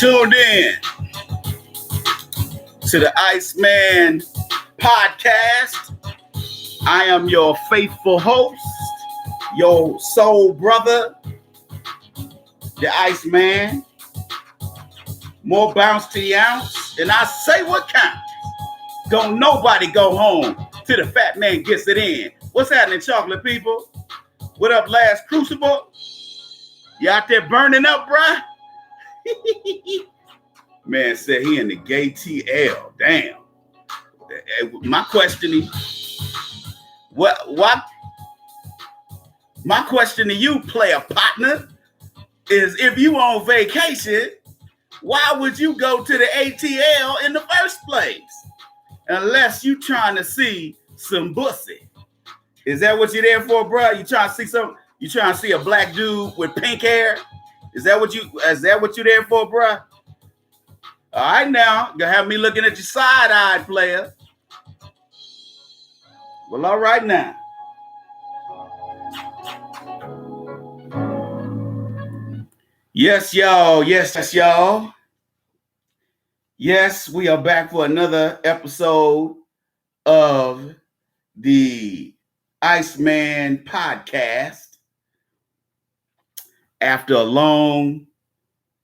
tuned in to the Iceman podcast. I am your faithful host, your soul brother, the Iceman. More bounce to the ounce, and I say what counts. Don't nobody go home till the fat man gets it in. What's happening, chocolate people? What up, last crucible? You out there burning up, bruh? Man said he in the gay TL. Damn. My question is, my question to you, player partner, is if you on vacation, why would you go to the ATL in the first place? Unless you trying to see some pussy. Is that what you're there for, bro? You trying to see some? You trying to see a black dude with pink hair? Is that what you're there for, bro? All right, now gonna have me looking at your side-eyed, player. Well, all right now. Yes, y'all. Yes, y'all. Yes, we are back for another episode of the Iceman podcast. After a long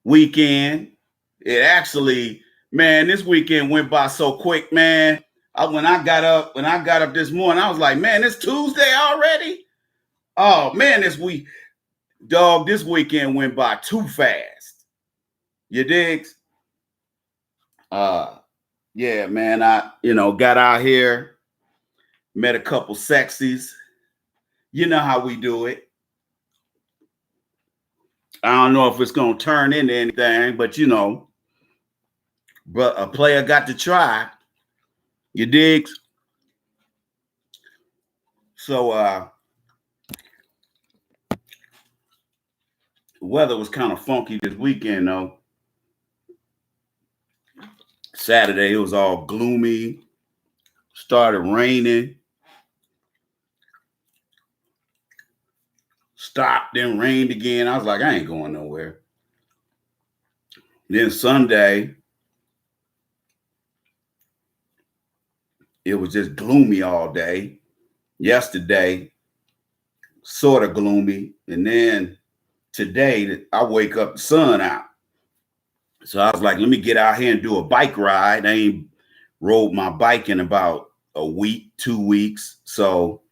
weekend, it actually, man, this weekend went by so quick, man. When I got up this morning, I was like, man, it's Tuesday already. Oh man, this weekend went by too fast. You digs? Yeah, man, I got out here, met a couple sexies. You know how we do it. I don't know if it's gonna turn into anything, but but a player got to try. You digs? So the weather was kind of funky this weekend though. Saturday, it was all gloomy. Started raining. Stopped, then rained again. I was like, I ain't going nowhere. Then Sunday, it was just gloomy all day. Yesterday, sort of gloomy. And then today, I wake up, the sun out. So I was like, let me get out here and do a bike ride. I ain't rode my bike in about a week, 2 weeks. So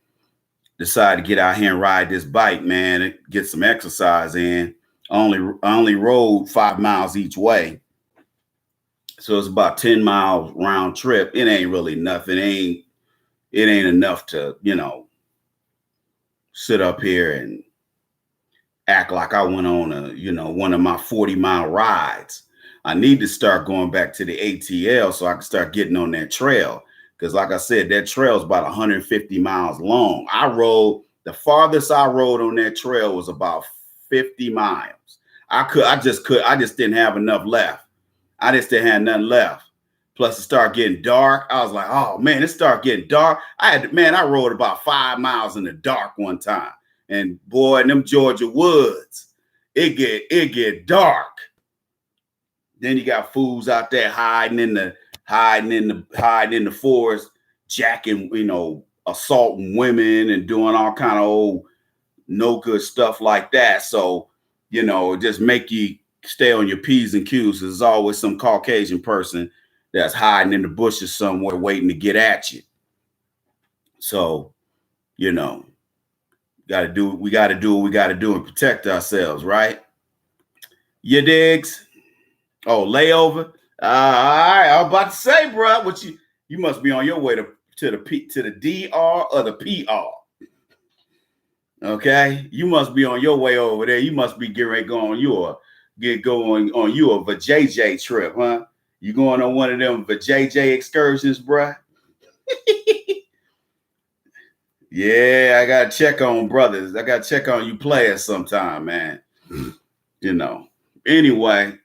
decided to get out here and ride this bike, man, and get some exercise in. I only rode 5 miles each way. So it's about 10 miles round trip. It ain't really nothing. It ain't enough to, sit up here and act like I went on one of my 40-mile rides. I need to start going back to the ATL so I can start getting on that trail. Because like I said, that trail is about 150 miles long. The farthest I rode on that trail was about 50 miles. I just didn't have enough left. I just didn't have nothing left. Plus it started getting dark. I was like, oh man, it started getting dark. I rode about 5 miles in the dark one time. And boy, in them Georgia woods, it get dark. Then you got fools out there hiding in the forest, jacking, assaulting women and doing all kind of old no good stuff like that. So, just make you stay on your P's and Q's. There's always some Caucasian person that's hiding in the bushes somewhere waiting to get at you. So, we got to do what we got to do and protect ourselves, right? You digs? Oh, layover. All right, I was about to say, bro, you must be on your way to the DR or the PR. Okay, you must be on your way over there. You must be getting ready to go on your vajayjay trip, huh? You going on one of them vajayjay excursions, bro? Yeah, I gotta check on brothers. I gotta check on you players sometime, man. Anyway.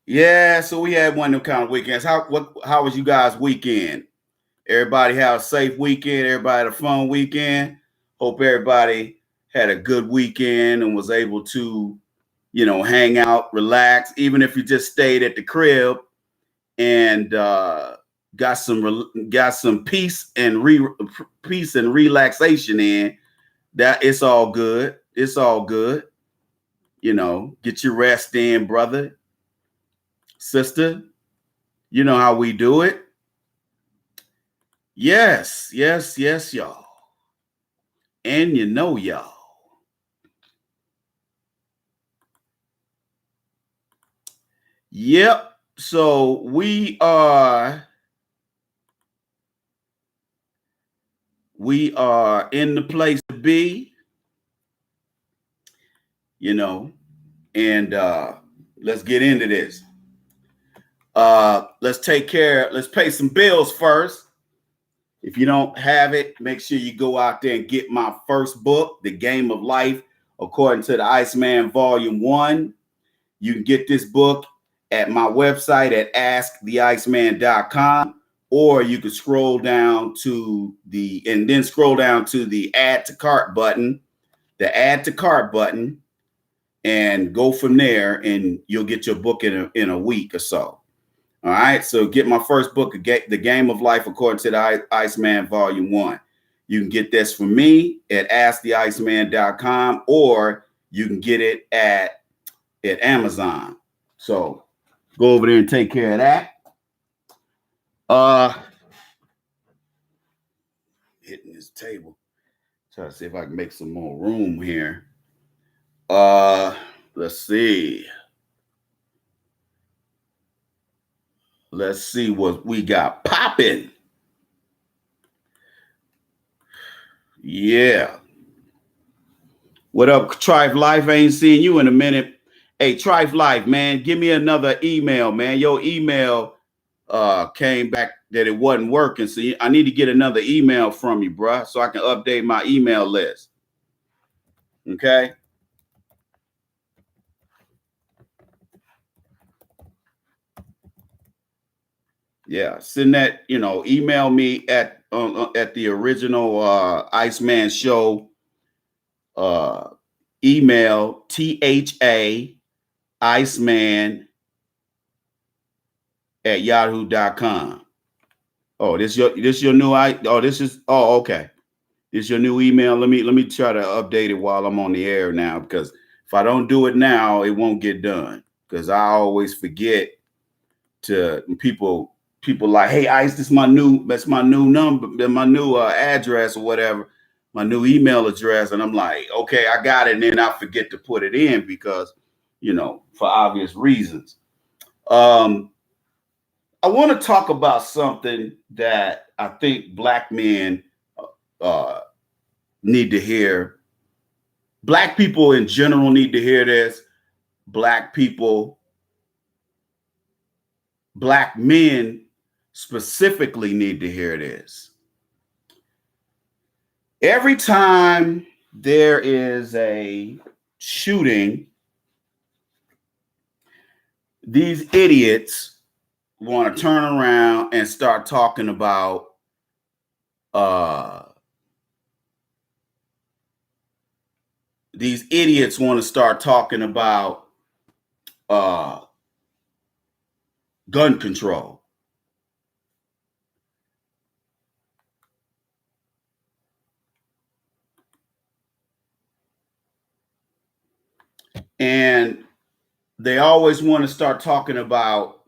Yeah, so we had one of them kind of weekends. How was you guys' weekend? Everybody have a safe weekend. Everybody had a fun weekend. Hope everybody had a good weekend and was able to, hang out, relax, even if you just stayed at the crib and got some peace and relaxation in. That it's all good. It's all good. Get your rest in, brother, sister. You know how we do it. Yes, yes, yes, y'all. And y'all. Yep. So we are in the place to be, and let's get into this. Let's pay some bills first. If you don't have it, make sure you go out there and get my first book, The Game of Life, according to the Iceman Volume 1. You can get this book at my website at asktheiceman.com, or you can scroll down to the add to cart button, and go from there, and you'll get your book in a week or so. All right, so get my first book, The Game of Life, according to the Iceman Volume 1. You can get this from me at asktheiceman.com, or you can get it at Amazon. So go over there and take care of that. Hitting this table. Try to see if I can make some more room here. Let's see. Let's see what we got popping. Yeah. What up, Trife Life? I ain't seen you in a minute. Hey, Trife Life, man, give me another email, man. Your email came back that it wasn't working. So I need to get another email from you, bruh, so I can update my email list. Okay. Yeah, send that, email me at the original Iceman Show email, THA Iceman at yahoo.com. Oh, this your new okay. This your new email. Let me try to update it while I'm on the air now, because if I don't do it now, it won't get done. Because I always forget to people like, hey, Ice, that's my new number, my new address or whatever, my new email address. And I'm like, okay, I got it. And then I forget to put it in because, for obvious reasons. I want to talk about something that I think Black men need to hear. Black people in general need to hear this. Black men specifically need to hear this. Every time there is a shooting, these idiots want to turn around and start talking about gun control. And they always want to start talking about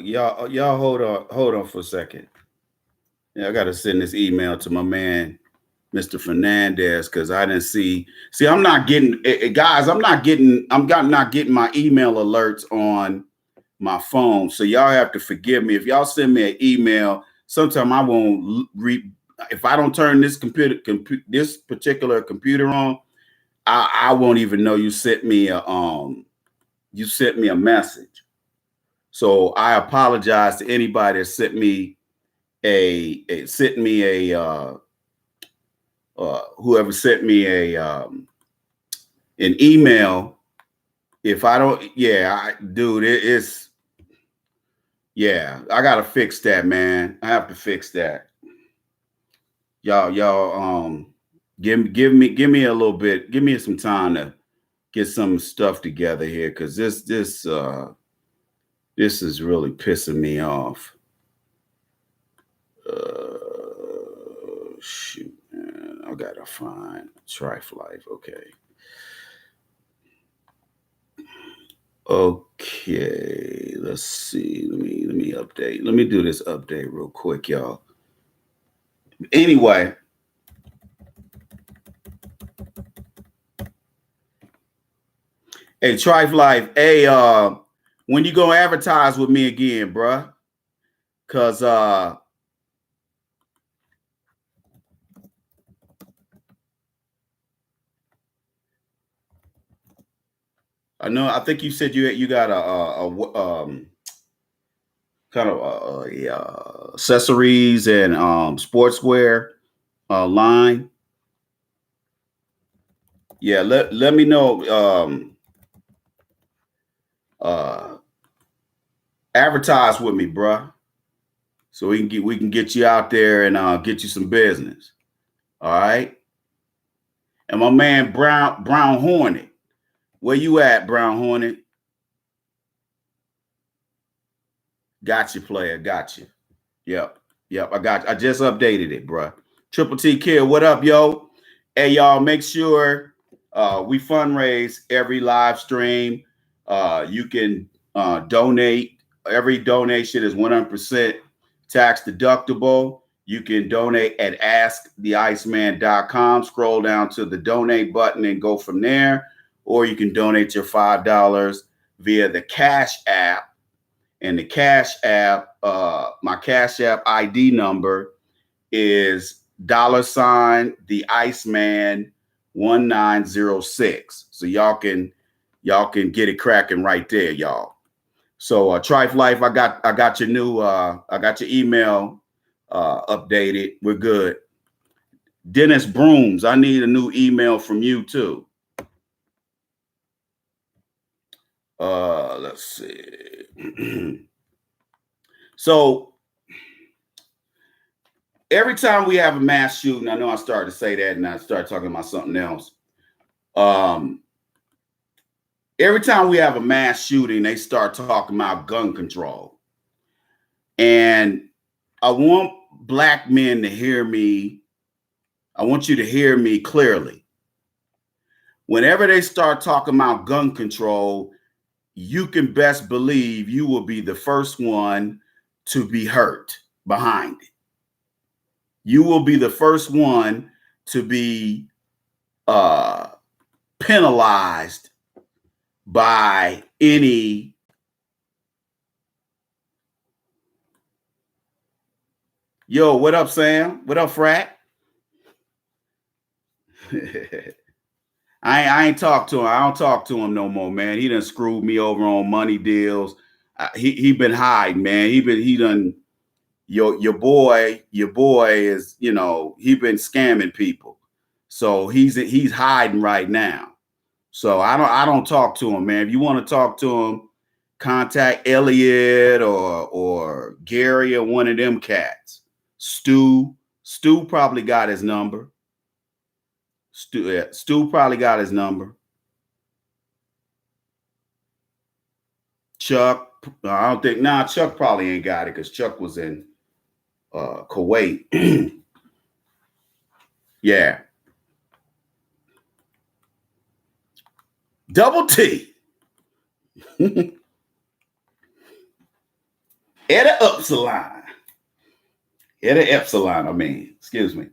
y'all hold on for a second. Yeah, I got to send this email to my man Mr. Fernandez, because I didn't see. See, I'm not getting guys. Not getting my email alerts on my phone. So y'all have to forgive me if y'all send me an email. Sometime I won't read. If I don't turn this this particular computer on, I won't even know you sent me a message. So I apologize to anybody that sent me whoever sent me an email. If I don't, dude, it's I gotta fix that, man. I have to fix that. Y'all, give me a little bit, give me some time to get some stuff together here, because this is really pissing me off. Shoot, man, I gotta find Trife Life. Okay, let's see. Let me update. Let me do this update real quick, y'all. Anyway, hey, Trife Life. Hey, when you gonna advertise with me again, bruh? Cause I think you said you got a kind of accessories and sportswear line. Yeah, let me know. Advertise with me, bruh, so we can get you out there and get you some business. All right. And my man Brown Hornet, where you at, Brown Hornet? Got you, player. Got you. Yep. I got you. I just updated it, bruh. Triple T Kill, what up, yo? Hey, y'all, make sure we fundraise every live stream. You can donate. Every donation is 100% tax deductible. You can donate at asktheiceman.com. Scroll down to the donate button and go from there. Or you can donate your $5 via the Cash App. And the Cash App, my Cash App ID number is $the Iceman 1906. So y'all can get it cracking right there, y'all. So Trife Life, I got your new I got your email updated. We're good. Dennis Brooms, I need a new email from you too. Let's see. So every time we have a mass shooting, I know I started to say that and I started talking about something else. Every time we have a mass shooting, they start talking about gun control. And I want black men to hear me. I want you to hear me clearly. Whenever they start talking about gun control, you can best believe you will be the first one to be hurt behind it. You will be the first one to be penalized by any Yo, what up, Sam? What up, Frat? I ain't talked to him. I don't talk to him no more, man. He done screwed me over on money deals. He been hiding, man. He done your boy is, he been scamming people. So he's hiding right now. So I don't talk to him, man. If you want to talk to him, contact Elliot or Gary or one of them cats. Stu probably got his number. Stu probably got his number. Chuck, I don't think. Chuck probably ain't got it because Chuck was in Kuwait. Yeah. Double T. Edda Upsilon. Excuse me.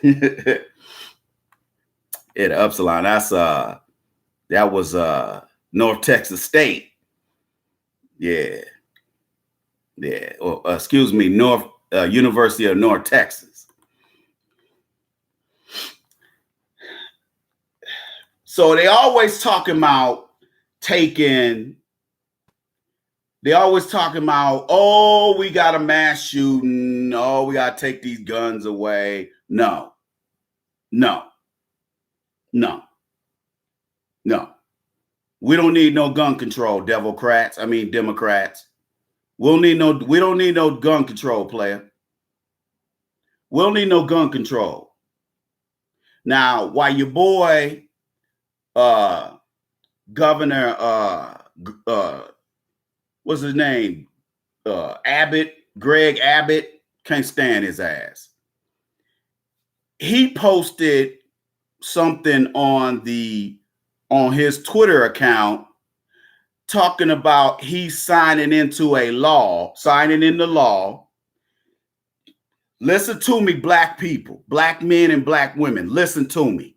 Yeah, the Upsilon. That was North Texas State. Yeah. Yeah. Or excuse me, North University of North Texas. So they always talking about taking. They always talking about, oh, we got a mass shooting. Oh, we got to take these guns away. No, no, no, no. We don't need no gun control, Democrats. Democrats. We don't need no gun control, player. We don't need no gun control. Now, while your boy, Governor, what's his name? Abbott, Greg Abbott, can't stand his ass. He posted something on his Twitter account talking about he's signing into the law. Listen to me, black people, black men and black women, listen to me.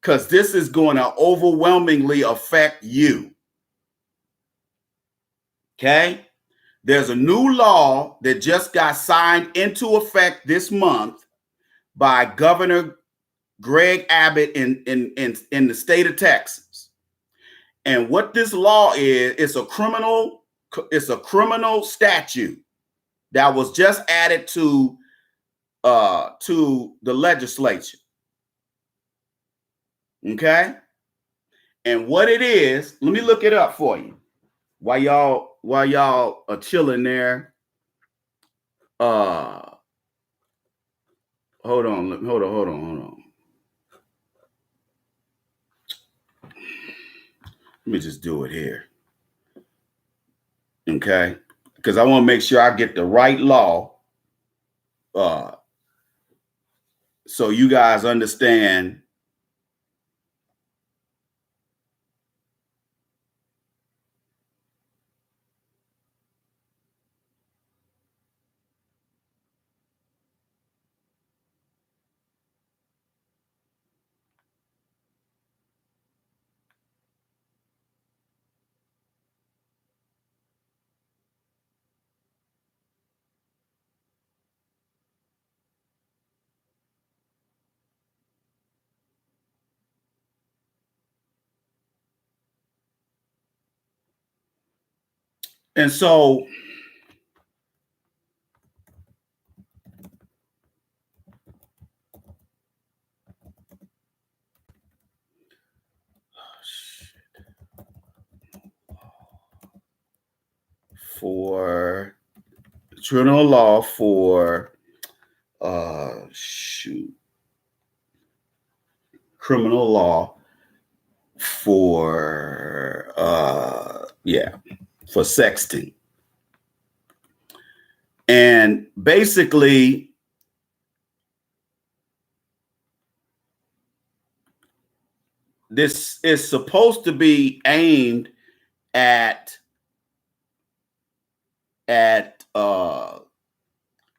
Because this is going to overwhelmingly affect you. Okay? There's a new law that just got signed into effect this month by Governor Greg Abbott in the state of Texas. And what this law is, it's a criminal statute that was just added to the legislature. Okay? And what it is, let me look it up for you. While y'all are chilling there. Hold on. Let me just do it here. Okay? Because I want to make sure I get the right law. So you guys understand. And so for criminal law for criminal law for for sexting. And basically this is supposed to be aimed at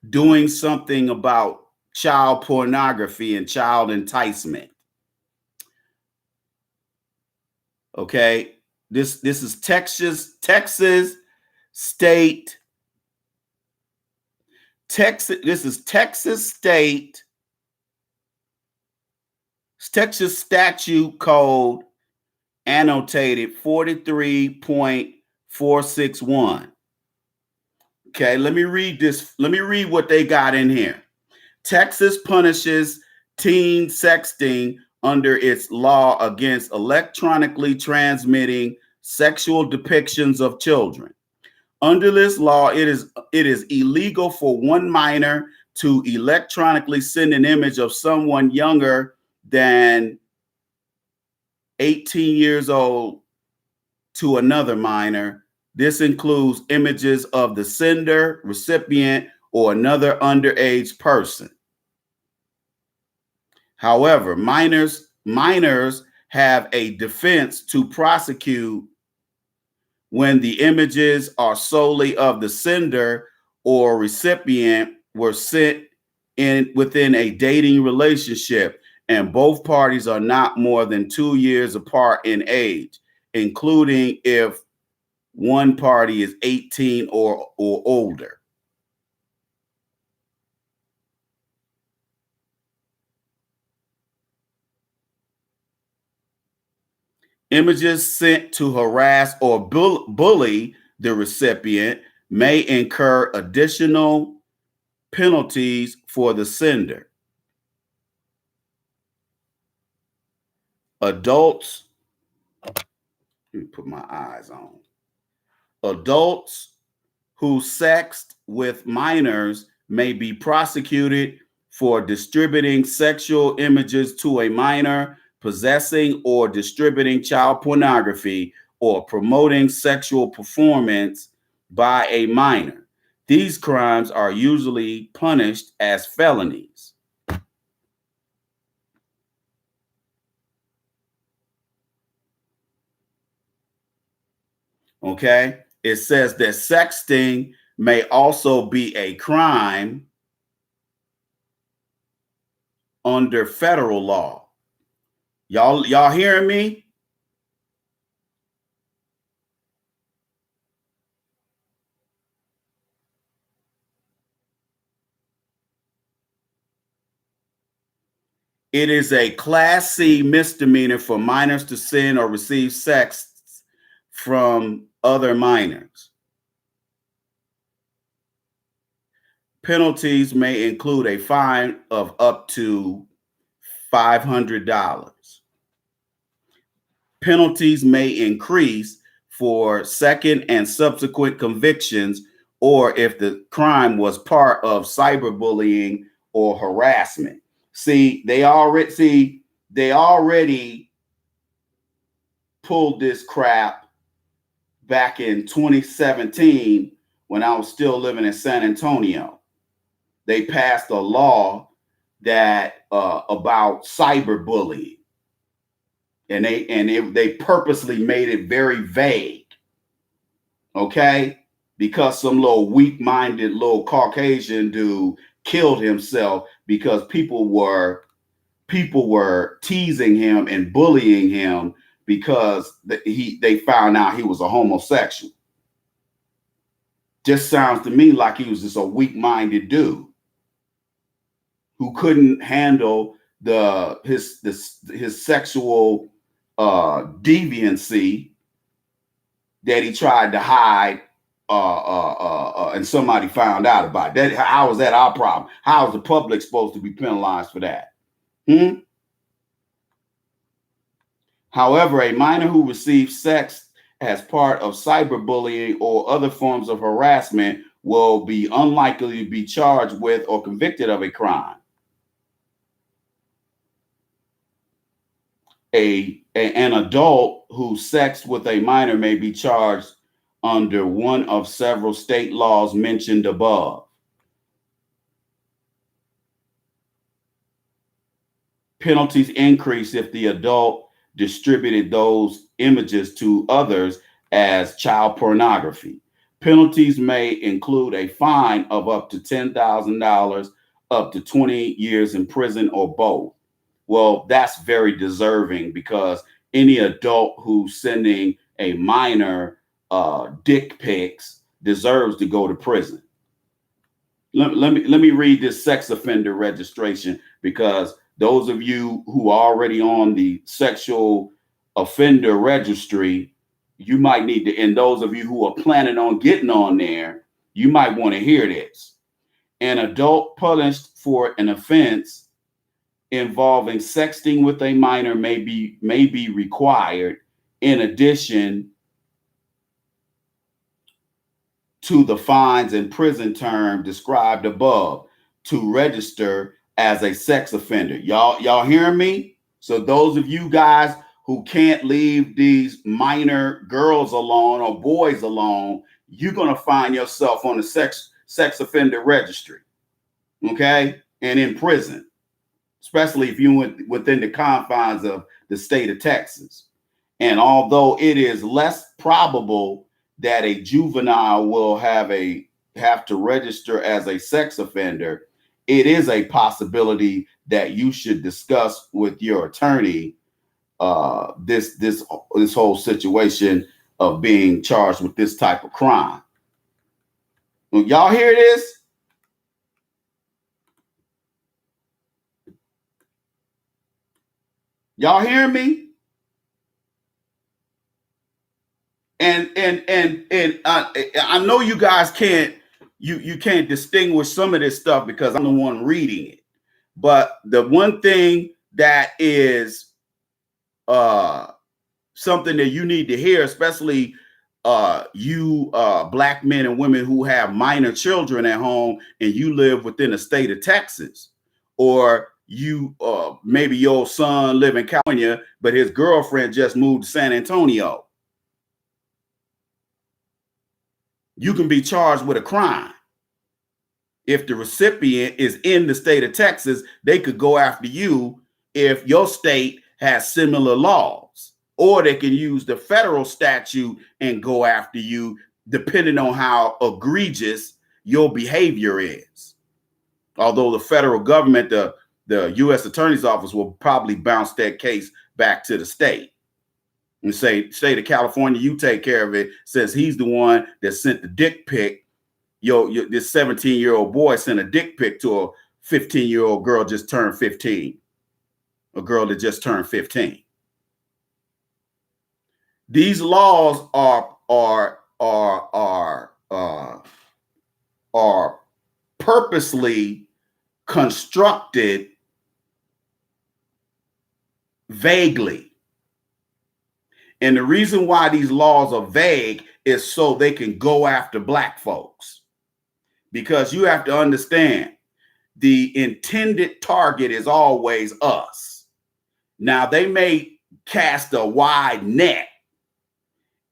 doing something about child pornography and child enticement. Okay, this is Texas State. This is Texas Statute Code annotated 43.461. Okay, let me read this. Let me read what they got in here. Texas punishes teen sexting under its law against electronically transmitting sexual depictions of children. Under this law, it is illegal for one minor to electronically send an image of someone younger than 18 years old to another minor. This includes images of the sender, recipient, or another underage person. However, minors have a defense to prosecute when the images are solely of the sender or recipient were sent within a dating relationship, and both parties are not more than 2 years apart in age, including if one party is 18 or older. Images sent to harass or bully the recipient may incur additional penalties for the sender. Adults, let me put my eyes on. Adults who sexted with minors may be prosecuted for distributing sexual images to a minor, possessing or distributing child pornography, or promoting sexual performance by a minor. These crimes are usually punished as felonies. Okay? It says that sexting may also be a crime under federal law. Y'all hearing me? It is a Class C misdemeanor for minors to send or receive sex from other minors. Penalties may include a fine of up to $500. Penalties may increase for second and subsequent convictions, or if the crime was part of cyberbullying or harassment. They already pulled this crap back in 2017 when I was still living in San Antonio. They passed a law that about cyberbullying, and they purposely made it very vague. Okay, because some little weak-minded little Caucasian dude killed himself because people were teasing him and bullying him because they found out he was a homosexual. Just sounds to me like he was just a weak-minded dude who couldn't handle his sexual deviancy that he tried to hide, and somebody found out about that. How is that our problem? How is the public supposed to be penalized for that? However, a minor who receives sex as part of cyberbullying or other forms of harassment will be unlikely to be charged with or convicted of a crime. An adult who sexed with a minor may be charged under one of several state laws mentioned above. Penalties increase if the adult distributed those images to others as child pornography. Penalties may include a fine of up to $10,000, up to 20 years in prison, or both. Well, that's very deserving, because any adult who's sending a minor dick pics deserves to go to prison. Let me read this sex offender registration, because those of you who are already on the sexual offender registry, you might need to, and those of you who are planning on getting on there, you might want to hear this. An adult punished for an offense involving sexting with a minor may be required, in addition to the fines and prison term described above, to register as a sex offender. Y'all hearing me? So those of you guys who can't leave these minor girls alone or boys alone, you're going to find yourself on the sex offender registry. Okay? And in prison, especially if you went within the confines of the state of Texas. And although it is less probable that a juvenile will have to register as a sex offender, it is a possibility that you should discuss with your attorney this whole situation of being charged with this type of crime. Y'all hear this? Y'all hear me? And I know you guys can't you can't distinguish some of this stuff because I'm the one reading it. But the one thing that is something that you need to hear, especially you black men and women who have minor children at home and you live within the state of Texas, or you maybe your son live in California, but his girlfriend just moved to San Antonio. You can be charged with a crime. If the recipient is in the state of Texas, they could go after you if your state has similar laws, or they can use the federal statute and go after you depending on how egregious your behavior is. Although the federal government, the U.S. Attorney's Office will probably bounce that case back to the state and say, state of California, you take care of it, since he's the one that sent the dick pic. This 17-year-old boy sent a dick pic to a 15-year-old girl just turned 15. A girl that just turned 15. These laws are purposely constructed vaguely. And the reason why these laws are vague is so they can go after black folks. Because you have to understand, the intended target is always us. Now, they may cast a wide net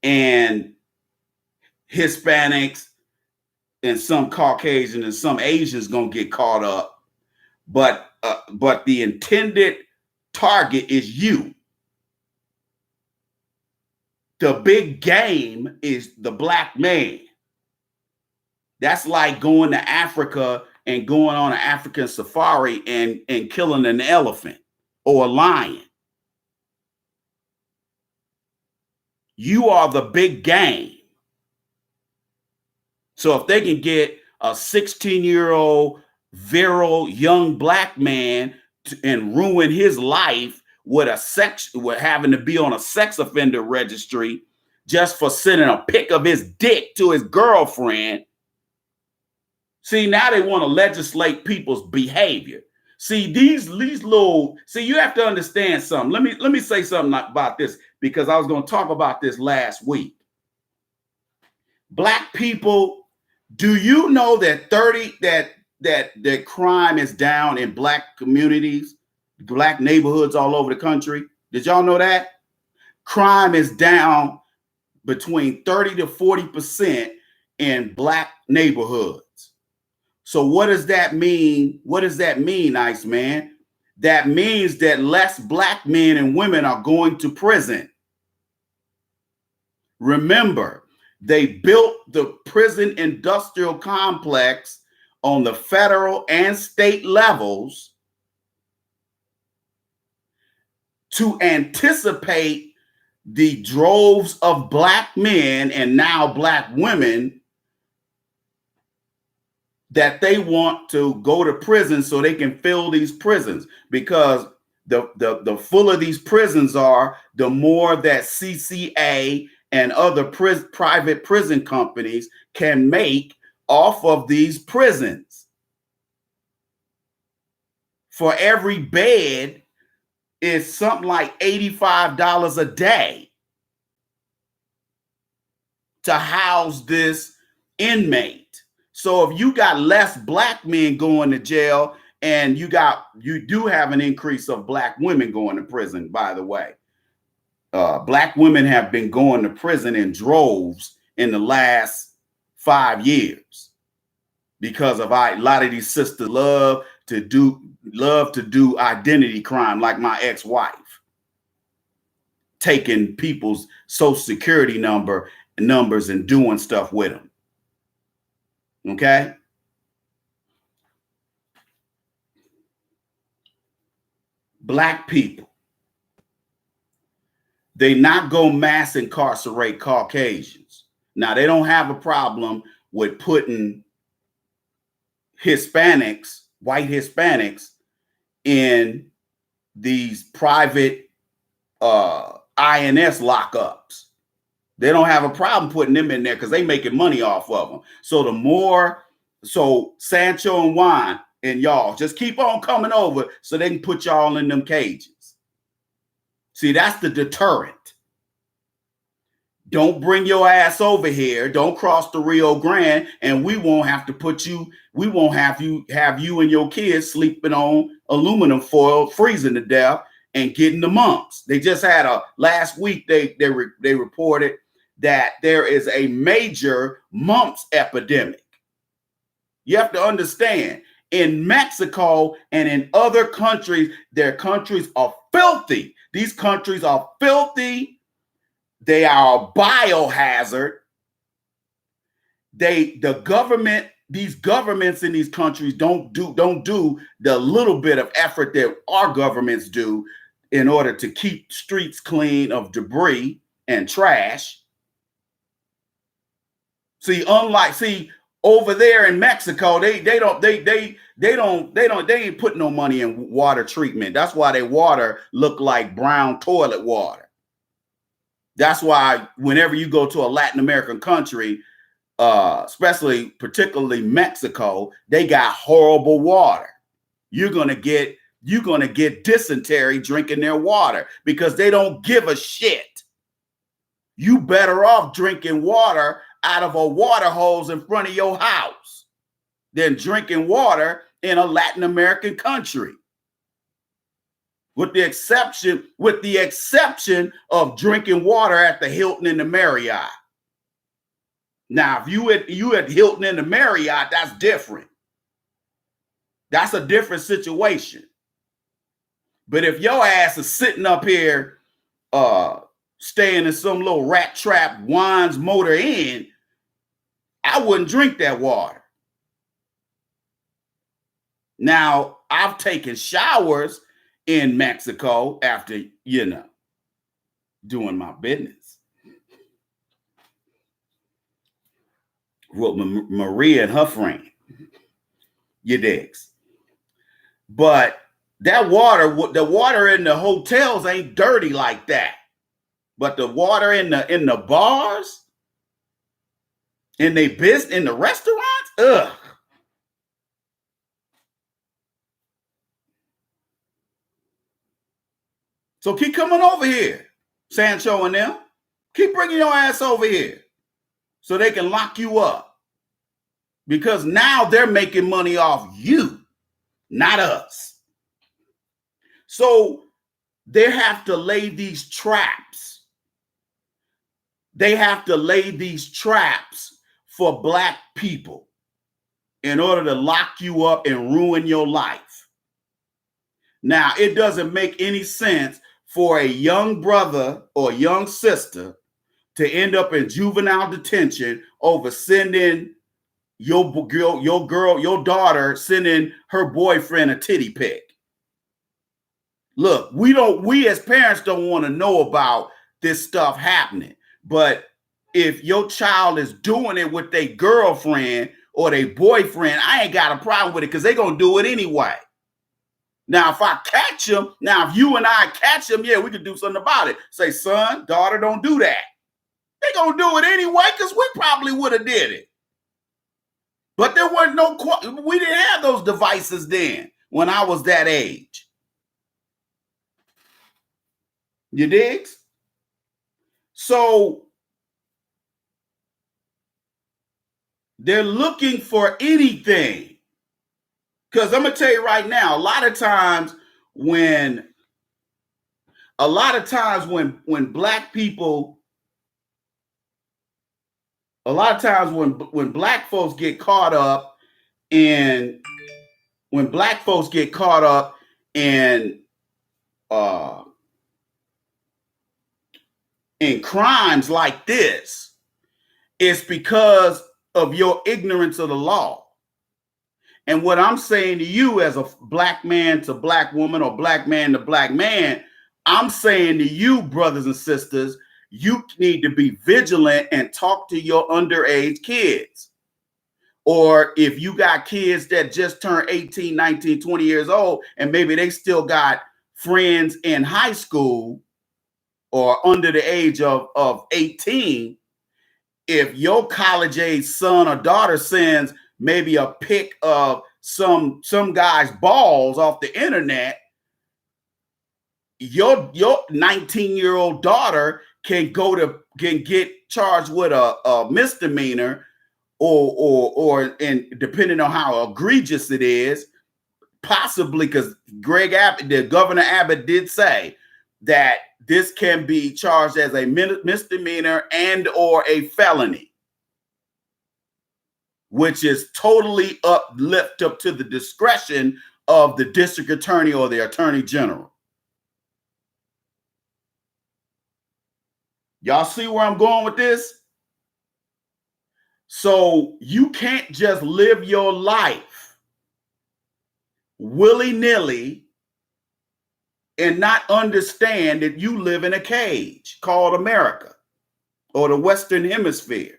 and Hispanics and some Caucasians and some Asians gonna get caught up, but the intended target is you. The big game is the black man. That's like going to Africa and going on an African safari and killing an elephant or a lion. You are the big game. So if they can get a 16-year-old virile young black man and ruin his life with having to be on a sex offender registry just for sending a pic of his dick to his girlfriend. See, now they want to legislate people's behavior. See, these little, you have to understand something. Let me say something about this, because I was going to talk about this last week. Black people, do you know that that crime is down in black communities, black neighborhoods all over the country? Did y'all know that? Crime is down between 30 to 40% in black neighborhoods. So what does that mean? What does that mean, Iceman? That means that less black men and women are going to prison. Remember, they built the prison industrial complex on the federal and state levels to anticipate the droves of black men and now black women that they want to go to prison so they can fill these prisons, because the fuller these prisons are, the more that CCA and other private prison companies can make off of these prisons. For every bed is something like $85 a day to house this inmate. So if you got less black men going to jail, and you do have an increase of black women going to prison, by the way. Black women have been going to prison in droves in the last 5 years because of a lot of these sisters love to do identity crime, like my ex-wife, taking people's social security numbers and doing stuff with them. Okay. black people. They not go mass incarcerate Caucasians. Now, they don't have a problem with putting Hispanics, white Hispanics, in these private INS lockups. They don't have a problem putting them in there because they making money off of them. So Sancho and Juan and y'all just keep on coming over so they can put y'all in them cages. See, that's the deterrent. Don't bring your ass over here. Don't cross the Rio Grande, and we won't have to put you. We won't have you and your kids sleeping on aluminum foil, freezing to death, and getting the mumps. They just had last week. They reported that there is a major mumps epidemic. You have to understand, in Mexico and in other countries, their countries are filthy. These countries are filthy. They are a biohazard. These governments in these countries don't do the little bit of effort that our governments do in order to keep streets clean of debris and trash. See, over there in Mexico, they ain't putting no money in water treatment. That's why their water look like brown toilet water. That's why whenever you go to a Latin American country, particularly Mexico, they got horrible water. You're gonna get dysentery drinking their water because they don't give a shit. You better off drinking water out of a water hose in front of your house than drinking water in a Latin American country. With the exception of drinking water at the Hilton and the Marriott. Now, if you at Hilton and the Marriott, that's different. That's a different situation. But if your ass is sitting up here, staying in some little rat trap Juan's Motor Inn, I wouldn't drink that water. Now, I've taken showers in Mexico after, doing my business. With Maria and her friend, you digs. But the water in the hotels ain't dirty like that. But the water in the bars, in the restaurants, ugh. So keep coming over here, Sancho and them. Keep bringing your ass over here so they can lock you up. Because now they're making money off you, not us. So they have to lay these traps. They have to lay these traps for black people in order to lock you up and ruin your life. Now, it doesn't make any sense for a young brother or young sister to end up in juvenile detention over sending your daughter sending her boyfriend a titty pic. Look, we as parents don't want to know about this stuff happening. But if your child is doing it with their girlfriend or their boyfriend, I ain't got a problem with it because they're going to do it anyway. Now, if I catch them, if you and I catch them, yeah, we can do something about it. Say, son, daughter, don't do that. They're going to do it anyway because we probably would have did it. But there weren't we didn't have those devices then when I was that age. You digs? So they're looking for anything. Because I'm going to tell you right now, a lot of times when black people, when black folks get caught up in crimes like this, it's because of your ignorance of the law. And what I'm saying to you as a black man to black woman or black man to black man, I'm saying to you, brothers and sisters, you need to be vigilant and talk to your underage kids. Or if you got kids that just turned 18, 19, 20 years old, and maybe they still got friends in high school or under the age of 18, if your college age son or daughter sends maybe a pic of some guy's balls off the internet, your 19-year-old daughter can get charged with a misdemeanor or and depending on how egregious it is, possibly, because Governor Abbott did say that this can be charged as a misdemeanor and or a felony, which is totally up to the discretion of the district attorney or the attorney general. Y'all see where I'm going with this? So you can't just live your life willy-nilly and not understand that you live in a cage called America or the Western Hemisphere.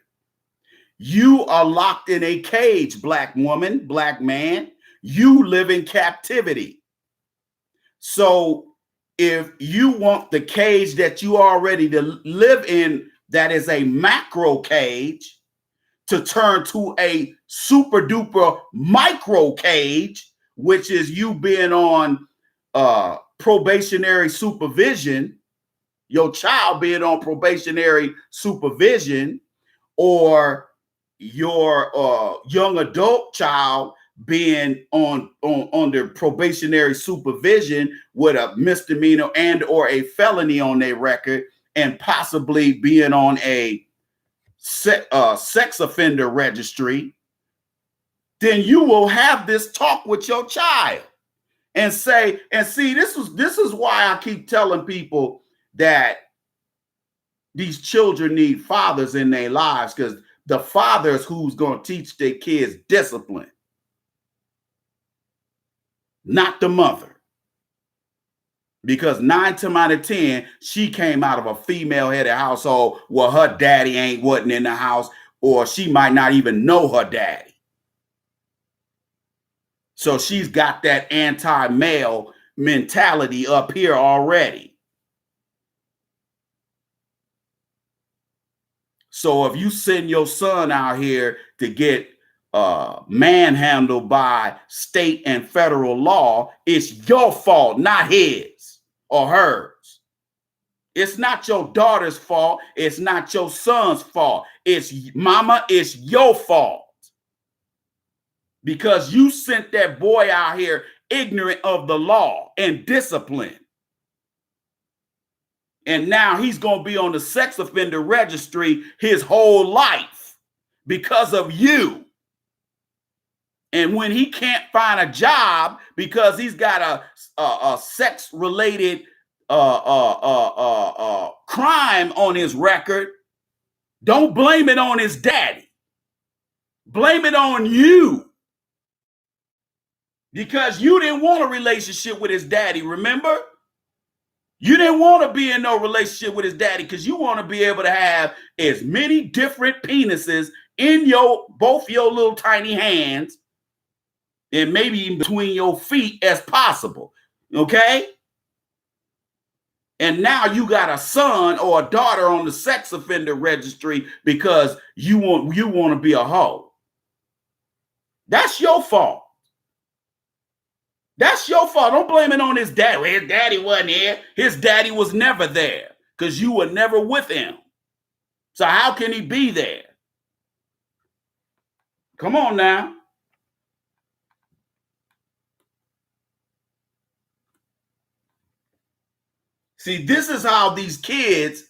You are locked in a cage, black woman, black man. You live in captivity. So if you want the cage that you already live in, that is a macro cage, to turn to a super duper micro cage, which is you being on probationary supervision, your child being on probationary supervision, or your young adult child being under probationary supervision with a misdemeanor and or a felony on their record, and possibly being on a sex offender registry, then you will have this talk with your child and say, and see, this is why I keep telling people that these children need fathers in their lives, because the father's who's going to teach their kids discipline, not the mother. Because 9 times out of 10, she came out of a female-headed household where her daddy wasn't in the house, or she might not even know her daddy. So she's got that anti-male mentality up here already. So if you send your son out here to get manhandled by state and federal law, it's your fault, not his or hers. It's not your daughter's fault. It's not your son's fault. It's mama, it's your fault. Because you sent that boy out here ignorant of the law and discipline. And now he's going to be on the sex offender registry his whole life because of you. And when he can't find a job because he's got a sex-related crime on his record, don't blame it on his daddy. Blame it on you. Because you didn't want a relationship with his daddy, remember? You didn't want to be in no relationship with his daddy because you want to be able to have as many different penises in both your little tiny hands and maybe even between your feet as possible, okay? And now you got a son or a daughter on the sex offender registry because you want to be a hoe. That's your fault. That's your fault. Don't blame it on his dad. Well, his daddy wasn't here. His daddy was never there because you were never with him. So how can he be there? Come on now. See, this is how these kids,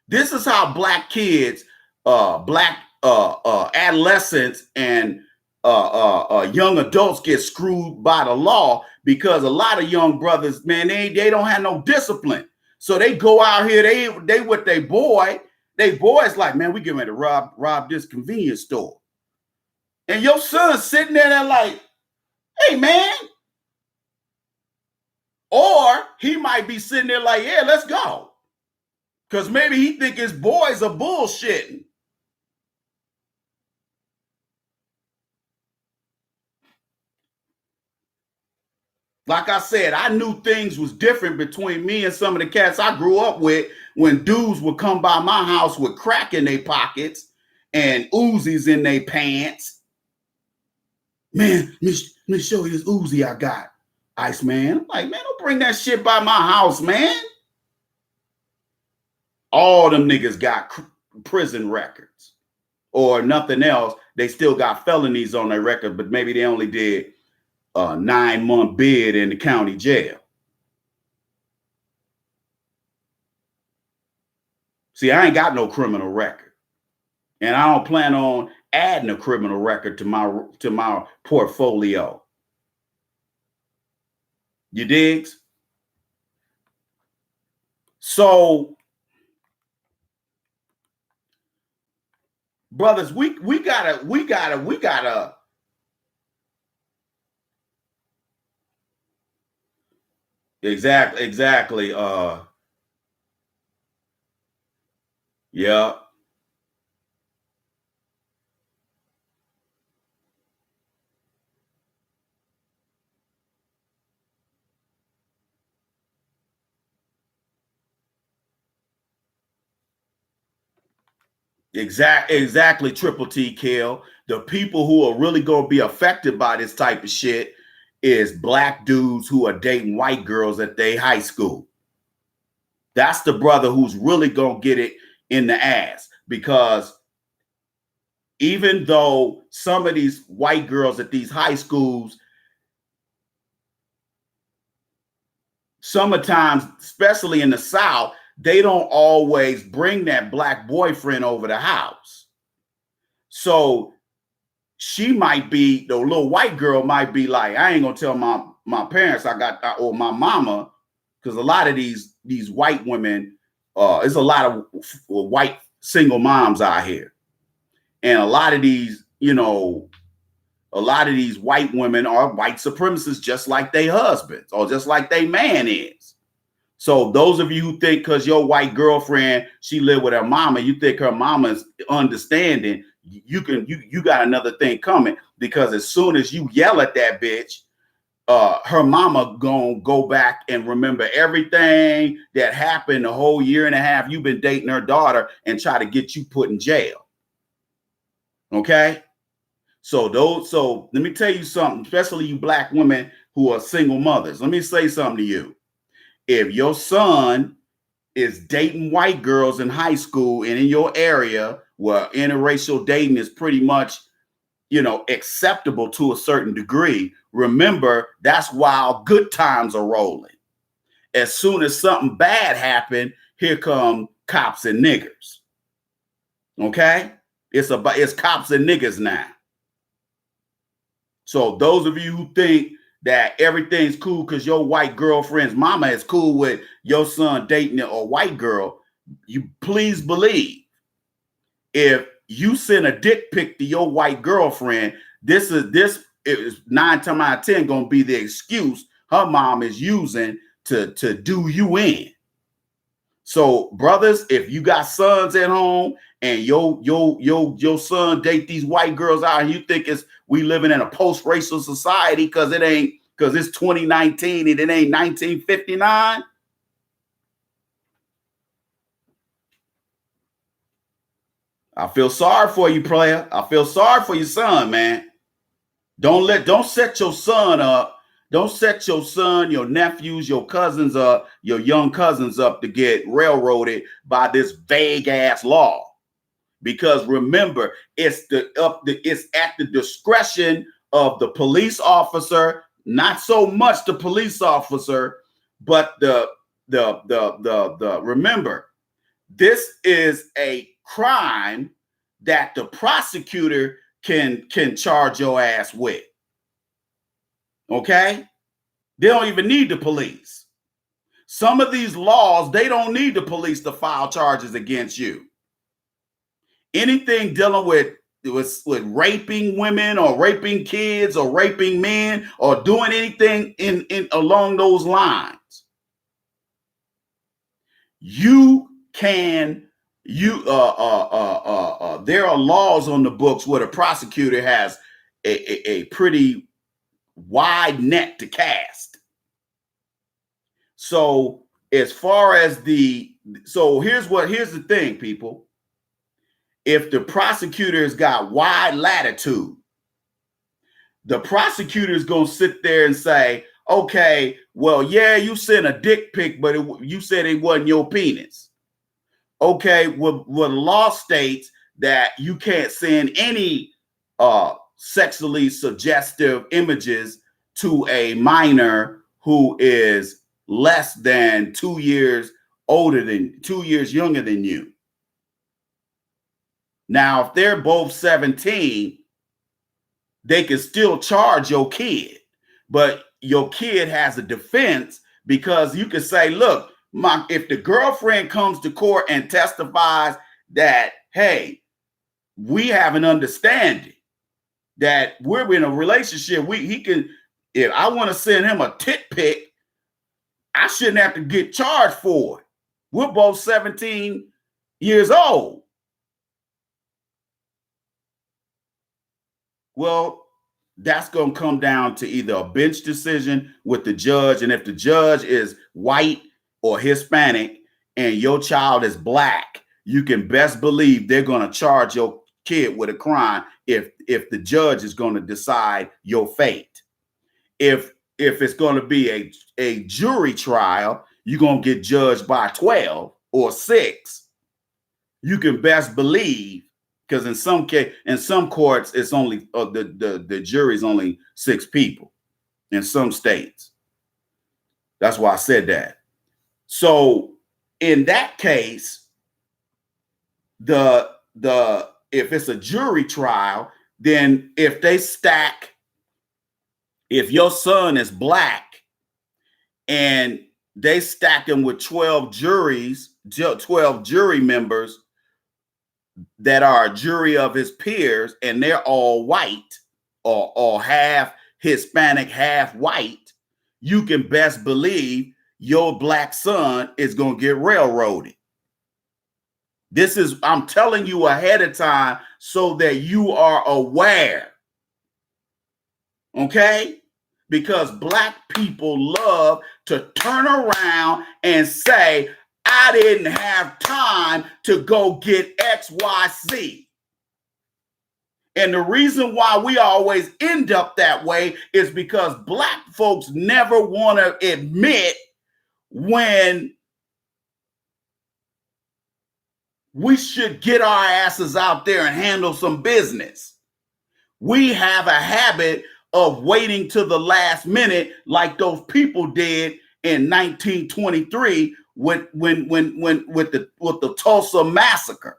this is how black kids, black adolescents and young adults get screwed by the law, because a lot of young brothers, man, they don't have no discipline. So they go out here, they with their boy. They boys like, man, we getting ready to rob this convenience store. And your son's sitting there like, Hey, man. Or he might be sitting there like, yeah, let's go. Because maybe he think his boys are bullshitting. Like I said, I knew things was different between me and some of the cats I grew up with when dudes would come by my house with crack in their pockets and Uzis in their pants. Man, let me show you this Uzi I got. Iceman. I'm like, man, don't bring that shit by my house, man. All them niggas got prison records or nothing else. They still got felonies on their record, but maybe they only did a 9-month bid in the county jail. See, I ain't got no criminal record, and I don't plan on adding a criminal record to my portfolio. You digs? So, brothers, we gotta exactly. Yeah. Exactly, Triple T Kill. The people who are really going to be affected by this type of shit is black dudes who are dating white girls at their high school. That's the brother who's really going to get it in the ass, because even though some of these white girls at these high schools, sometimes, especially in the South, they don't always bring that black boyfriend over the house. So she might be, the little white girl might be like, I ain't gonna tell my parents I got, or my mama, because a lot of these white women, there's a lot of white single moms out here, and a lot of these, a lot of these white women are white supremacists, just like they husbands or just like they man is. So those of you who think because your white girlfriend, she lived with her mama, you think her mama's understanding, you got another thing coming, because as soon as you yell at that bitch, her mama gonna go back and remember everything that happened the whole year and a half you've been dating her daughter and try to get you put in jail. Okay? So let me tell you something, especially you black women who are single mothers. Let me say something to you. If your son is dating white girls in high school and in your area where interracial dating is pretty much, acceptable to a certain degree, remember, that's while good times are rolling. As soon as something bad happened, here come cops and niggers. Okay? It's cops and niggas now. So those of you who think that everything's cool because your white girlfriend's mama is cool with your son dating a white girl, you please believe, if you send a dick pic to your white girlfriend, this is 9 times out of 10 gonna be the excuse her mom is using to do you in. So, brothers, if you got sons at home and your son date these white girls out, and you think we living in a post-racial society because it's 2019 and it ain't 1959. I feel sorry for you, player. I feel sorry for your son, man. Don't set your son up. Don't set your son, your nephews, your cousins up, your young cousins up to get railroaded by this vague ass law. Because remember, it's at the discretion of the police officer, not so much the police officer, but remember, this is a crime that the prosecutor can charge your ass with. Okay? They don't even need the police. Some of these laws, they don't need the police to file charges against you. Anything dealing with with raping women or raping kids or raping men or doing anything in along those lines, you can there are laws on the books where the prosecutor has a pretty wide net to cast. So as far as here's the thing, people. If the prosecutor's got wide latitude, the prosecutor is going to sit there and say, okay, well, yeah, you sent a dick pic, but you said it wasn't your penis. Okay, well, the law states that you can't send any sexually suggestive images to a minor who is less than 2 years younger than you. Now, if they're both 17, they can still charge your kid, but your kid has a defense because you can say, look, if the girlfriend comes to court and testifies that, hey, we have an understanding that we're in a relationship, if I want to send him a tit pic, I shouldn't have to get charged for it. We're both 17 years old. Well, that's going to come down to either a bench decision with the judge. And if the judge is white or Hispanic and your child is black, you can best believe they're going to charge your kid with a crime if the judge is going to decide your fate. If it's going to be a jury trial, you're going to get judged by 12 or 6. You can best believe, because in some courts, it's only the jury's only 6 people in some states. That's why I said that. So in that case, if it's a jury trial, then if your son is black and they stack him with 12 jury members that are a jury of his peers, and they're all white or half Hispanic, half white, you can best believe your black son is going to get railroaded. I'm telling you ahead of time so that you are aware. Okay? Because black people love to turn around and say, I didn't have time to go get XYZ. And the reason why we always end up that way is because black folks never want to admit when we should get our asses out there and handle some business. We have a habit of waiting to the last minute like those people did in 1923 with the Tulsa massacre.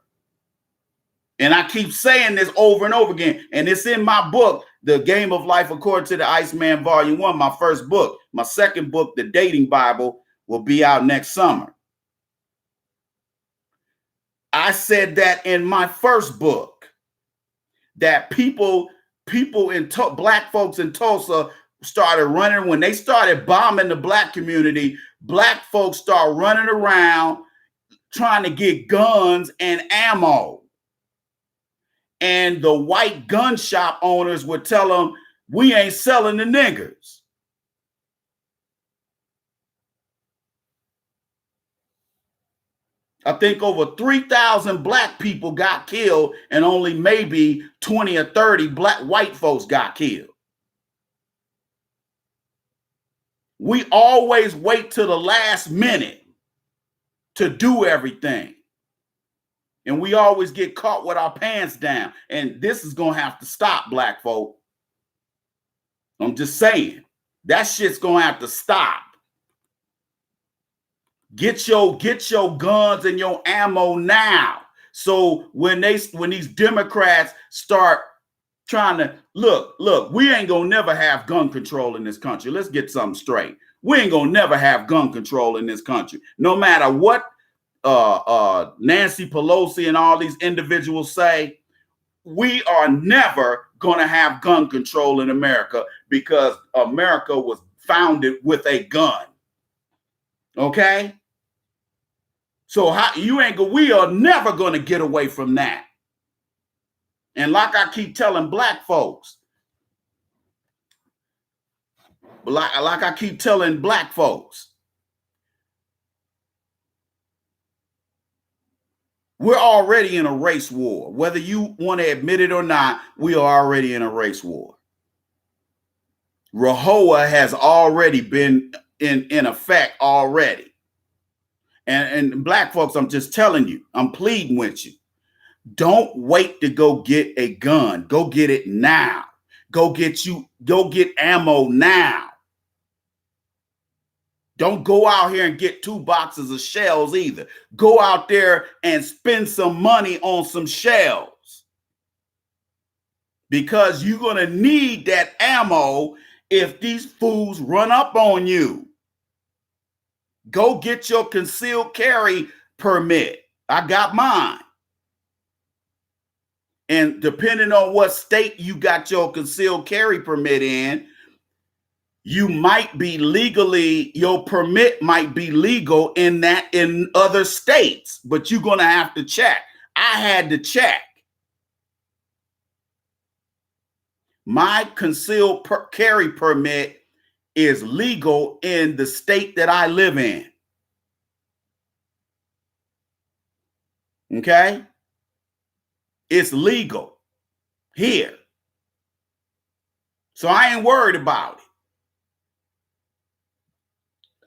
And I keep saying this over and over again, and it's in my book, The Game of Life According to the Iceman, Volume 1, my first book. My second book, The Dating Bible, will be out next summer. I said that in my first book, that black folks in Tulsa started running. When they started bombing the black community, black folks start running around trying to get guns and ammo. And the white gun shop owners would tell them, we ain't selling the niggers. I think over 3,000 black people got killed and only maybe 20 or 30 white folks got killed. We always wait till the last minute to do everything. And we always get caught with our pants down. And this is going to have to stop, black folk. I'm just saying, that shit's going to have to stop. Get your guns and your ammo now. So when these Democrats start trying to look, we ain't gonna never have gun control in this country. Let's get something straight. We ain't gonna never have gun control in this country. No matter what Nancy Pelosi and all these individuals say, we are never going to have gun control in America because America was founded with a gun. Okay? So we are never going to get away from that. And like I keep telling black folks, we're already in a race war. Whether you want to admit it or not, we are already in a race war. RAHOA has already been in effect already. And black folks, I'm just telling you, I'm pleading with you. Don't wait to go get a gun. Go get it now. Go get ammo now. Don't go out here and get 2 boxes of shells either. Go out there and spend some money on some shells. Because you're going to need that ammo if these fools run up on you. Go get your concealed carry permit. I got mine. And depending on what state you got your concealed carry permit in, you might be your permit might be legal in other states, but you're going to have to check. I had to check. My concealed carry permit is legal in the state that I live in. Okay? It's legal here. So I ain't worried about it.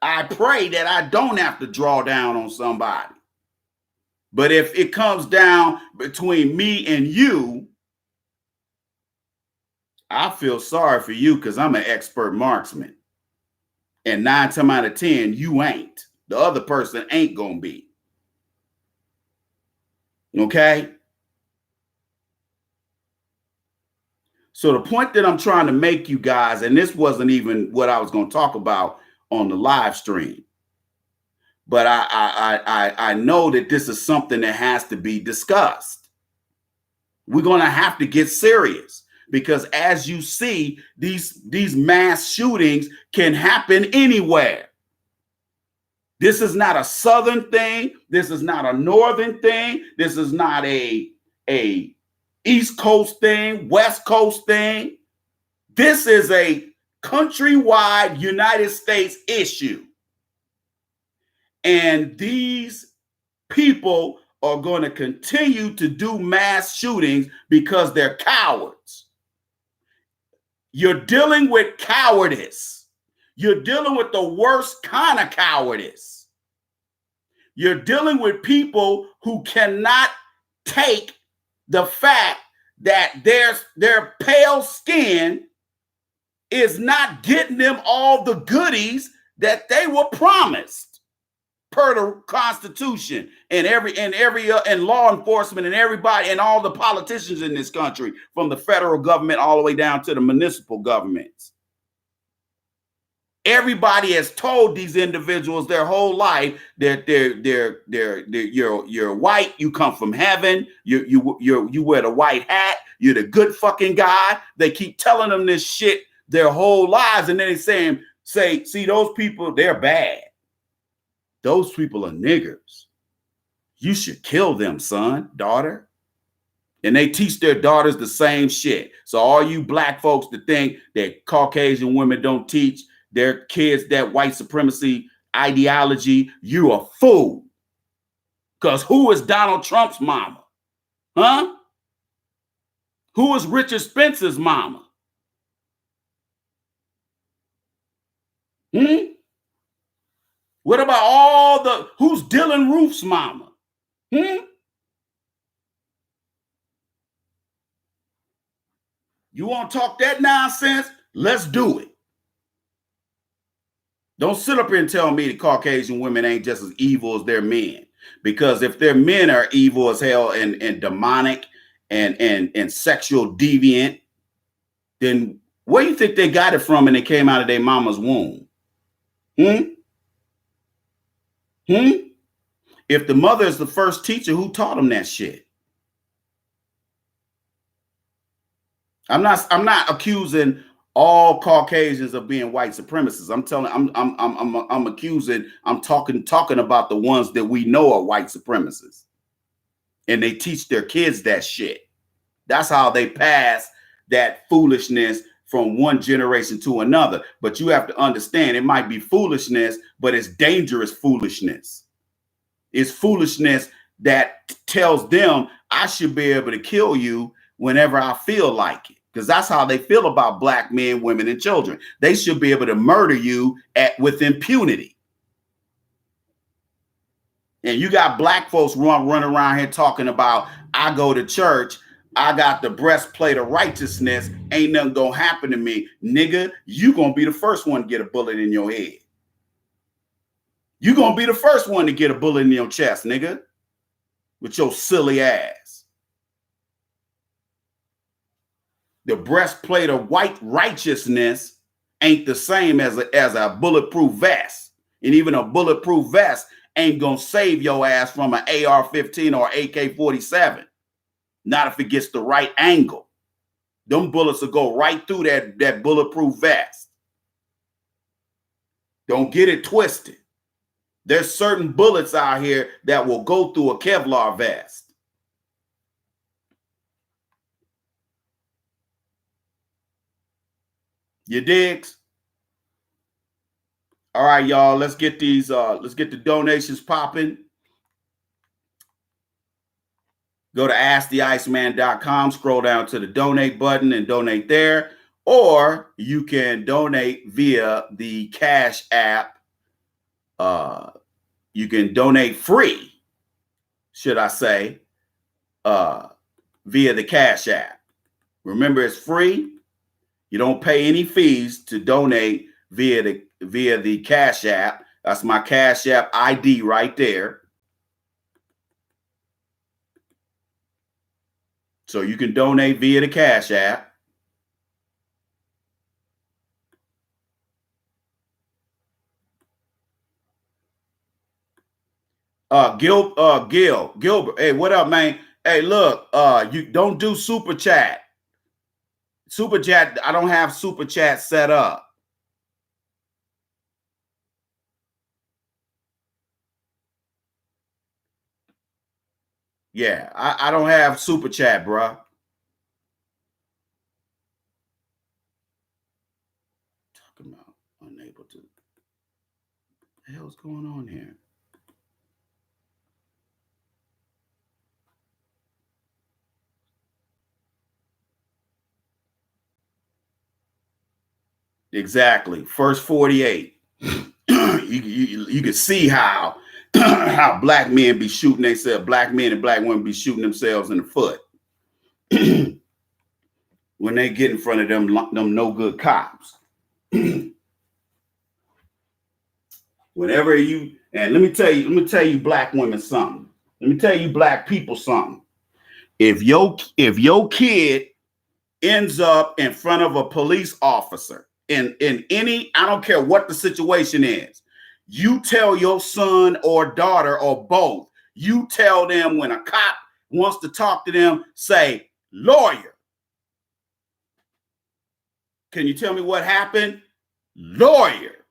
I pray that I don't have to draw down on somebody. But if it comes down between me and you, I feel sorry for you because I'm an expert marksman. And 9 times out of 10, you ain't. The other person ain't going to be. Okay? So the point that I'm trying to make you guys, and this wasn't even what I was going to talk about on the live stream, but I know that this is something that has to be discussed. We're going to have to get serious because as you see, these mass shootings can happen anywhere. This is not a Southern thing. This is not a Northern thing. This is not a East Coast thing, West Coast thing. This is a countrywide United States issue. And these people are going to continue to do mass shootings because they're cowards. You're dealing with cowardice. You're dealing with the worst kind of cowardice. You're dealing with people who cannot take the fact that their pale skin is not getting them all the goodies that they were promised per the Constitution and law enforcement and everybody and all the politicians in this country, from the federal government all the way down to the municipal governments. Everybody has told these individuals their whole life that you're white, you come from heaven, you wear the white hat, you're the good fucking guy. They keep telling them this shit their whole lives, and then they say, see, those people, they're bad. Those people are niggers. You should kill them, son, daughter. And they teach their daughters the same shit. So all you black folks that think that Caucasian women don't teach their kids that white supremacy ideology, you a fool. Because who is Donald Trump's mama? Huh? Who is Richard Spencer's mama? What about who's Dylan Roof's mama? You want to talk that nonsense? Let's do it. Don't sit up here and tell me that Caucasian women ain't just as evil as their men. Because if their men are evil as hell and demonic and sexual deviant, then where do you think they got it from and they came out of their mama's womb? If the mother is the first teacher, who taught them that shit? I'm not accusing all Caucasians of being white supremacists. I'm accusing, I'm talking about the ones that we know are white supremacists. And they teach their kids that shit. That's how they pass that foolishness from one generation to another. But you have to understand, it might be foolishness, but it's dangerous foolishness. It's foolishness that tells them I should be able to kill you whenever I feel like it. Because that's how they feel about black men, women, and children. They should be able to murder you with impunity. And you got black folks running around here talking about, I go to church, I got the breastplate of righteousness, ain't nothing gonna happen to me. Nigga, you gonna be the first one to get a bullet in your head. You gonna be the first one to get a bullet in your chest, nigga, with your silly ass. The breastplate of white righteousness ain't the same as a bulletproof vest. And even a bulletproof vest ain't gonna save your ass from an AR-15 or AK-47. Not if it gets the right angle. Them bullets will go right through that bulletproof vest. Don't get it twisted. There's certain bullets out here that will go through a Kevlar vest. You digs? All right, y'all. Let's get these. Let's get the donations popping. Go to asktheiceman.com. Scroll down to the donate button and donate there, or you can donate via the Cash App. You can donate free, should I say, via the Cash App. Remember, it's free. You don't pay any fees to donate via the Cash App. That's my Cash App ID right there. So you can donate via the Cash App. Gilbert. Hey, what up, man? Hey, look, you don't do super chat. Super chat, I don't have super chat set up. Yeah, I don't have super chat, bruh. Talking about unable to. What the hell's going on here? Exactly. First 48. you can see how how black men be shooting themselves, black men and black women be shooting themselves in the foot when they get in front of them no good cops. Whenever you, and let me tell you black women something. Let me tell you black people something. If your kid ends up in front of a police officer in any, I don't care what the situation is, you tell your son or daughter or both, you tell them when a cop wants to talk to them, say, lawyer. Can you tell me what happened? Lawyer.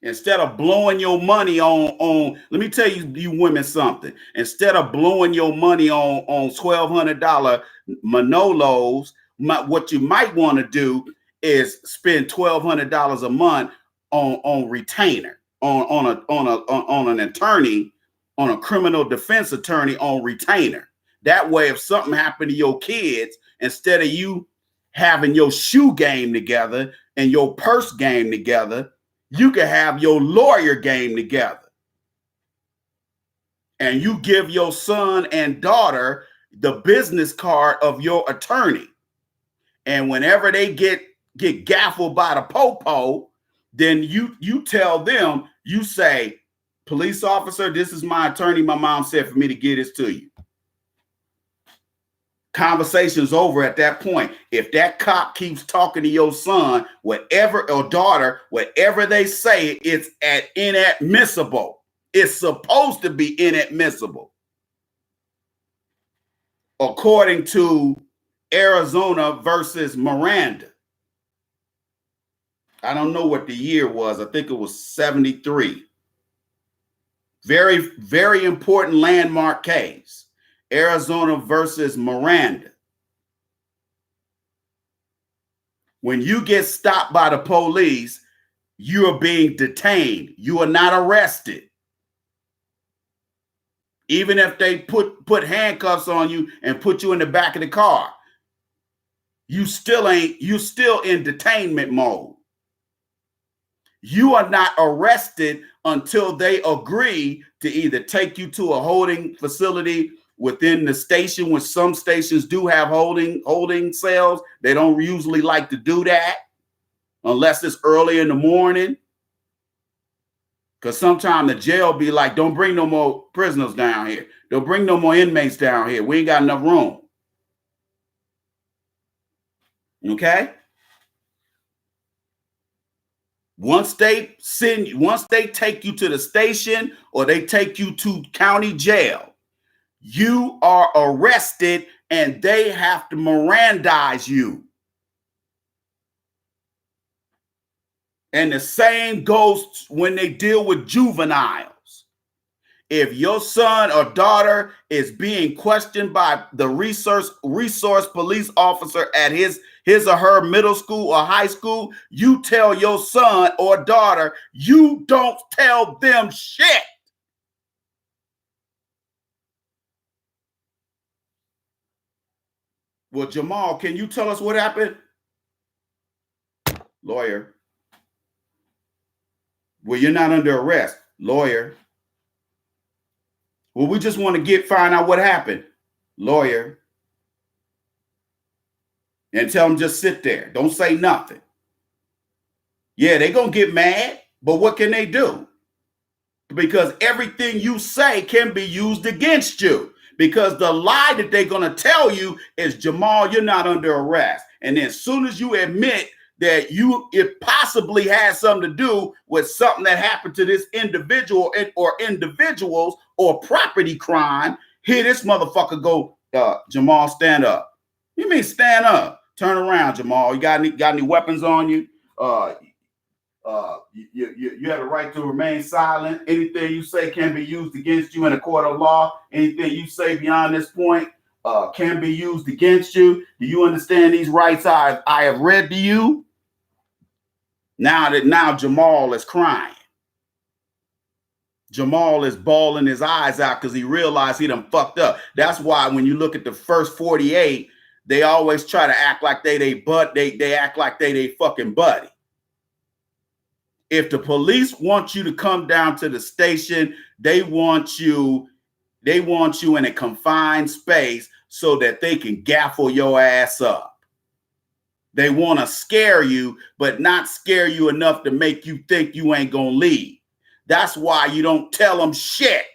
Instead of blowing your money on, let me tell you women something. Instead of blowing your money on $1,200 Manolos, what you might want to do is spend $1,200 a month on retainer, on an attorney, on a criminal defense attorney on retainer. That way, if something happened to your kids, instead of you having your shoe game together and your purse game together, you can have your lawyer game together. And you give your son and daughter the business card of your attorney. And whenever they get gaffled by the popo, then you tell them, you say, police officer, this is my attorney. My mom said for me to get this to you. Conversation's over at that point. If that cop keeps talking to your son, whatever, or daughter, whatever they say, it's inadmissible. It's supposed to be inadmissible. according to Arizona versus Miranda. I don't know what the year was. I think it was 73. Very, very important landmark case. Arizona versus Miranda. When you get stopped by the police, you are being detained. You are not arrested. Even if they put handcuffs on you and put you in the back of the car, you still in detainment mode. You are not arrested until they agree to either take you to a holding facility within the station, which some stations do have holding cells. They don't usually like to do that unless it's early in the morning. Because sometimes the jail be like, don't bring no more prisoners down here. Don't bring no more inmates down here. We ain't got enough room. Okay? Once they take you to the station or they take you to county jail, you are arrested and they have to Mirandize you. And the same goes when they deal with juveniles. If your son or daughter is being questioned by the resource police officer at his or her middle school or high school, you tell your son or daughter, you don't tell them shit. Well, Jamal, can you tell us what happened? Lawyer. Well, you're not under arrest. Lawyer. Well, we just want to find out what happened. Lawyer. And tell them just sit there. Don't say nothing. Yeah, they're going to get mad, but what can they do? Because everything you say can be used against you. Because the lie that they're going to tell you is, Jamal, you're not under arrest. And then as soon as you admit that it possibly has something to do with something that happened to this individual or individuals or property crime, here this motherfucker go, Jamal, stand up. You mean stand up? Turn around, Jamal. You got any weapons on you? You have a right to remain silent. Anything you say can be used against you in a court of law. Anything you say beyond this point can be used against you. Do you understand these rights I have read to you? Now Jamal is crying. Jamal is bawling his eyes out because he realized he done fucked up. That's why when you look at the first 48, they always try to act like they act like they fucking buddy. If the police want you to come down to the station, they want you in a confined space so that they can gaffle your ass up. They want to scare you, but not scare you enough to make you think you ain't gonna leave. That's why you don't tell them shit.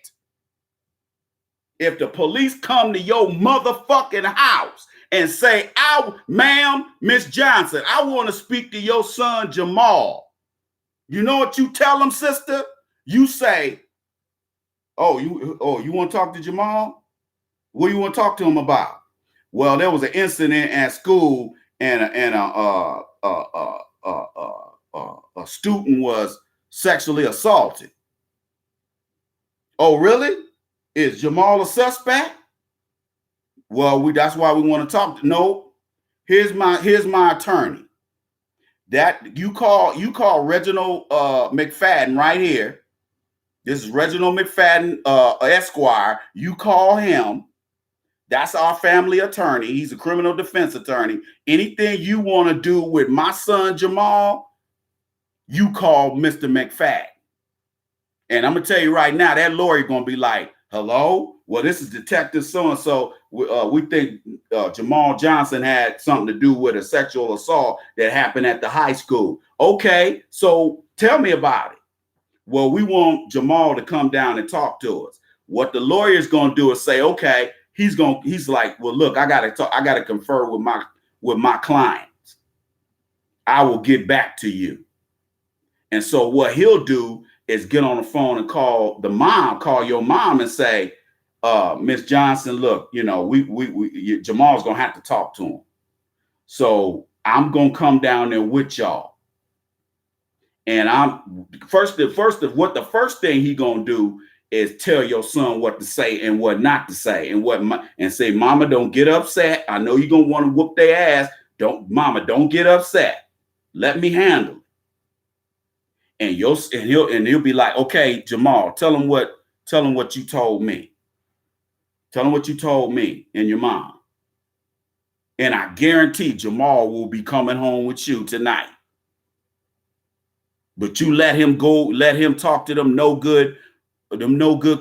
If the police come to your motherfucking house and say, ma'am, Miss Johnson, I want to speak to your son, Jamal. You know what you tell them, sister? You say, you want to talk to Jamal? What do you want to talk to him about? Well, there was an incident at school and a student was sexually assaulted. Oh, really? Is Jamal a suspect? Well, that's why we want to talk. No, here's my attorney. That you call Reginald McFadden right here. This is Reginald McFadden, Esquire. You call him. That's our family attorney. He's a criminal defense attorney. Anything you want to do with my son Jamal, you call Mr. McFadden. And I'm gonna tell you right now, that lawyer gonna be like, "Hello, well, this is Detective so and so. We think Jamal Johnson had something to do with a sexual assault that happened at the high school. Okay, so tell me about it. Well, we want Jamal to come down and talk to us. What the lawyer is gonna do is say, okay, he's like, well, look, I gotta confer with my clients. I will get back to you. And so what he'll do is get on the phone and call your mom and say, Miss Johnson, look, Jamal's gonna have to talk to him. So I'm gonna come down there with y'all. And the first thing he gonna do is tell your son what to say and what not to say, and say, Mama, don't get upset. I know you're gonna want to whoop their ass. Don't get upset. Let me handle it. And he'll be like, okay, Jamal, tell him what you told me. Tell him what you told me and your mom. And I guarantee Jamal will be coming home with you tonight. But you let him talk to them no good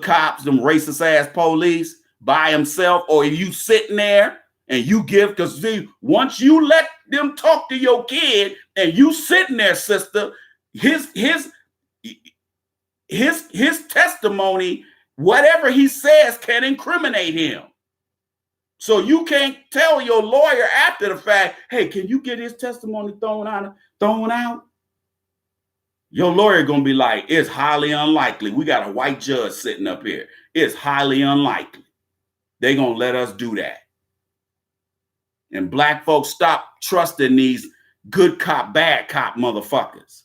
cops, them racist ass police by himself, or you sitting there and you give, because see, once you let them talk to your kid and you sitting there, sister, his testimony, whatever he says, can incriminate him. So you can't tell your lawyer after the fact, hey, can you get his testimony thrown out? Your lawyer gonna be like, it's highly unlikely. We got a white judge sitting up here. It's highly unlikely. They gonna let us do that. And black folks, stop trusting these good cop, bad cop motherfuckers.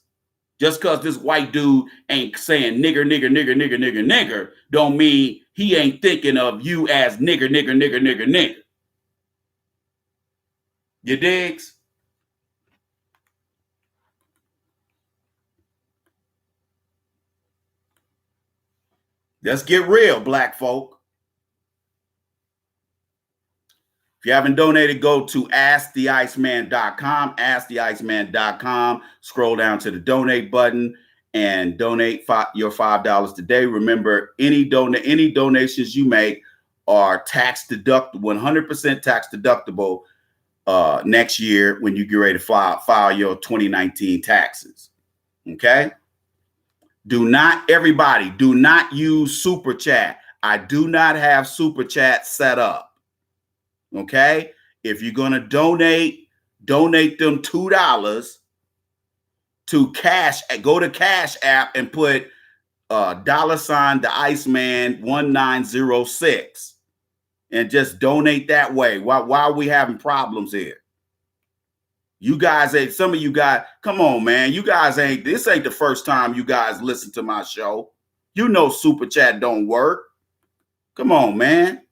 Just because this white dude ain't saying nigger, nigger, nigger, nigger, nigger, nigger, don't mean he ain't thinking of you as nigger, nigger, nigger, nigger, nigger. You digs? Let's get real, black folk. If you haven't donated, go to asktheiceman.com, asktheiceman.com. Scroll down to the donate button and donate your $5 today. Remember, any donations you make are tax deductible, 100% tax deductible next year when you get ready to file your 2019 taxes. Okay? Do not use Super Chat. I do not have Super Chat set up. Okay, if you're gonna donate them $2 to Cash. Go to Cash App and put $ the Iceman 1906 and just donate that way. Why are we having problems here? You guys ain't. Some of you guys, come on, man. You guys ain't. This ain't the first time you guys listen to my show. You know Super Chat don't work. Come on, man.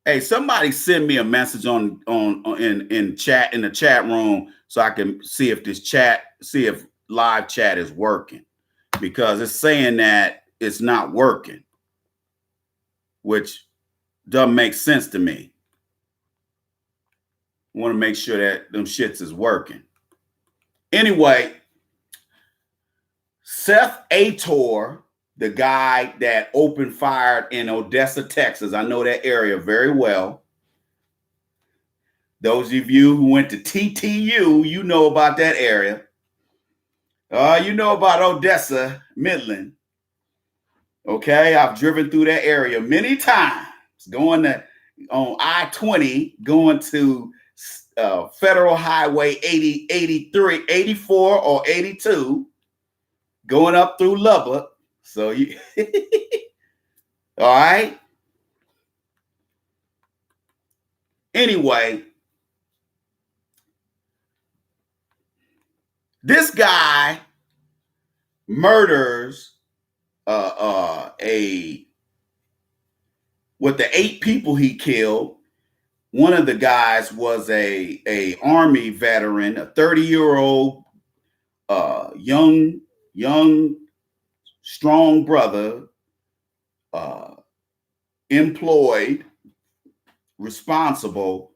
Hey, somebody send me a message in the chat room so I can see if live chat is working, because it's saying that it's not working, which doesn't make sense to me. I want to make sure that them shits is working. Anyway, Seth Ator, the guy that opened fire in Odessa, Texas. I know that area very well. Those of you who went to TTU, you know about that area. You know about Odessa, Midland. Okay, I've driven through that area many times, going on I-20, going to Federal Highway 80, 83, 84, or 82, going up through Lubbock. So you, all right. Anyway, this guy murders with the 8 people he killed. One of the guys was a Army veteran, a 30-year-old young strong brother, employed, responsible,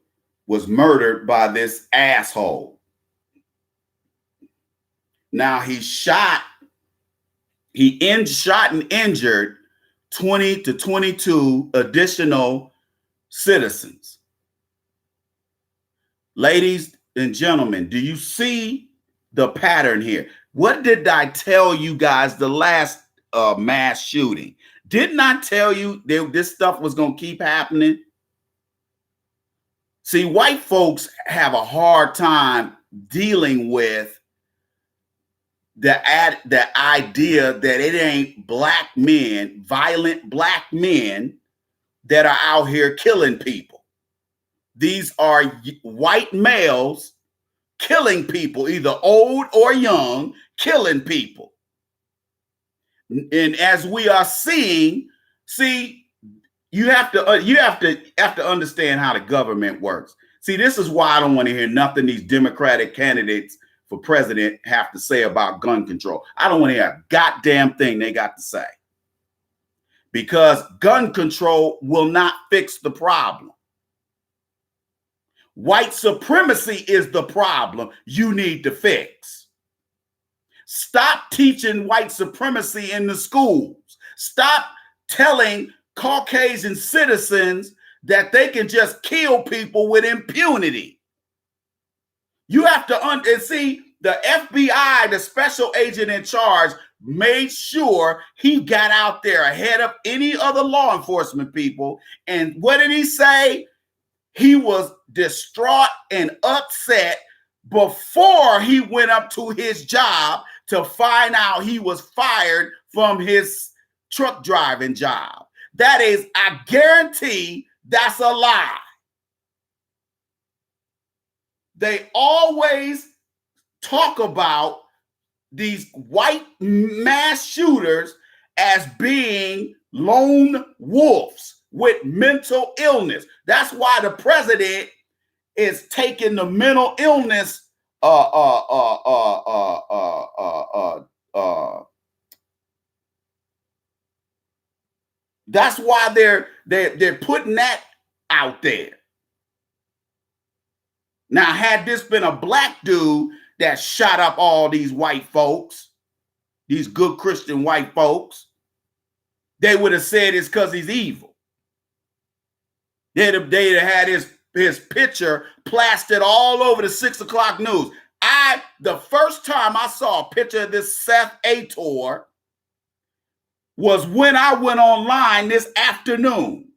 was murdered by this asshole. Now he shot and injured 20 to 22 additional citizens. Ladies, and gentlemen, do you see the pattern here? What did I tell you guys the last mass shooting? Didn't I tell you this stuff was going to keep happening? See, white folks have a hard time dealing with the idea that it ain't black men, violent black men, that are out here killing people. These are white males killing people, either old or young, killing people. And as we are seeing, you have to understand how the government works. See, this is why I don't want to hear nothing these Democratic candidates for president have to say about gun control. I don't want to hear a goddamn thing they got to say, because gun control will not fix the problem. White supremacy is the problem you need to fix. Stop teaching white supremacy in the schools. Stop telling Caucasian citizens that they can just kill people with impunity. You have to see, the FBI, the special agent in charge, made sure he got out there ahead of any other law enforcement people. And what did he say? He was distraught and upset before he went up to his job to find out he was fired from his truck driving job. That is, I guarantee that's a lie. They always talk about these white mass shooters as being lone wolves with mental illness. That's why the president is taking the mental illness that's why they're putting that out there. Now, had this been a black dude that shot up all these white folks, these good Christian white folks, they would have said it's because he's evil. They'd have had his picture plastered all over the 6 o'clock news. The first time I saw a picture of this Seth Ator was when I went online this afternoon.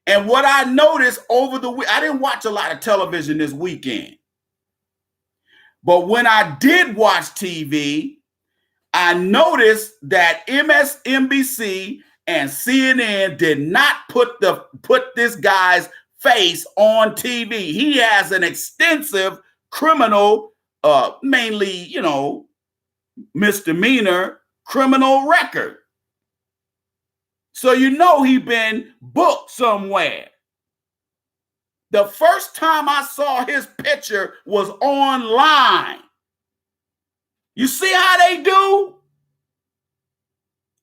And what I noticed over the week, I didn't watch a lot of television this weekend. But when I did watch TV, I noticed that MSNBC and CNN did not put this guy's face on TV. He has an extensive criminal, mainly, misdemeanor criminal record. So he been booked somewhere. The first time I saw his picture was online. You see how they do?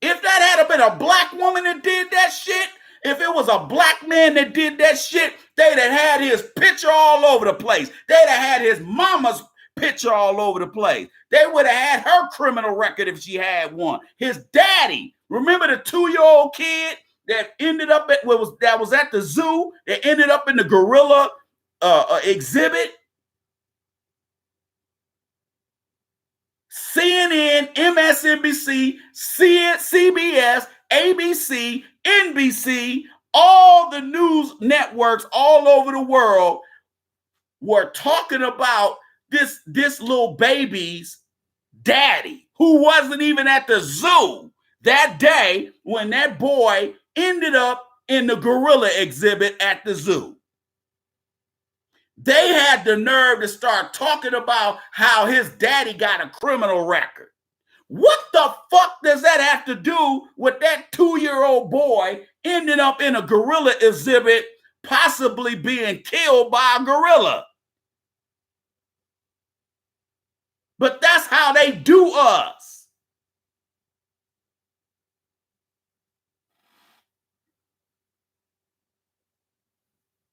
If that had been a black woman that did that shit, if it was a black man that did that shit, they'd have had his picture all over the place. They'd have had his mama's picture all over the place. They would have had her criminal record if she had one. His daddy, remember the 2-year-old kid that ended up that was at the zoo, that ended up in the gorilla exhibit? CNN, MSNBC, CBS, ABC, NBC, all the news networks all over the world were talking about this little baby's daddy, who wasn't even at the zoo that day when that boy ended up in the gorilla exhibit at the zoo. They had the nerve to start talking about how his daddy got a criminal record. What the fuck does that have to do with that 2-year-old boy ending up in a gorilla exhibit, possibly being killed by a gorilla? But that's how they do us.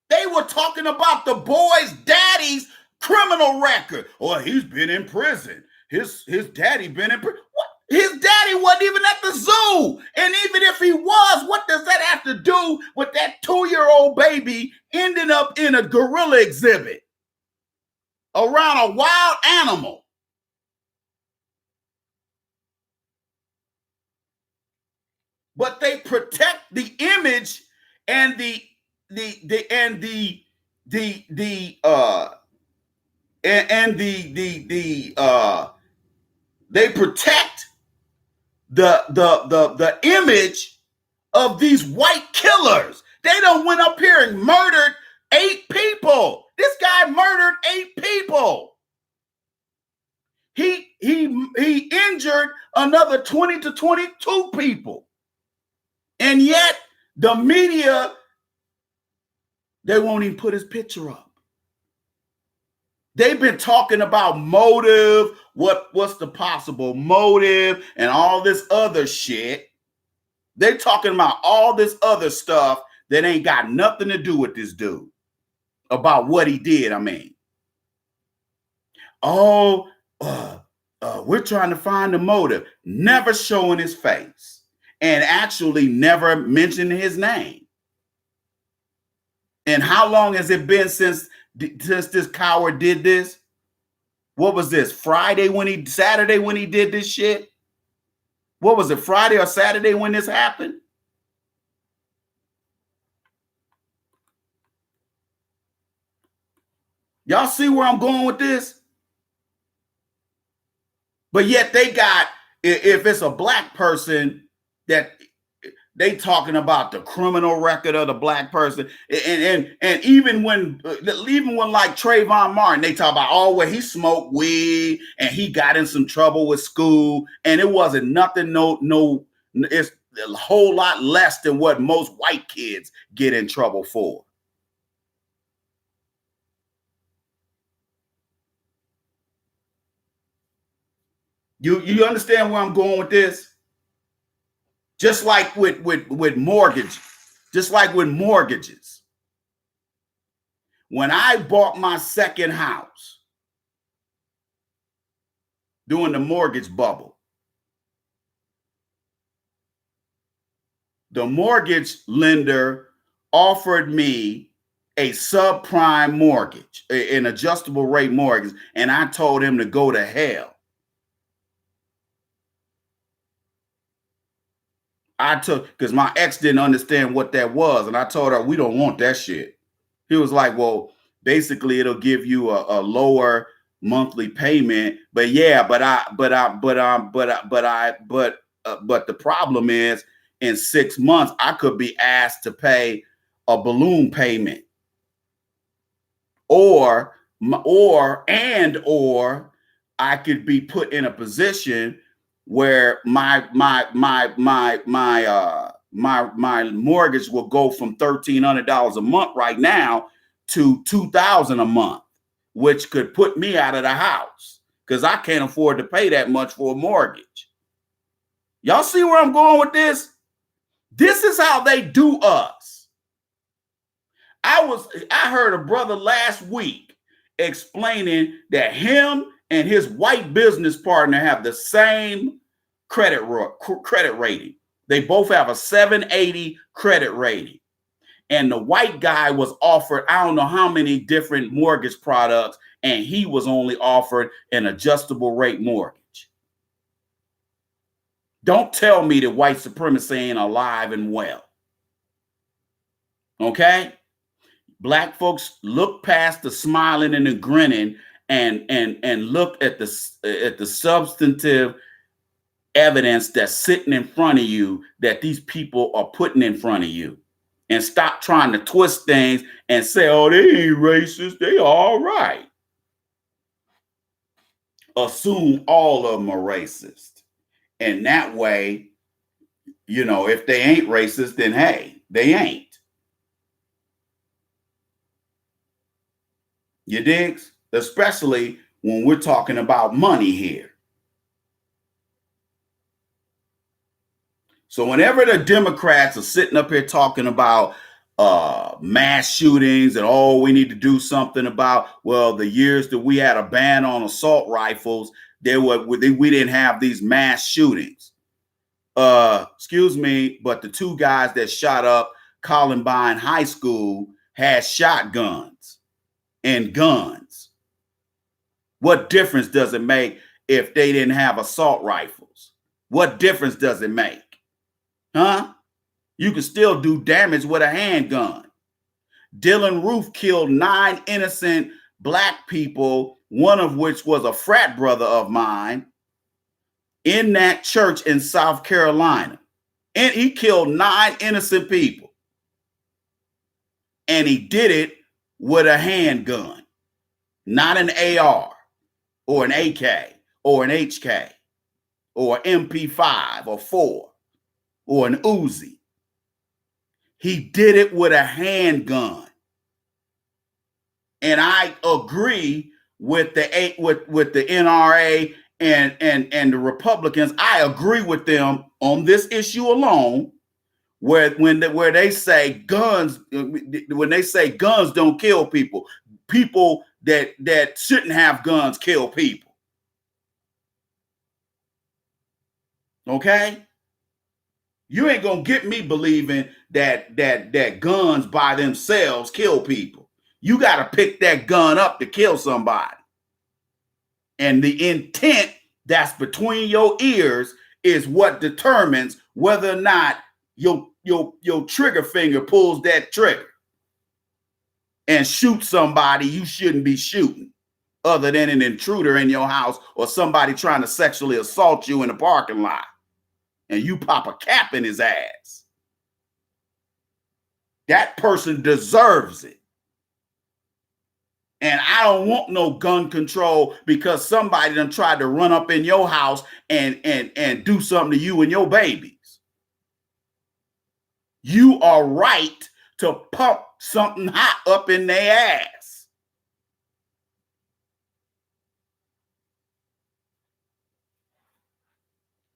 They were talking about the boy's daddy's criminal record. Or he's been in prison. His daddy been in prison. What? His daddy wasn't even at the zoo. And even if he was, what does that have to do with that 2-year-old baby ending up in a gorilla exhibit? around a wild animal. But they protect the image and the and they protect the image of these white killers. They done went up here and murdered 8 people. This guy murdered 8 people. He injured another 20 to 22 people. And yet the media, they won't even put his picture up. They've been talking about motive, what's the possible motive, and all this other shit. They're talking about all this other stuff that ain't got nothing to do with this dude, about what he did. I mean, we're trying to find the motive, never showing his face, and actually never mentioning his name. And how long has it been since this coward did this? What was this? Saturday when he did this shit? What was it, Friday or Saturday when this happened? Y'all see where I'm going with this? But yet they got, if it's a black person, that they talking about the criminal record of the black person, and even when like Trayvon Martin, they talk about, oh, well, he smoked weed and he got in some trouble with school, and it wasn't nothing. It's a whole lot less than what most white kids get in trouble for. You understand where I'm going with this? Just like with mortgage, just like with mortgages. When I bought my second house during the mortgage bubble, the mortgage lender offered me a subprime mortgage, an adjustable rate mortgage, and I told him to go to hell. I took, because my ex didn't understand what that was, and I told her, we don't want that shit. He was like, well, basically it'll give you a lower monthly payment, but yeah, but the problem is, in 6 months I could be asked to pay a balloon payment, or I could be put in a position where my mortgage will go from $1,300 a month right now to $2,000 a month, which could put me out of the house because I can't afford to pay that much for a mortgage. Y'all see where I'm going with this? This is how they do us. I heard a brother last week explaining that him and his white business partner have the same credit rating. They both have a 780 credit rating. And the white guy was offered, I don't know how many different mortgage products, and he was only offered an adjustable rate mortgage. Don't tell me that white supremacy ain't alive and well. Okay? Black folks look past the smiling and the grinning and look at the substantive evidence that's sitting in front of you, that these people are putting in front of you, and stop trying to twist things and say, oh, they ain't racist, they all right. Assume all of them are racist. And that way, if they ain't racist, then hey, they ain't. You digs? Especially when we're talking about money here. So whenever the Democrats are sitting up here talking about mass shootings and, oh, we need to do something about, well, the years that we had a ban on assault rifles, we didn't have these mass shootings. Excuse me, but the 2 guys that shot up Columbine High School had shotguns and guns. What difference does it make if they didn't have assault rifles? What difference does it make? Huh? You can still do damage with a handgun. Dylan Roof killed 9 innocent black people, one of which was a frat brother of mine, in that church in South Carolina. And he killed 9 innocent people. And he did it with a handgun, not an AR or an AK or an HK or MP5 or 4 or an Uzi. He did it with a handgun. And I agree with the NRA and the Republicans. I agree with them on this issue alone, where they say guns, when they say guns don't kill people, people that shouldn't have guns kill people. Okay? You ain't gonna get me believing that guns by themselves kill people. You got to pick that gun up to kill somebody. And the intent that's between your ears is what determines whether or not your trigger finger pulls that trigger and shoots somebody you shouldn't be shooting, other than an intruder in your house or somebody trying to sexually assault you in the parking lot and you pop a cap in his ass. That person deserves it. And I don't want no gun control because somebody done tried to run up in your house and do something to you and your babies. You are right to pump something hot up in their ass.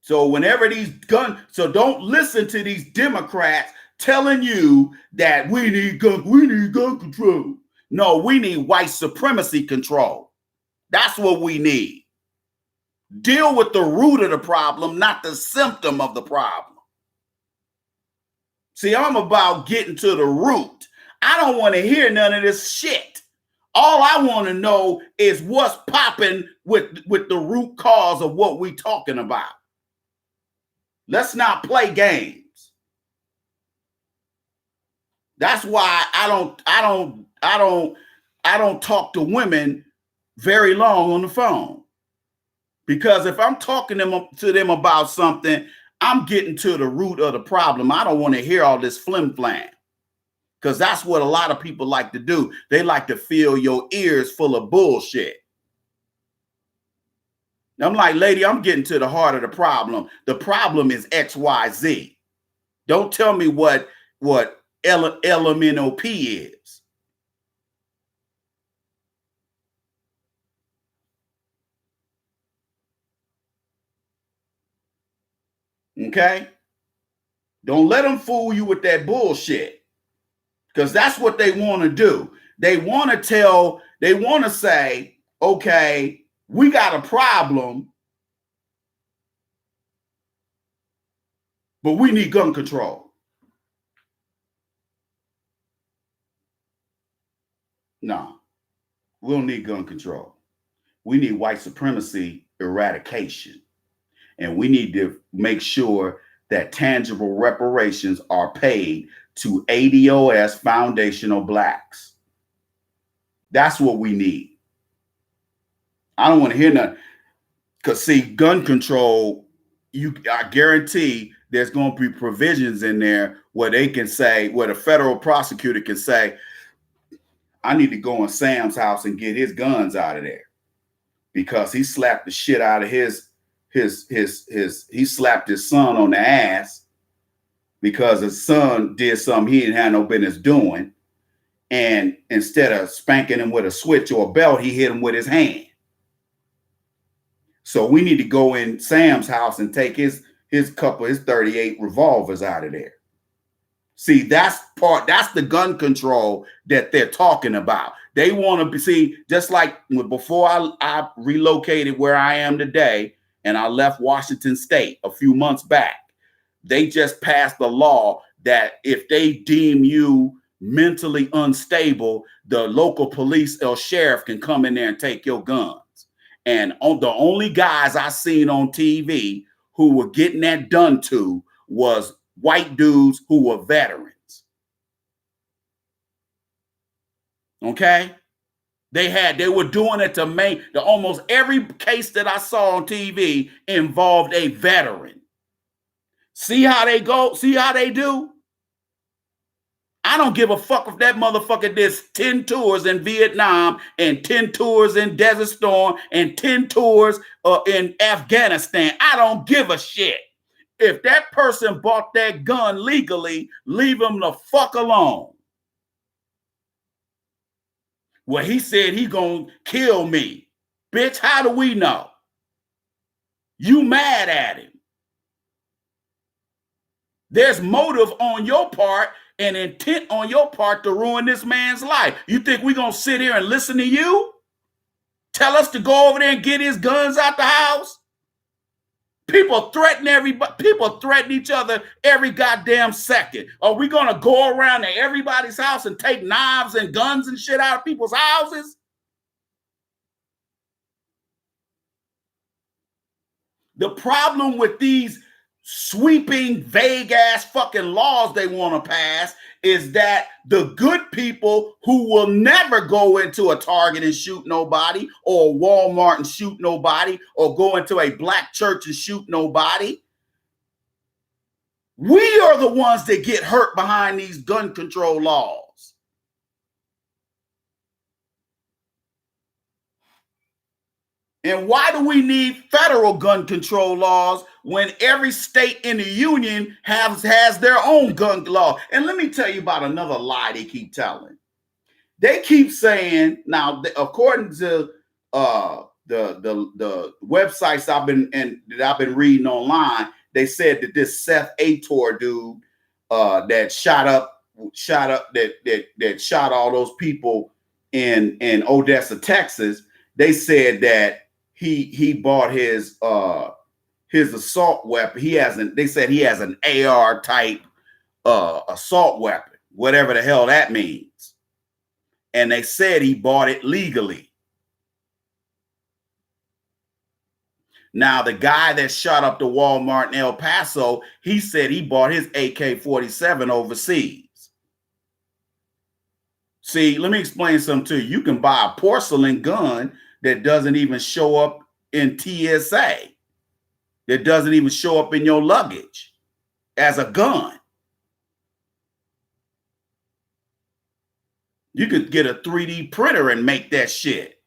So whenever these guns, so don't listen to these Democrats telling you that we need gun control. No, we need white supremacy control. That's what we need. Deal with the root of the problem, not the symptom of the problem. See, I'm about getting to the root. I don't want to hear none of this shit. All I want to know is what's popping with the root cause of what we talking about. Let's not play games. That's why I don't talk to women very long on the phone. Because if I'm talking to them about something, I'm getting to the root of the problem. I don't want to hear all this flim flam. Because that's what a lot of people like to do. They like to fill your ears full of bullshit. I'm like, lady, I'm getting to the heart of the problem. The problem is XYZ. Don't tell me what LMNOP is. Okay? Don't let them fool you with that bullshit. Because that's what they want to do. They want to say, okay, we got a problem, but we need gun control. No, we don't need gun control. We need white supremacy eradication. And we need to make sure that tangible reparations are paid to ADOS foundational blacks. That's what we need. I don't want to hear nothing. Because see, gun control, I guarantee there's going to be provisions in there where they can say, where the federal prosecutor can say, I need to go in Sam's house and get his guns out of there. Because he slapped the shit out of he slapped his son on the ass because his son did something he didn't have no business doing. And instead of spanking him with a switch or a belt, he hit him with his hand. So we need to go in Sam's house and take his 38 revolvers out of there. See, that's the gun control that they're talking about. They want to see, just like before I relocated where I am today, and I left Washington State a few months back, they just passed a law that if they deem you mentally unstable, the local police or sheriff can come in there and take your guns. And the only guys I seen on TV who were getting that done to was white dudes who were veterans. Okay? They were doing it to almost every case that I saw on TV involved a veteran. See how they go? See how they do? I don't give a fuck if that motherfucker did 10 tours in Vietnam and 10 tours in Desert Storm and 10 tours in Afghanistan. I don't give a shit. If that person bought that gun legally, leave him the fuck alone. Well, he said he gonna kill me. Bitch, how do we know? You mad at him. There's motive on your part and intent on your part to ruin this man's life. You think we're gonna sit here and listen to you? Tell us to go over there and get his guns out the house? People threaten everybody. People threaten each other every goddamn second. Are we gonna go around to everybody's house and take knives and guns and shit out of people's houses? The problem with these sweeping, vague ass fucking laws they want to pass is that the good people who will never go into a Target and shoot nobody, or Walmart and shoot nobody, or go into a black church and shoot nobody, we are the ones that get hurt behind these gun control laws. And why do we need federal gun control laws when every state in the union has their own gun law? And let me tell you about another lie they keep telling. They keep saying, now, according to the websites that I've been reading online, they said that this Seth Ator dude that shot all those people in Odessa, Texas, they said that he bought his assault weapon. They said he has an AR type assault weapon, whatever the hell that means. And they said he bought it legally. Now, the guy that shot up the Walmart in El Paso, he said he bought his AK-47 overseas. See, let me explain something to you. You can buy a porcelain gun that doesn't even show up in TSA, that doesn't even show up in your luggage as a gun. You could get a 3D printer and make that shit.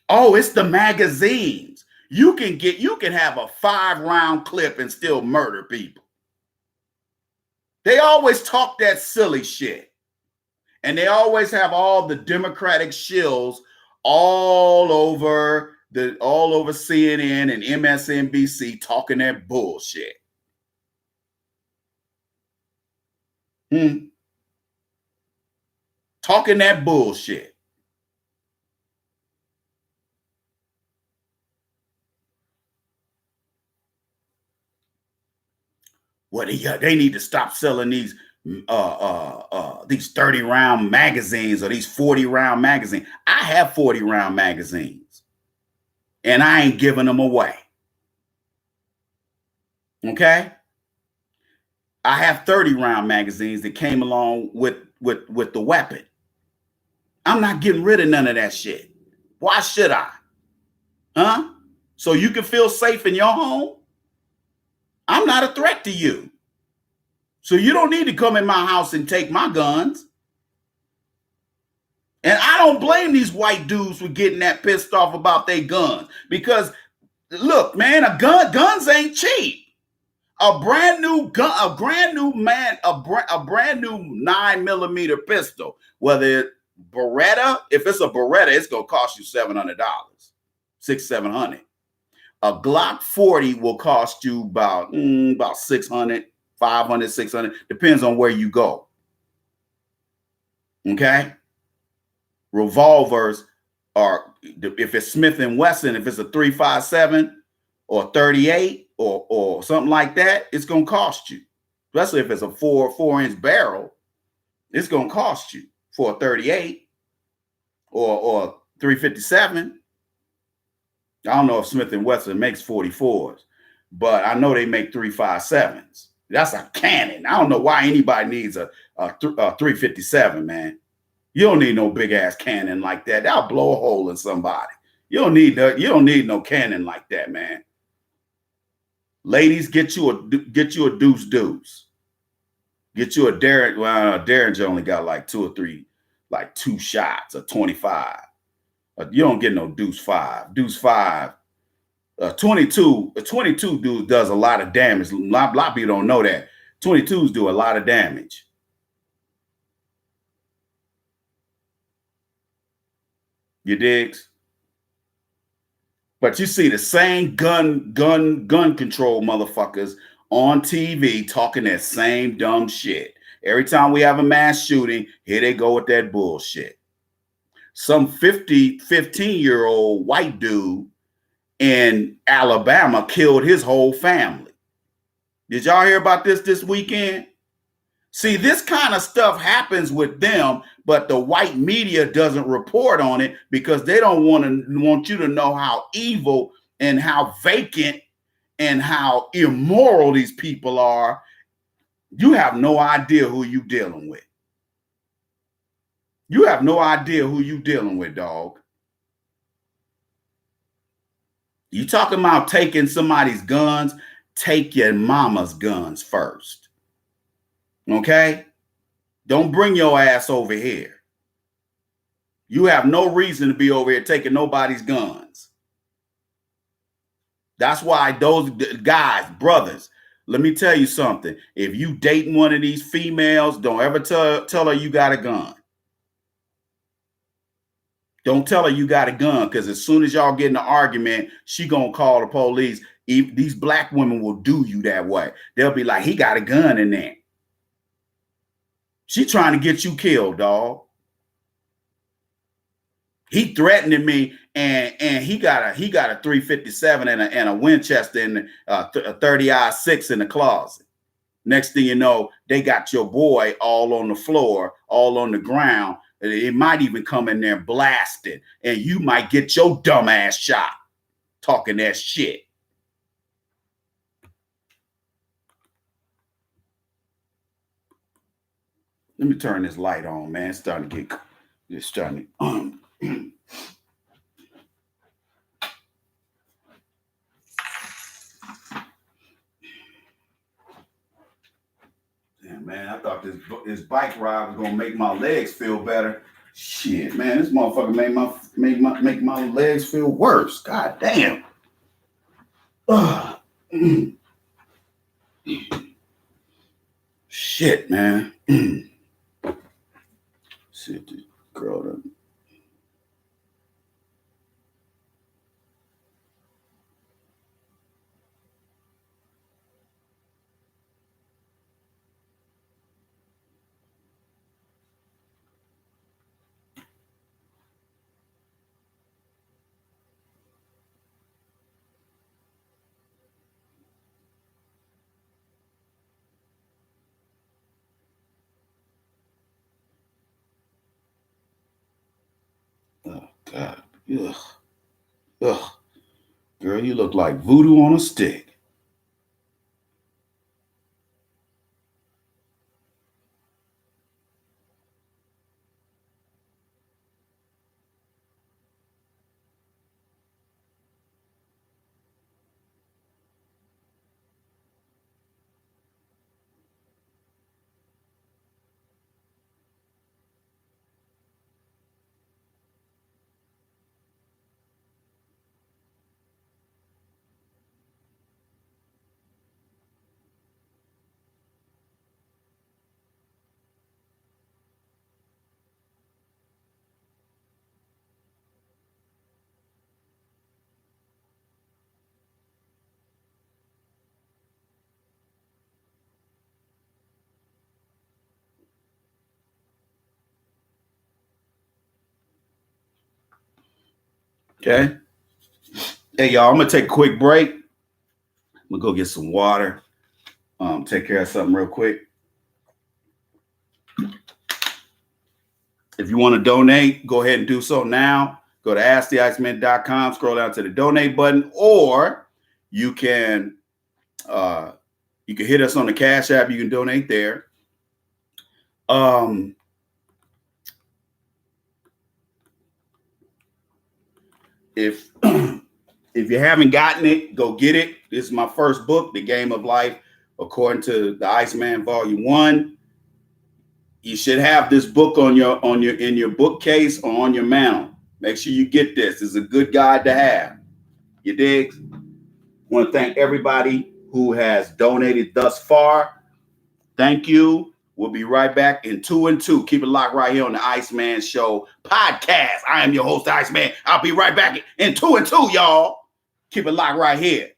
Oh, it's the magazines. You can have a 5-round clip and still murder people. They always talk that silly shit. And they always have all the Democratic shills all over CNN and MSNBC talking that bullshit. Talking that bullshit. Well, they need to stop selling these 30-round magazines or these 40-round magazines. I have 40-round magazines, and I ain't giving them away. Okay? I have 30-round magazines that came along with the weapon. I'm not getting rid of none of that shit. Why should I? Huh? So you can feel safe in your home? I'm not a threat to you. So you don't need to come in my house and take my guns. And I don't blame these white dudes for getting that pissed off about their guns. Because, look, man, guns ain't cheap. A brand new 9mm pistol, whether it's Beretta, if it's a Beretta, it's going to cost you $700, $600-700. A Glock 40 will cost you about $600, $500, $600, depends on where you go. Okay? Revolvers are, if it's Smith & Wesson, if it's a 357 or 38 or something like that, it's going to cost you. Especially if it's a 4-inch barrel, it's going to cost you for a 38. or 357. I don't know if Smith and Wesson makes 44s, but I know they make 357s. That's a cannon. I don't know why anybody needs a 357, man. You don't need no big ass cannon like that. That'll blow a hole in somebody. You don't need no cannon like that, man. Ladies, get you a deuce deuce. Get you a Darren. Well, Darren's only got like 2 or 3, like 2 shots of 25. You don't get no deuce 5. Deuce 5. 22. A 22 dude does a lot of damage. A lot of people don't know that. 22s do a lot of damage. You digs? But you see the same gun control motherfuckers on TV talking that same dumb shit. Every time we have a mass shooting, here they go with that bullshit. Some 15-year-old white dude in Alabama killed his whole family. Did y'all hear about this weekend? See, this kind of stuff happens with them, but the white media doesn't report on it because they don't want you to know how evil and how vacant and how immoral these people are. You have no idea who you dealing with. You have no idea who you dealing with, dog. You talking about taking somebody's guns? Take your mama's guns first. Okay? Don't bring your ass over here. You have no reason to be over here taking nobody's guns. That's why those guys, brothers, let me tell you something. If you dating one of these females, don't ever tell her you got a gun. Don't tell her you got a gun, because as soon as y'all get in an argument, she gonna call the police. These black women will do you that way. They'll be like, he got a gun in there. She trying to get you killed, dog. He threatening me, and he got a 357 and a Winchester and a 30-06 in the closet. Next thing you know, they got your boy all on the floor, all on the ground. It might even come in there blasted, and you might get your dumb ass shot talking that shit. Let me turn this light on, man. It's starting to get. Damn, man, I thought this bike ride was gonna make my legs feel better. Shit, man, this motherfucker make my legs feel worse. God damn. Shit, man. See if this girl done. Oh God. Ugh. Ugh. Girl, you look like voodoo on a stick. Okay. Hey, y'all, I'm gonna take a quick break. I'm gonna go get some water. Take care of something real quick. If you want to donate, go ahead and do so now. Go to asktheiceman.com, scroll down to the donate button, or you can hit us on the Cash App. You can donate there. If you haven't gotten it, go get it. This is my first book, The Game of Life, according to the Iceman Volume 1. You should have this book in your bookcase or on your mantle. Make sure you get this. It's a good guide to have. You dig? I want to thank everybody who has donated thus far. Thank you. We'll be right back in 2 and 2. Keep it locked right here on the Iceman Show podcast. I am your host, Iceman. I'll be right back in 2 and 2, y'all. Keep it locked right here.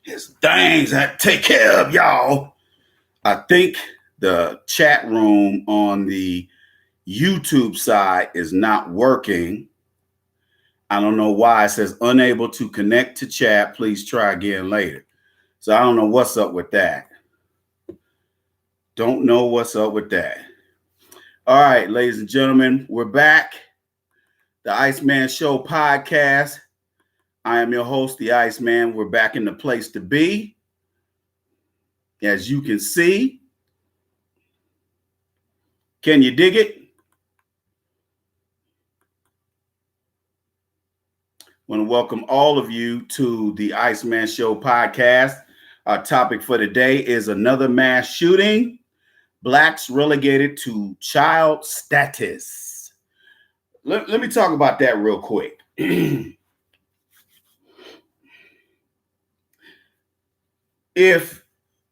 There's things I take care of, y'all. I think the chat room on the YouTube side is not working. I don't know why. It says unable to connect to chat. Please try again later. So I don't know what's up with that. Don't know what's up with that. All right, ladies and gentlemen, we're back. The Iceman Show podcast. I am your host, the Iceman. We're back in the place to be. As you can see, can you dig it? I want to welcome all of you to the Iceman Show podcast. Our topic for today is another mass shooting. Blacks relegated to child status. Let me talk about that real quick. If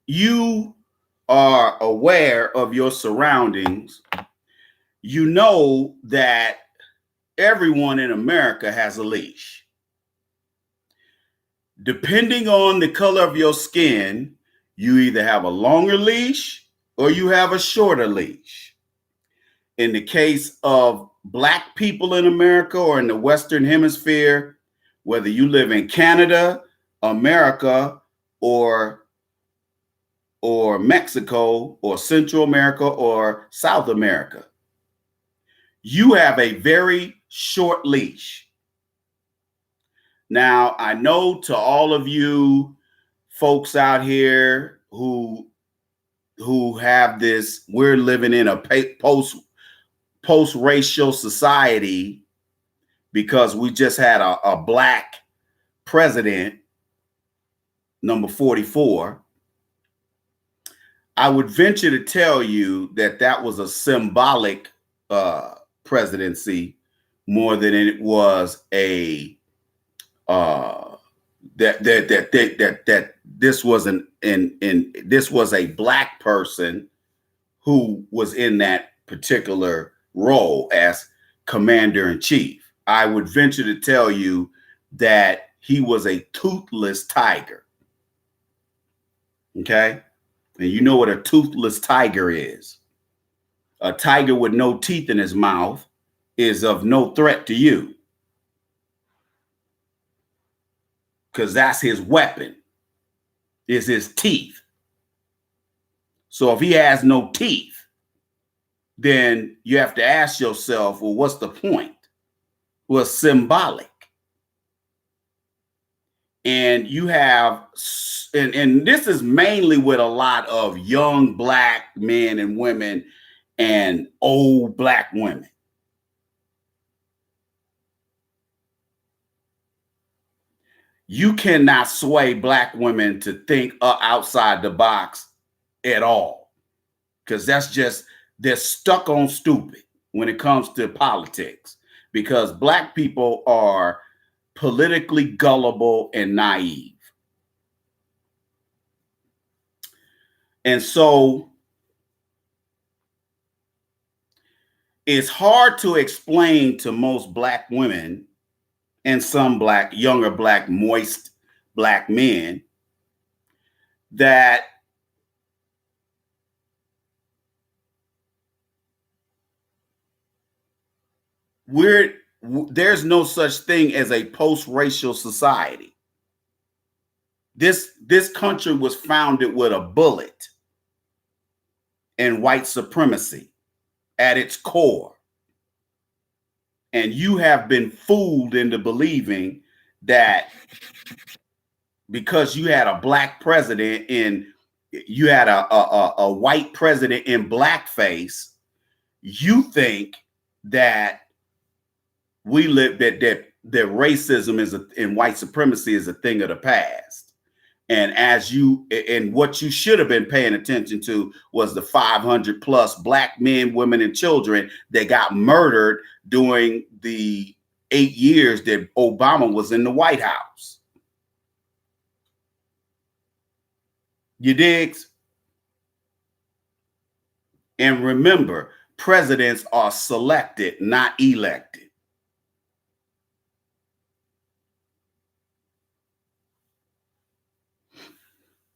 you are aware of your surroundings, you know that everyone in America has a leash. Depending on the color of your skin, you either have a longer leash or you have a shorter leash. In the case of Black people in America or in the Western Hemisphere, whether you live in Canada, America, or Mexico, or Central America, or South America, you have a very short leash. Now, I know to all of you folks out here who who have this, we're living in a post-racial society because we just had a black president, number 44, I would venture to tell you that that was a symbolic presidency more than it was a that this was this was a black person who was in that particular role as commander in chief. I would venture to tell you that he was a toothless tiger. Okay? And you know what a toothless tiger is. A tiger with no teeth in his mouth is of no threat to you, because that's his weapon, is his teeth. So if he has no teeth, then you have to ask yourself, well, what's the point? Well, symbolic. And you have, and this is mainly with a lot of young black men and women and old black women. You cannot sway black women to think outside the box at all, because that's just, they're stuck on stupid when it comes to politics, because black people are politically gullible and naive. And so it's hard to explain to most black women and some younger black, moist black men that there's no such thing as a post-racial society. This country was founded with a bullet and white supremacy at its core. And you have been fooled into believing that because you had a black president and you had a white president in blackface, you think that we live that racism and white supremacy is a thing of the past. And what you should have been paying attention to was the 500 plus black men, women, and children that got murdered during the 8 years that Obama was in the White House. You digs? And remember, presidents are selected, not elected.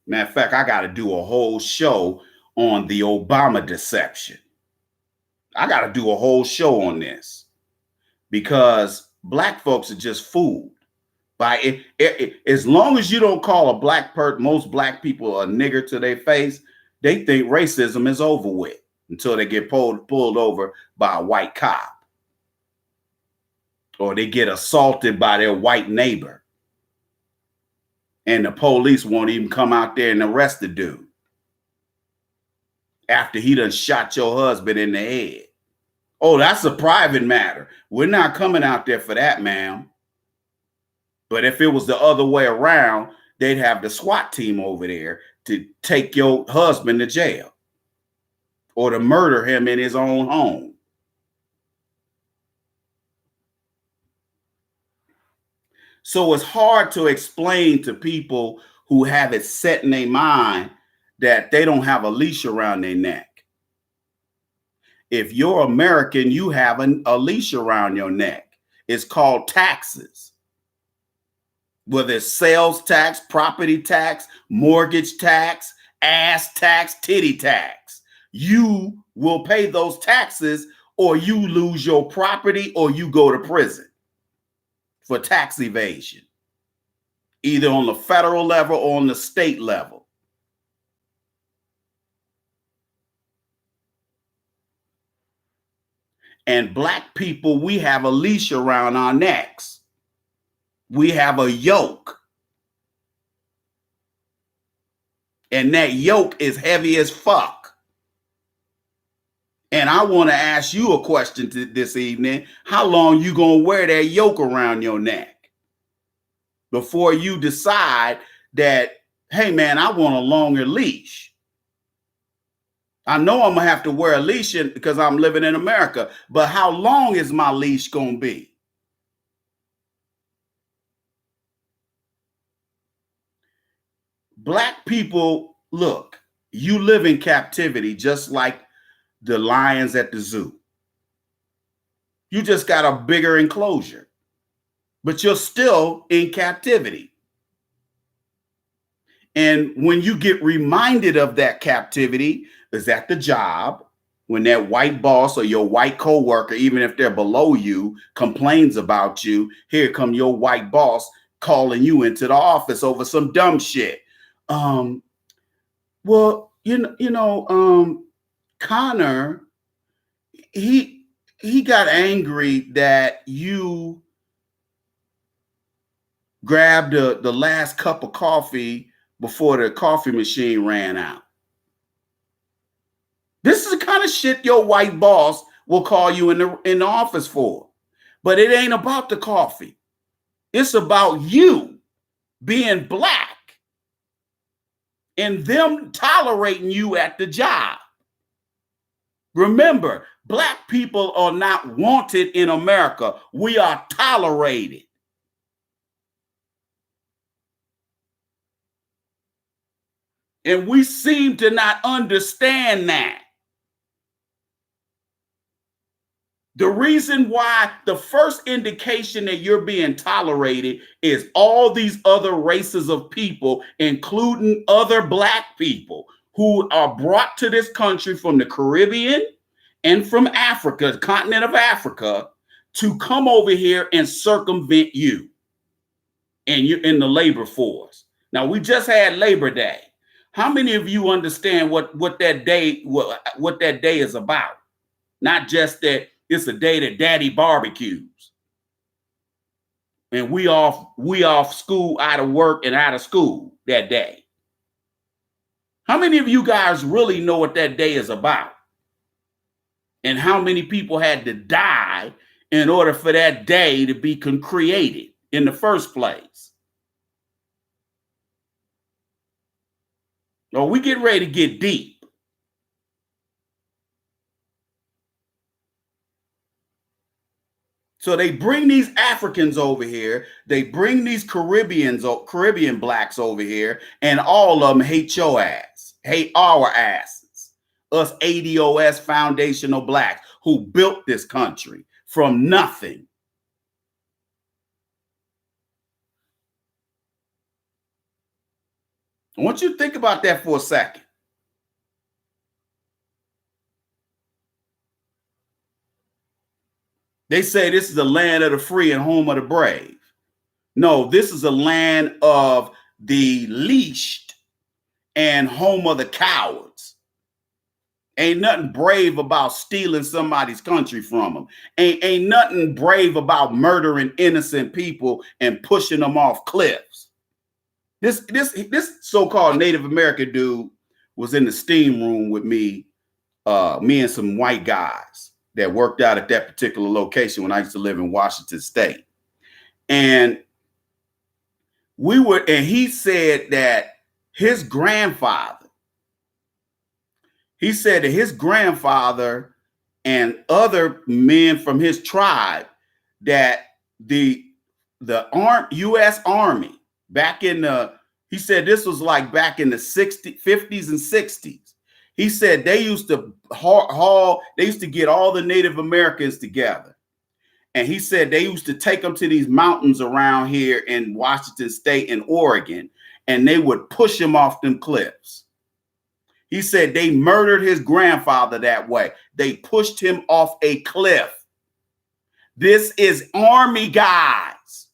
Matter of fact, I got to do a whole show on the Obama deception. I got to do a whole show on this, because black folks are just fooled by it. As long as you don't call a black person, most black people a nigger to their face, they think racism is over with until they get pulled over by a white cop, or they get assaulted by their white neighbor. And the police won't even come out there and arrest the dude after he done shot your husband in the head. Oh, that's a private matter. We're not coming out there for that, ma'am. But if it was the other way around, they'd have the SWAT team over there to take your husband to jail or to murder him in his own home. So it's hard to explain to people who have it set in their mind that they don't have a leash around their neck. If you're American, you have a leash around your neck. It's called taxes. Whether it's sales tax, property tax, mortgage tax, ass tax, titty tax. You will pay those taxes, or you lose your property, or you go to prison for tax evasion, either on the federal level or on the state level. And black people, we have a leash around our necks. We have a yoke. And that yoke is heavy as fuck. And I want to ask you a question this evening. How long you going to wear that yoke around your neck before you decide that, hey, man, I want a longer leash? I know I'm going to have to wear a leash because I'm living in America, but how long is my leash going to be? Black people, look, you live in captivity just like the lions at the zoo. You just got a bigger enclosure, but you're still in captivity. And when you get reminded of that captivity, is at the job, when that white boss or your white coworker, even if they're below you, complains about you, here come your white boss calling you into the office over some dumb shit. Well, Connor, he got angry that you grabbed the last cup of coffee before the coffee machine ran out. This is the kind of shit your white boss will call you in the office for. But it ain't about the coffee. It's about you being black and them tolerating you at the job. Remember, black people are not wanted in America. We are tolerated. And we seem to not understand that. The reason why the first indication that you're being tolerated is all these other races of people, including other black people who are brought to this country from the Caribbean and from Africa, the continent of Africa, to come over here and circumvent you and you're in the labor force. Now, we just had Labor Day. How many of you understand what that day is about? Not just that it's a day that daddy barbecues and we off school, out of work and out of school that day. How many of you guys really know what that day is about? And how many people had to die in order for that day to be created in the first place? Oh, we get ready to get deep. So they bring these Africans over here. They bring these Caribbean blacks over here, and all of them hate your ass, hate our asses, us ADOS foundational blacks who built this country from nothing. I want you to think about that for a second. They say this is the land of the free and home of the brave. No, this is a land of the leashed and home of the cowards. Ain't nothing brave about stealing somebody's country from them. Ain't nothing brave about murdering innocent people and pushing them off cliffs. This so-called Native American dude was in the steam room with me and some white guys that worked out at that particular location when I used to live in Washington State. And he said that his grandfather and other men from his tribe, that the U.S. Army back in he said this was like back in the 50s and 60s. He said they used to they used to get all the Native Americans together. And he said they used to take them to these mountains around here in Washington State and Oregon, and they would push him off them cliffs. He said they murdered his grandfather that way. They pushed him off a cliff. This is Army guys.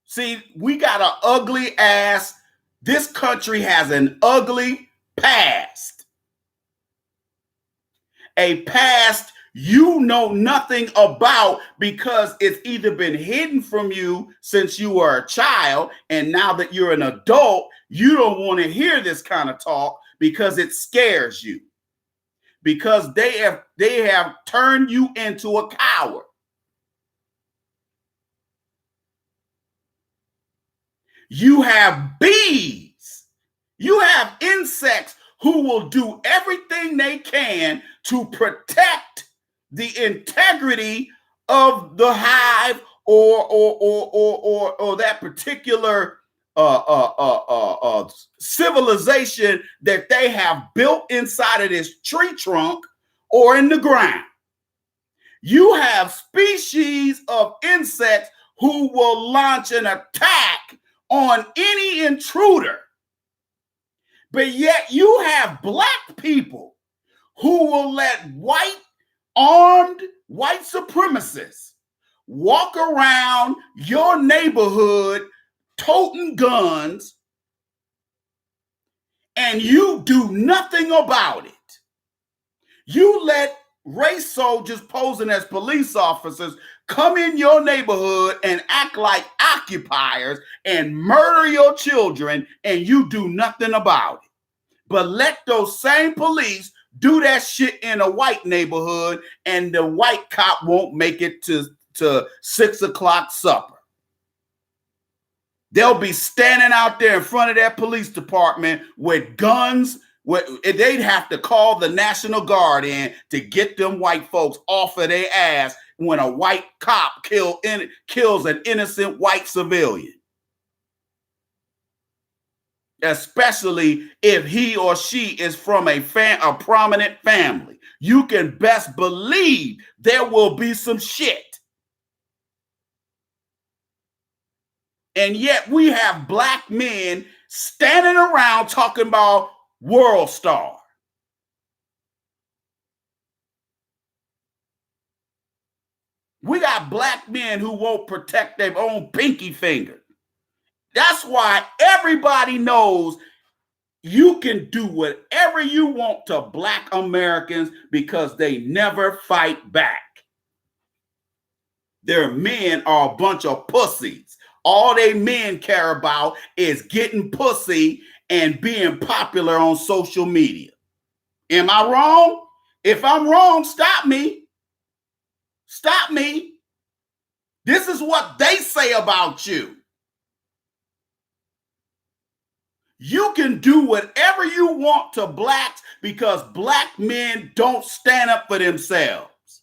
See, we got an ugly ass. This country has an ugly past. A past you know nothing about because it's either been hidden from you since you were a child, and now that you're an adult, You don't want to hear this kind of talk because it scares you. Because they have turned you into a coward. You have bees. You have insects who will do everything they can to protect the integrity of the hive or that particular civilization that they have built inside of this tree trunk or in the ground. You have species of insects who will launch an attack on any intruder. But yet you have black people who will let armed white supremacists walk around your neighborhood toting guns, and you do nothing about it. You let race soldiers posing as police officers come in your neighborhood and act like occupiers and murder your children, and you do nothing about it. But let those same police do that shit in a white neighborhood, and the white cop won't make it to 6 o'clock supper. They'll be standing out there in front of that police department with guns. They'd have to call the National Guard in to get them white folks off of their ass when a white cop kills an innocent white civilian. Especially if he or she is from a prominent family. You can best believe there will be some shit. And yet we have black men standing around talking about World Star. We got black men who won't protect their own pinky finger. That's why everybody knows you can do whatever you want to black Americans because they never fight back. Their men are a bunch of pussies. All they men care about is getting pussy and being popular on social media. Am I wrong? If I'm wrong, stop me. Stop me. This is what they say about you. You can do whatever you want to blacks because black men don't stand up for themselves.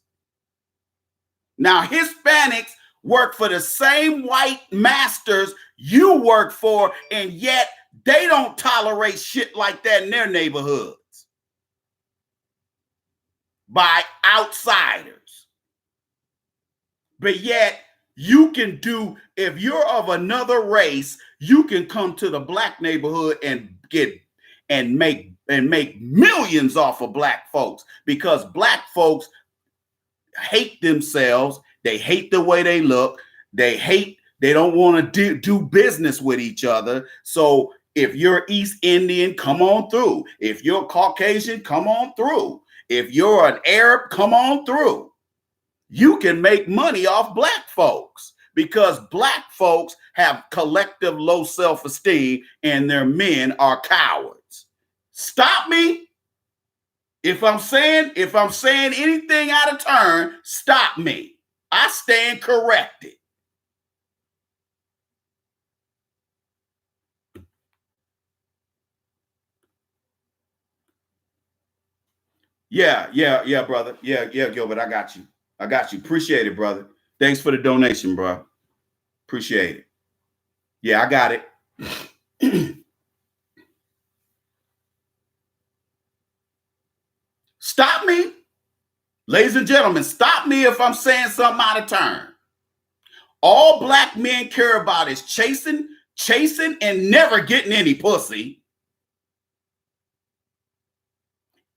Now, Hispanics work for the same white masters you work for, and yet they don't tolerate shit like that in their neighborhoods by outsiders. But yet you can do, if you're of another race, you can come to the black neighborhood and make millions off of black folks because black folks hate themselves. They hate the way they look. They don't want to do business with each other. So if you're East Indian, come on through. If you're Caucasian, come on through. If you're an Arab, come on through. You can make money off black folks because black folks have collective low self-esteem and their men are cowards. Stop me. If I'm saying anything out of turn, stop me. I stand corrected. Yeah, brother. Yeah, Gilbert, I got you. Appreciate it, brother. Thanks for the donation, bro. Appreciate it. Yeah, I got it. Stop me. Ladies and gentlemen, stop me if I'm saying something out of turn. All black men care about is chasing, and never getting any pussy.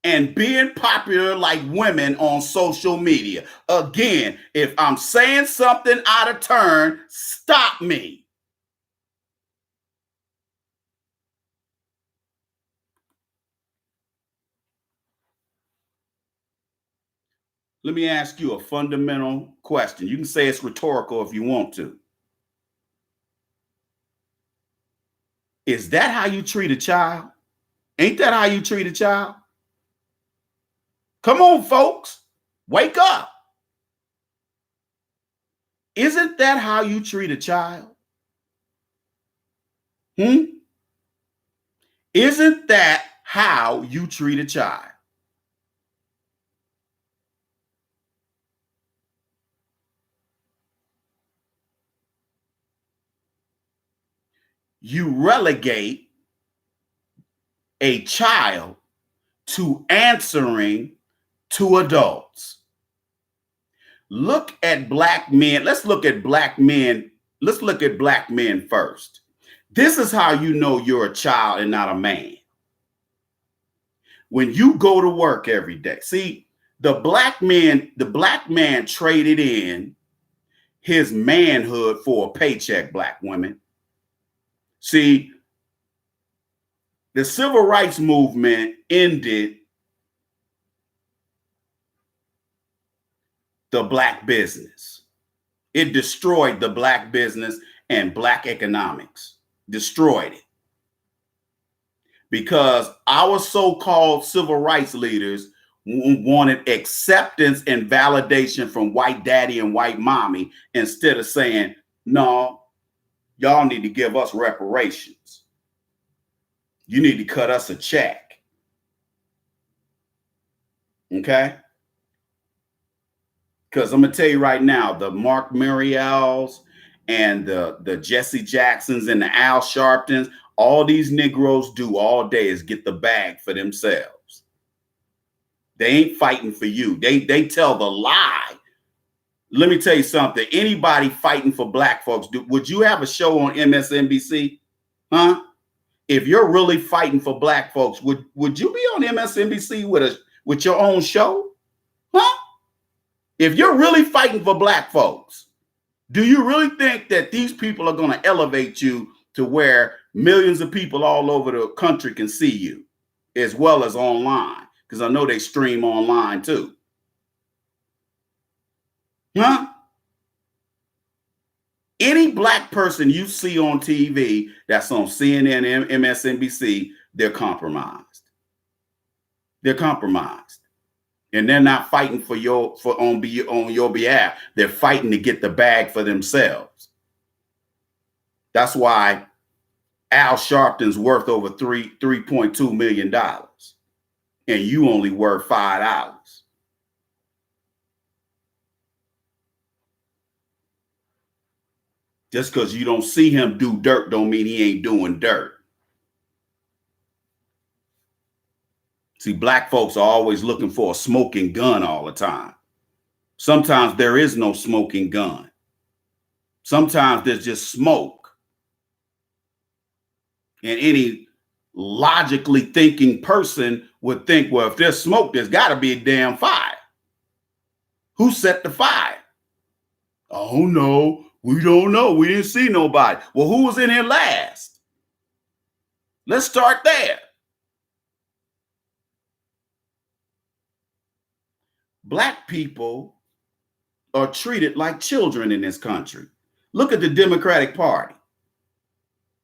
And being popular like women on social media. Again, if I'm saying something out of turn, stop me. Let me ask you a fundamental question. You can say it's rhetorical if you want to. Is that how you treat a child? Ain't that how you treat a child? Come on, folks. Wake up. Isn't that how you treat a child? Isn't that how you treat a child? You relegate a child to answering to adults. Look at black men. Let's look at black men. Let's look at black men first. This is how you know you're a child and not a man. When you go to work every day, see, the black man traded in his manhood for a paycheck, black women. See, the civil rights movement ended the black business. It destroyed the black business and black economics, destroyed it. Because our so-called civil rights leaders wanted acceptance and validation from white daddy and white mommy instead of saying, no, y'all need to give us reparations. You need to cut us a check. Okay? Because I'm going to tell you right now, the Mark Muriels and the Jesse Jacksons and the Al Sharptons, all these Negroes do all day is get the bag for themselves. They ain't fighting for you. They tell the lie. Let me tell you something. Anybody fighting for black folks, would you have a show on MSNBC? Huh? If you're really fighting for black folks, would you be on MSNBC with your own show? Huh? If you're really fighting for black folks, do you really think that these people are going to elevate you to where millions of people all over the country can see you, as well as online? Because I know they stream online too. Huh? Any black person you see on TV that's on CNN, MSNBC, they're compromised. They're compromised. And they're not fighting on your behalf. They're fighting to get the bag for themselves. That's why Al Sharpton's worth over $3.2 million. And you only worth $5. Just because you don't see him do dirt don't mean he ain't doing dirt. See, black folks are always looking for a smoking gun all the time. Sometimes there is no smoking gun. Sometimes there's just smoke. And any logically thinking person would think, well, if there's smoke, there's got to be a damn fire. Who set the fire? Oh, no, we don't know. We didn't see nobody. Well, who was in here last? Let's start there. Black people are treated like children in this country. Look at the Democratic Party.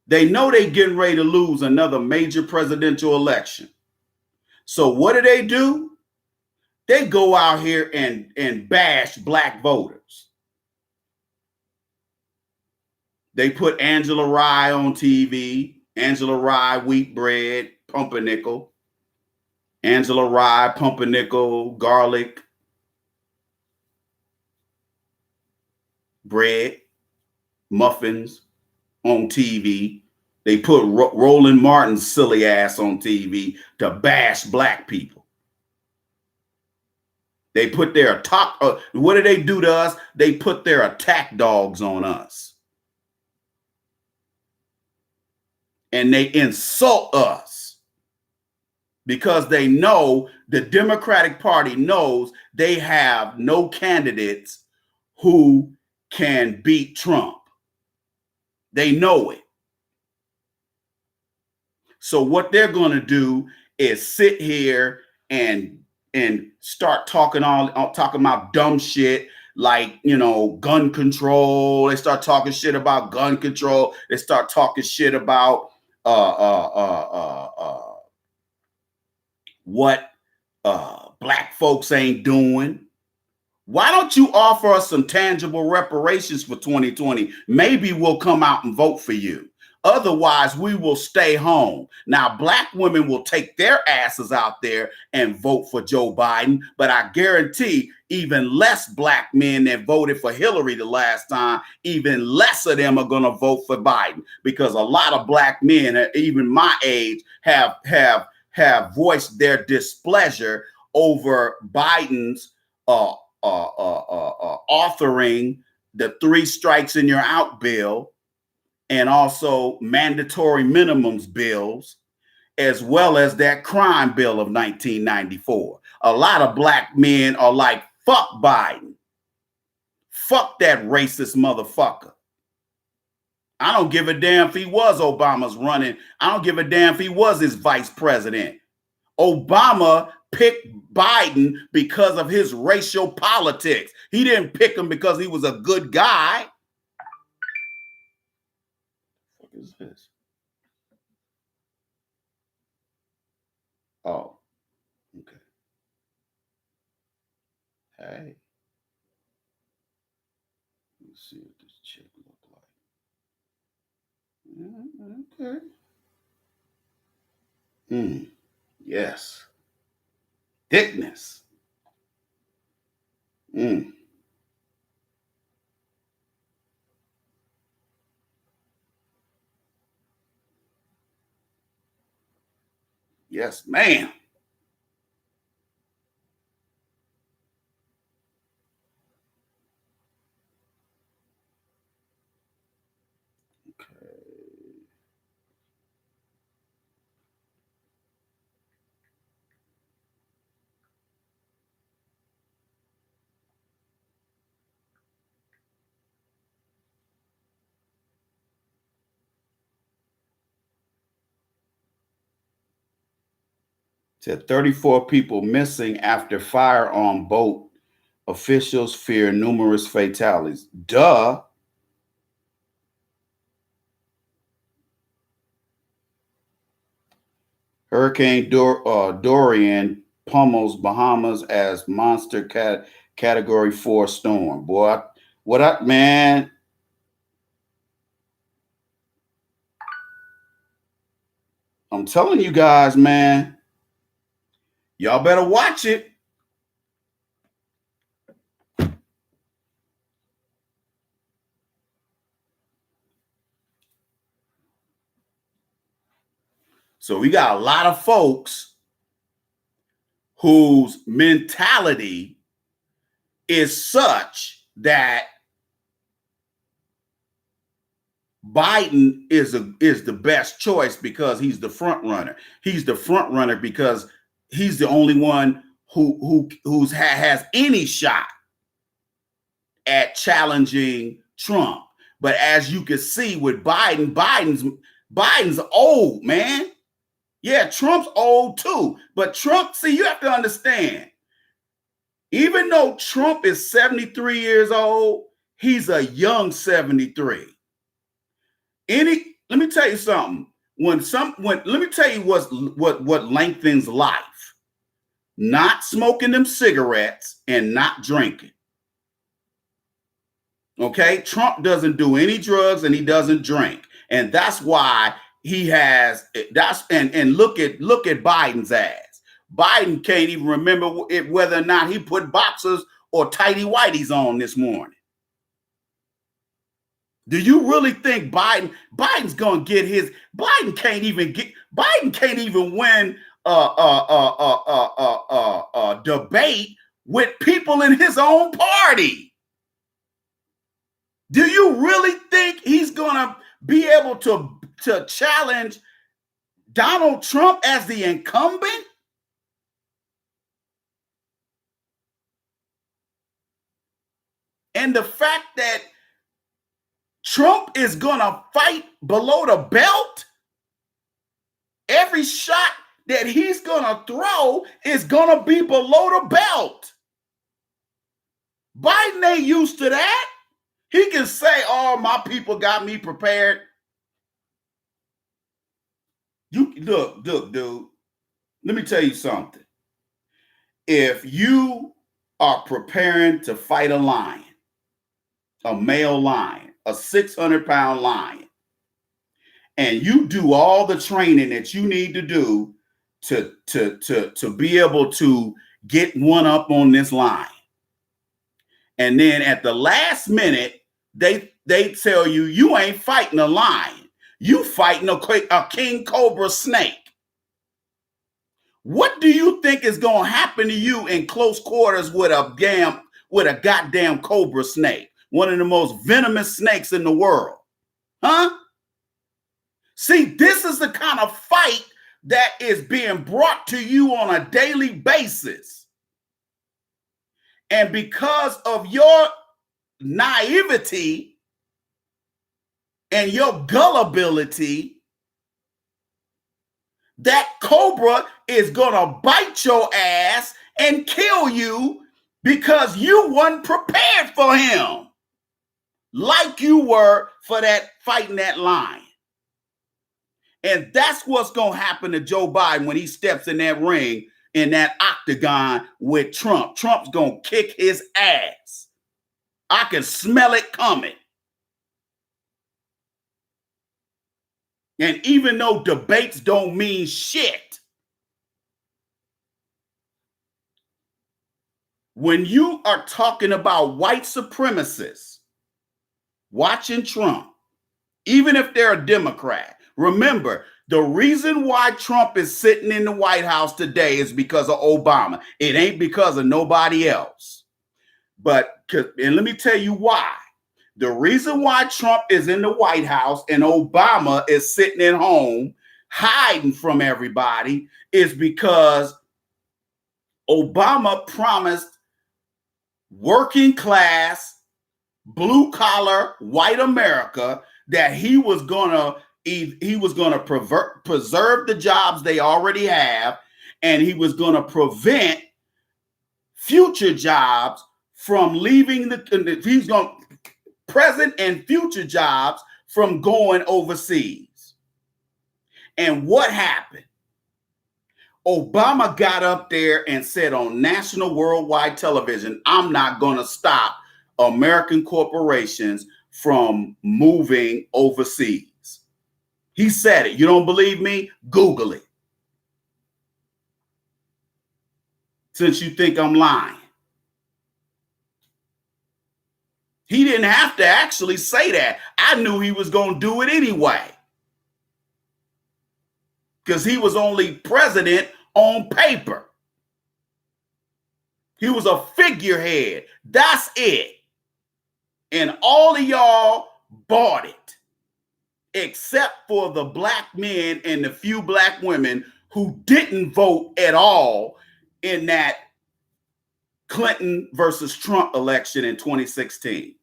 They know they're getting ready to lose another major presidential election. So what do? They go out here and bash black voters. They put Angela Rye on TV, Angela Rye, wheat bread, pumpernickel, Angela Rye, pumpernickel, garlic, bread, muffins on TV. They put Roland Martin's silly ass on TV to bash black people. They put their what do they do to us? They put their attack dogs on us. And they insult us because they know the Democratic Party knows they have no candidates who can beat Trump. They know it. So what they're going to do is sit here and start talking about dumb shit like, gun control. They start talking shit about gun control. They start talking shit about what black folks ain't doing. Why don't you offer us some tangible reparations for 2020? Maybe we'll come out and vote for you. Otherwise, we will stay home. Now, black women will take their asses out there and vote for Joe Biden, but I guarantee even less black men that voted for Hillary the last time, even less of them are going to vote for Biden, because a lot of black men, even my age, have voiced their displeasure over Biden's authoring the 3 strikes and you're out bill, and also mandatory minimums bills, as well as that crime bill of 1994. A lot of black men are like, fuck Biden. Fuck that racist motherfucker. I don't give a damn if he was Obama's running. I don't give a damn if he was his vice president. Obama picked Biden because of his racial politics. He didn't pick him because he was a good guy. What is this? Oh, okay. Hey. Let's see what this chick look like. Okay. Yes. Thickness. Yes, ma'am. Okay. Said 34 people missing after fire on boat. Officials fear numerous fatalities. Duh. Hurricane Dorian pummels Bahamas as monster category 4 storm. Boy, what up, man? I'm telling you guys, man, y'all better watch it. So we got a lot of folks whose mentality is such that Biden is the best choice because he's the front runner. He's the front runner because he's the only one who has any shot at challenging Trump. But as you can see with Biden's old, man. Yeah, Trump's old too. But Trump, see, you have to understand, even though Trump is 73 years old, he's a young 73. Let me tell you something. Let me tell you what lengthens life. Not smoking them cigarettes and not drinking. Okay? Trump doesn't do any drugs and he doesn't drink. And that's why he has and look at Biden's ass. Biden can't even remember whether or not he put boxers or tighty whities on this morning. Do you really think Biden's gonna get his? Biden can't even win a debate with people in his own party. Do you really think he's gonna be able to challenge Donald Trump as the incumbent? And the fact that Trump is gonna fight below the belt, every shot that he's gonna throw is gonna be below the belt. Biden ain't used to that. He can say, "Oh, my people got me prepared." look, dude. Let me tell you something. If you are preparing to fight a lion, a male lion, a 600-pound lion, and you do all the training that you need to do to be able to get one up on this lion, and then at the last minute they tell you you ain't fighting a lion, you fighting a king cobra snake. What do you think is going to happen to you in close quarters with a goddamn cobra snake, one of the most venomous snakes in the world? Huh? See, this is the kind of fight that is being brought to you on a daily basis. And because of your naivety and your gullibility, that cobra is going to bite your ass and kill you because you weren't prepared for him like you were for that fighting that lion. And that's what's going to happen to Joe Biden when he steps in that ring, in that octagon with Trump. Trump's going to kick his ass. I can smell it coming. And even though debates don't mean shit, when you are talking about white supremacists watching Trump, even if they're a Democrat, remember, the reason why Trump is sitting in the White House today is because of Obama. It ain't because of nobody else. And let me tell you why. The reason why Trump is in the White House and Obama is sitting at home hiding from everybody is because Obama promised working class, blue collar, white America that he was gonna preserve the jobs they already have, and he was gonna prevent future jobs from leaving he's gonna present and future jobs from going overseas. And what happened? Obama got up there and said on national worldwide television, I'm not going to stop American corporations from moving overseas. He said it. You don't believe me? Google it. Since you think I'm lying. He didn't have to actually say that. I knew he was going to do it anyway. Because he was only president on paper. He was a figurehead. That's it. And all of y'all bought it. Except for the black men and the few black women who didn't vote at all in that Clinton versus Trump election in 2016.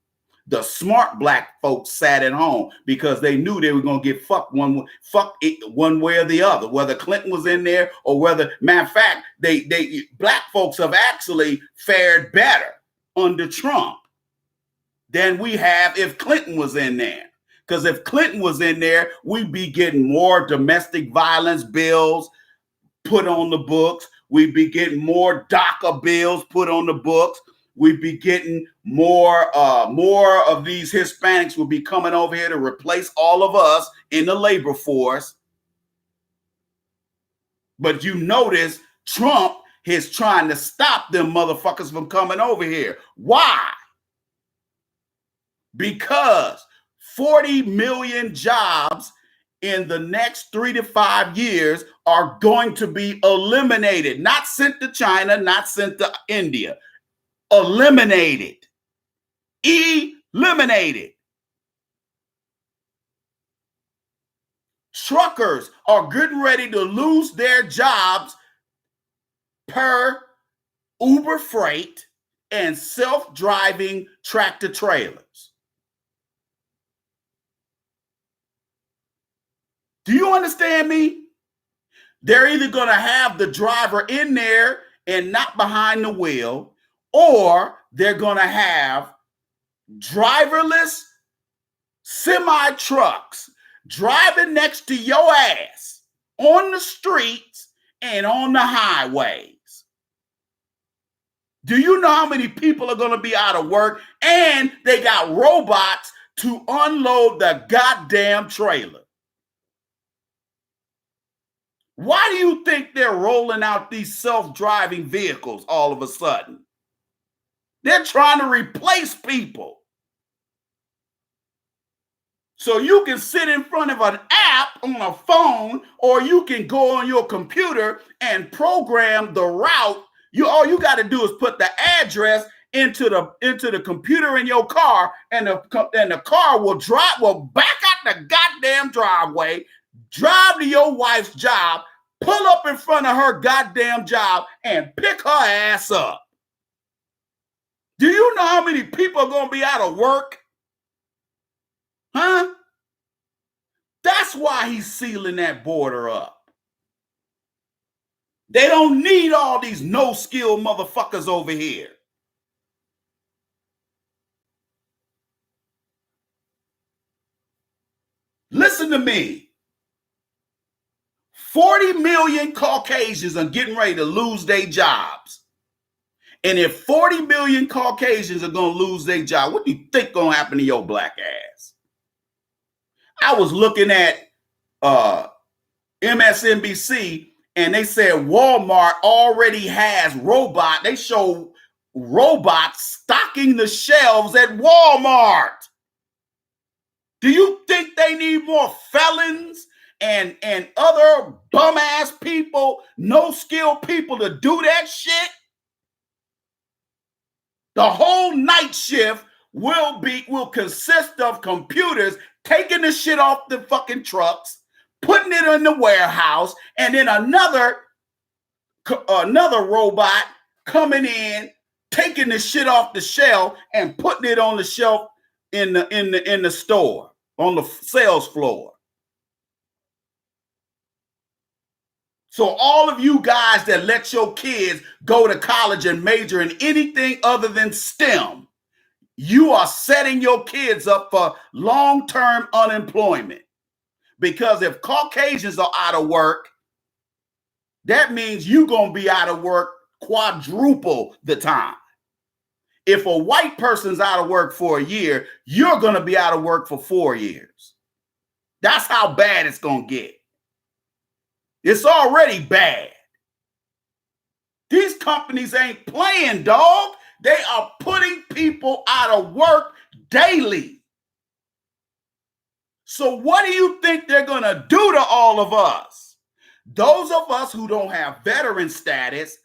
The smart black folks sat at home because they knew they were going to get fucked one way or the other, whether Clinton was in there or whether, matter of fact, black folks have actually fared better under Trump than we have if Clinton was in there. Because if Clinton was in there, we'd be getting more domestic violence bills put on the books. We'd be getting more DACA bills put on the books. We'd be getting more of these Hispanics will be coming over here to replace all of us in the labor force. But you notice Trump is trying to stop them motherfuckers from coming over here. Why? Because 40 million jobs in the next 3 to 5 years are going to be eliminated, not sent to China, not sent to India. Eliminated. Eliminated. Truckers are getting ready to lose their jobs per Uber Freight and self-driving tractor trailers. Do you understand me? They're either going to have the driver in there and not behind the wheel, or they're going to have driverless semi trucks driving next to your ass on the streets and on the highways. Do you know how many people are going to be out of work? And they got robots to unload the goddamn trailer. Why do you think they're rolling out these self-driving vehicles all of a sudden? They're trying to replace people. So you can sit in front of an app on a phone, or you can go on your computer and program the route. All you got to do is put the address into the computer in your car, and the car will back out the goddamn driveway, drive to your wife's job, pull up in front of her goddamn job, and pick her ass up. Do you know how many people are going to be out of work? Huh? That's why he's sealing that border up. They don't need all these no-skill motherfuckers over here. Listen to me. 40 million Caucasians are getting ready to lose their jobs. And if 40 million Caucasians are going to lose their job, what do you think going to happen to your black ass? I was looking at MSNBC, and they said Walmart already has they show robots stocking the shelves at Walmart. Do you think they need more felons and other bum ass people, no skill people to do that shit? The whole night shift will consist of computers taking the shit off the fucking trucks, putting it in the warehouse, and then another robot coming in, taking the shit off the shelf and putting it on the shelf in the store, on the sales floor. So all of you guys that let your kids go to college and major in anything other than STEM, you are setting your kids up for long-term unemployment. Because if Caucasians are out of work, that means you're going to be out of work quadruple the time. If a white person's out of work for a year, you're going to be out of work for 4 years. That's how bad it's going to get. It's already bad. These companies ain't playing, dog. They are putting people out of work daily. So what do you think they're going to do to all of us? Those of us who don't have veteran status,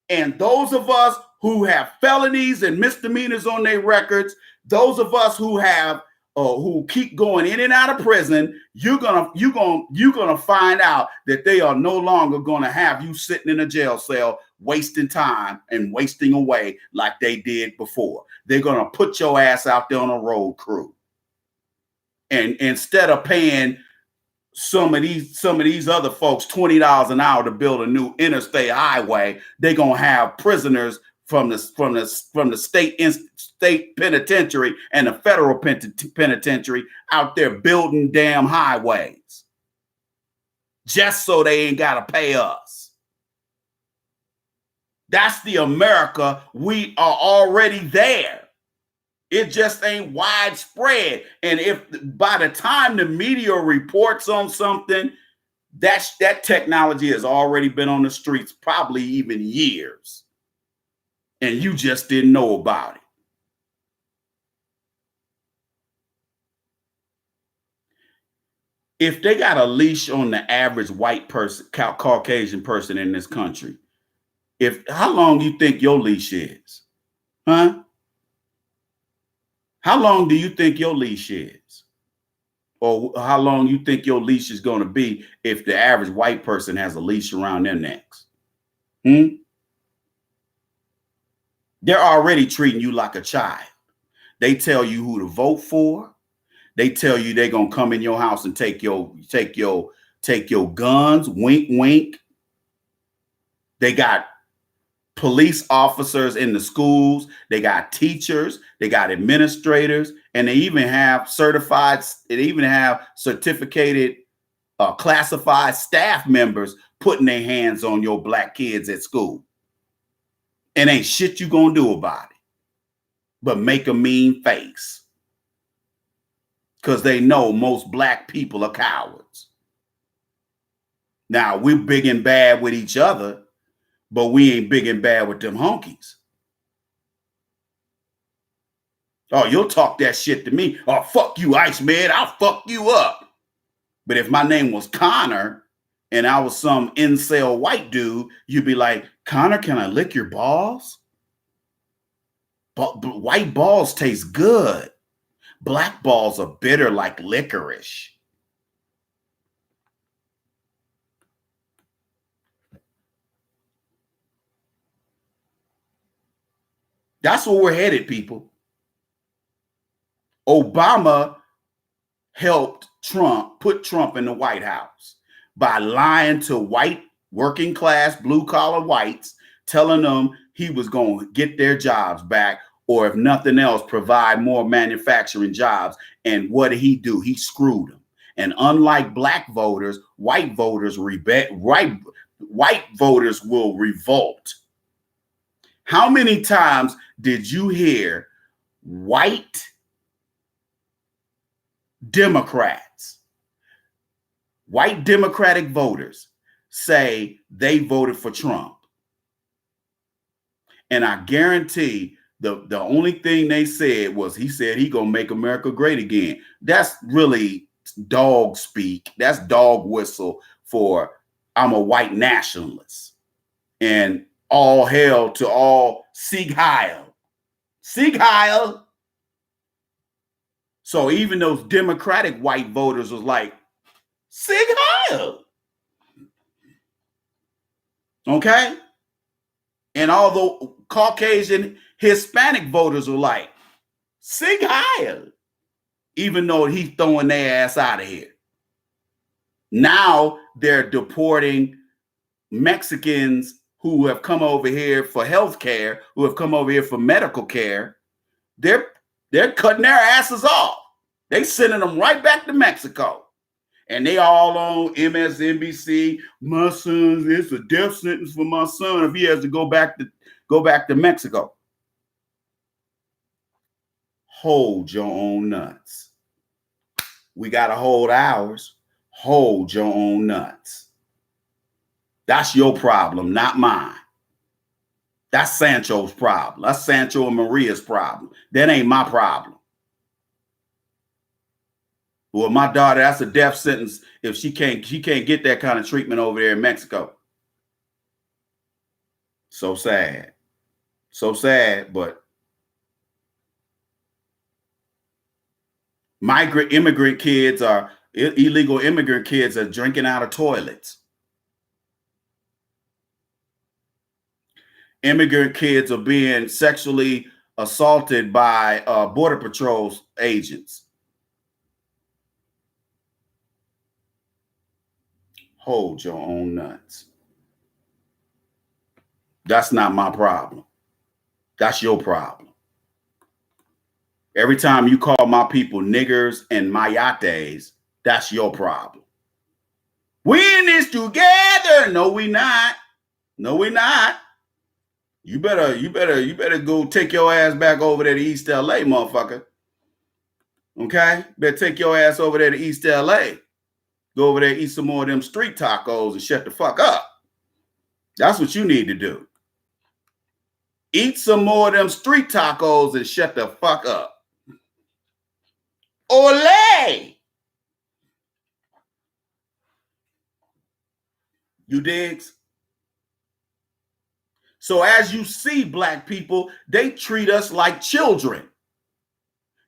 and those of us who have felonies and misdemeanors on their records, those of us who have who keep going in and out of prison, you're gonna find out that they are no longer gonna have you sitting in a jail cell wasting time and wasting away like they did before. They're gonna put your ass out there on a road crew, and instead of paying some of these other folks $20 an hour to build a new interstate highway, they're gonna have prisoners from the state penitentiary and the federal penitentiary out there building damn highways just so they ain't got to pay us. That's the America. We are already there. It just ain't widespread. And if by the time the media reports on something, that technology has already been on the streets, probably even years, and you just didn't know about it. If they got a leash on the average white person, Caucasian person in this country, how long do you think your leash is? Huh? How long do you think your leash is? Or how long you think your leash is going to be if the average white person has a leash around their necks? They're already treating you like a child. They tell you who to vote for. They tell you they're gonna come in your house and take your guns. Wink, wink. They got police officers in the schools. They got teachers. They got administrators, and they even have certificated classified staff members putting their hands on your black kids at school. And ain't shit you gonna do about it but make a mean face. Because they know most black people are cowards. Now, we're big and bad with each other, but we ain't big and bad with them honkies. Oh, you'll talk that shit to me. Oh, fuck you, Iceman. I'll fuck you up. But if my name was Connor and I was some incel white dude, you'd be like, Connor, can I lick your balls? But white balls taste good. Black balls are bitter like licorice. That's where we're headed, people. Obama helped Trump put Trump in the White House by lying to white working class blue collar whites, telling them he was going to get their jobs back, or if nothing else, provide more manufacturing jobs. And what did he do? He screwed them. And unlike black voters, white voters white voters will revolt. How many times did you hear white Democrats, white Democratic voters say they voted for Trump? And I guarantee the only thing they said was he said he gonna make America great again. That's really dog speak. That's dog whistle for I'm a white nationalist. And all hail to all Sieg Heil. Sieg Heil. So even those Democratic white voters was like, Sieg Heil. Okay? And all the Caucasian Hispanic voters were like, Sieg Heil. Even though he's throwing their ass out of here. Now they're deporting Mexicans who have come over here for health care, who have come over here for medical care. They're cutting their asses off. They sending them right back to Mexico. And they all on MSNBC. My son, it's a death sentence for my son if he has to go back to Mexico. Hold your own nuts. We got to hold ours. Hold your own nuts. That's your problem, not mine. That's Sancho's problem. That's Sancho and Maria's problem. That ain't my problem. Well, my daughter, that's a death sentence if she can't get that kind of treatment over there in Mexico. So sad. So sad, but illegal immigrant kids are drinking out of toilets. Immigrant kids are being sexually assaulted by Border Patrol agents. Hold your own nuts. That's not my problem. That's your problem. Every time you call my people niggers and mayates, that's your problem. We in this together. No, we not. No, we not. You better go take your ass back over there to East LA, motherfucker. Okay? Better take your ass over there to East LA. Go over there, eat some more of them street tacos and shut the fuck up. That's what you need to do. Eat some more of them street tacos and shut the fuck up. Ole! You digs? So as you see, black people, they treat us like children.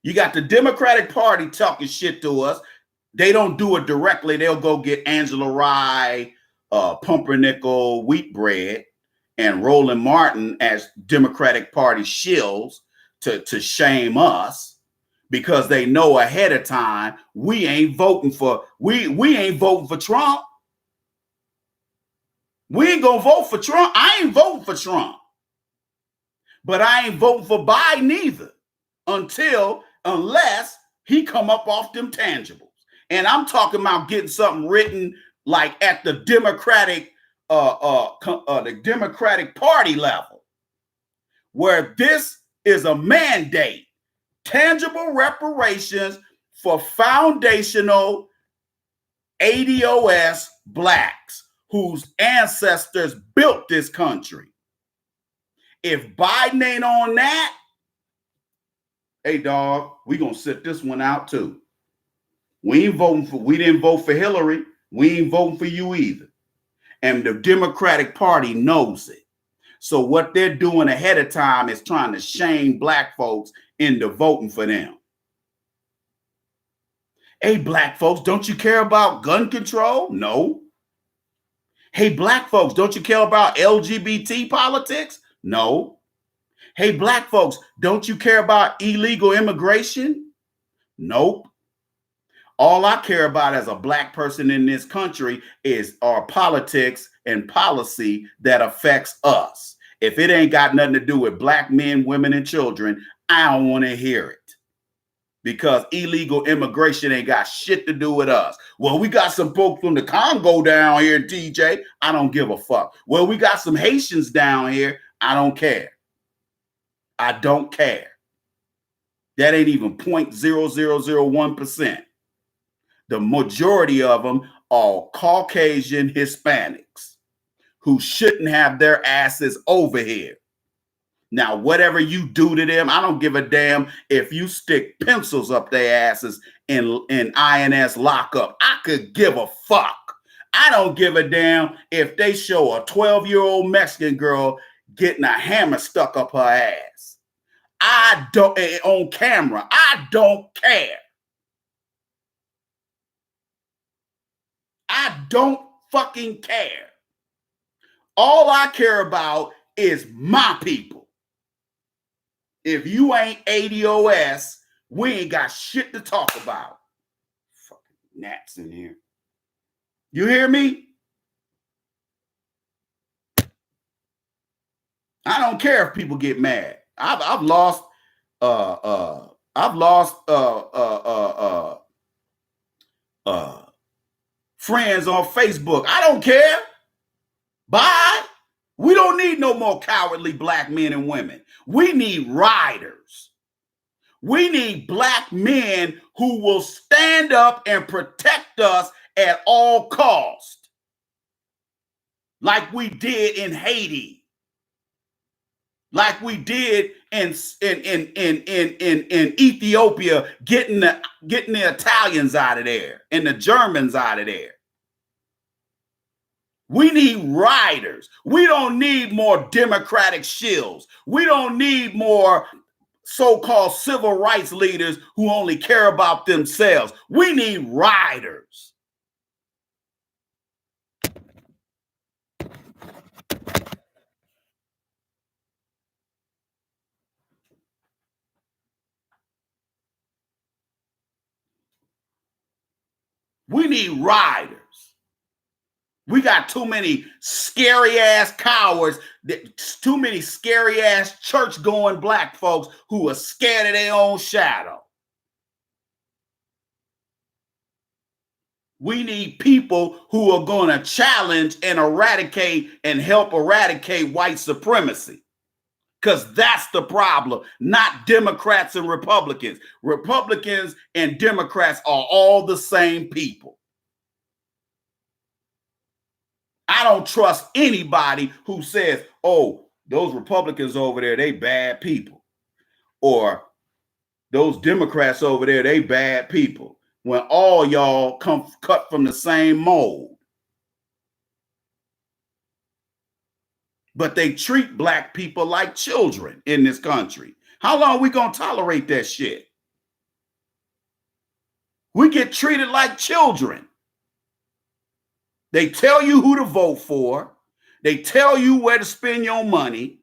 You got the Democratic Party talking shit to us. They don't do it directly. They'll go get Angela Rye, Pumpernickel, wheat bread, and Roland Martin as Democratic Party shills to shame us because they know ahead of time we ain't voting for Trump. We ain't gonna vote for Trump. I ain't voting for Trump. But I ain't voting for Biden either unless he come up off them tangibles. And I'm talking about getting something written like at the Democratic Party level, where this is a mandate, tangible reparations for foundational ADOS blacks whose ancestors built this country. If Biden ain't on that, hey dog, we gonna sit this one out too. We didn't vote for Hillary. We ain't voting for you either. And the Democratic Party knows it. So what they're doing ahead of time is trying to shame black folks into voting for them. Hey, black folks, don't you care about gun control? No. Hey, black folks, don't you care about LGBT politics? No. Hey, black folks, don't you care about illegal immigration? Nope. All I care about as a black person in this country is our politics and policy that affects us. If it ain't got nothing to do with black men, women, and children, I don't want to hear it. Because illegal immigration ain't got shit to do with us. Well, we got some folks from the Congo down here, TJ. I don't give a fuck. Well, we got some Haitians down here. I don't care. I don't care. That ain't even 0.0001%. The majority of them are Caucasian Hispanics who shouldn't have their asses over here. Now, whatever you do to them, I don't give a damn if you stick pencils up their asses in INS lockup. I could give a fuck. I don't give a damn if they show a 12-year-old Mexican girl getting a hammer stuck up her ass. I don't, on camera. I don't care. I don't fucking care. All I care about is my people. If you ain't ADOS, we ain't got shit to talk about. Fucking gnats in here. You hear me? I don't care if people get mad. I've lost friends on Facebook. I don't care. Bye. We don't need no more cowardly black men and women. We need riders. We need black men who will stand up and protect us at all costs, like we did in Haiti, like we did in Ethiopia, getting the Italians out of there and the Germans out of there. We need riders. We don't need more Democratic shills. We don't need more so-called civil rights leaders who only care about themselves. We need riders. We need riders. We got too many scary ass cowards, too many scary ass church going black folks who are scared of their own shadow. We need people who are going to challenge and eradicate and help eradicate white supremacy. Because that's the problem, not Democrats and Republicans. Republicans and Democrats are all the same people. I don't trust anybody who says, oh, those Republicans over there, they bad people. Or those Democrats over there, they bad people. When all y'all come cut from the same mold. But they treat black people like children in this country. How long are we going to tolerate that shit? We get treated like children. They tell you who to vote for. They tell you where to spend your money,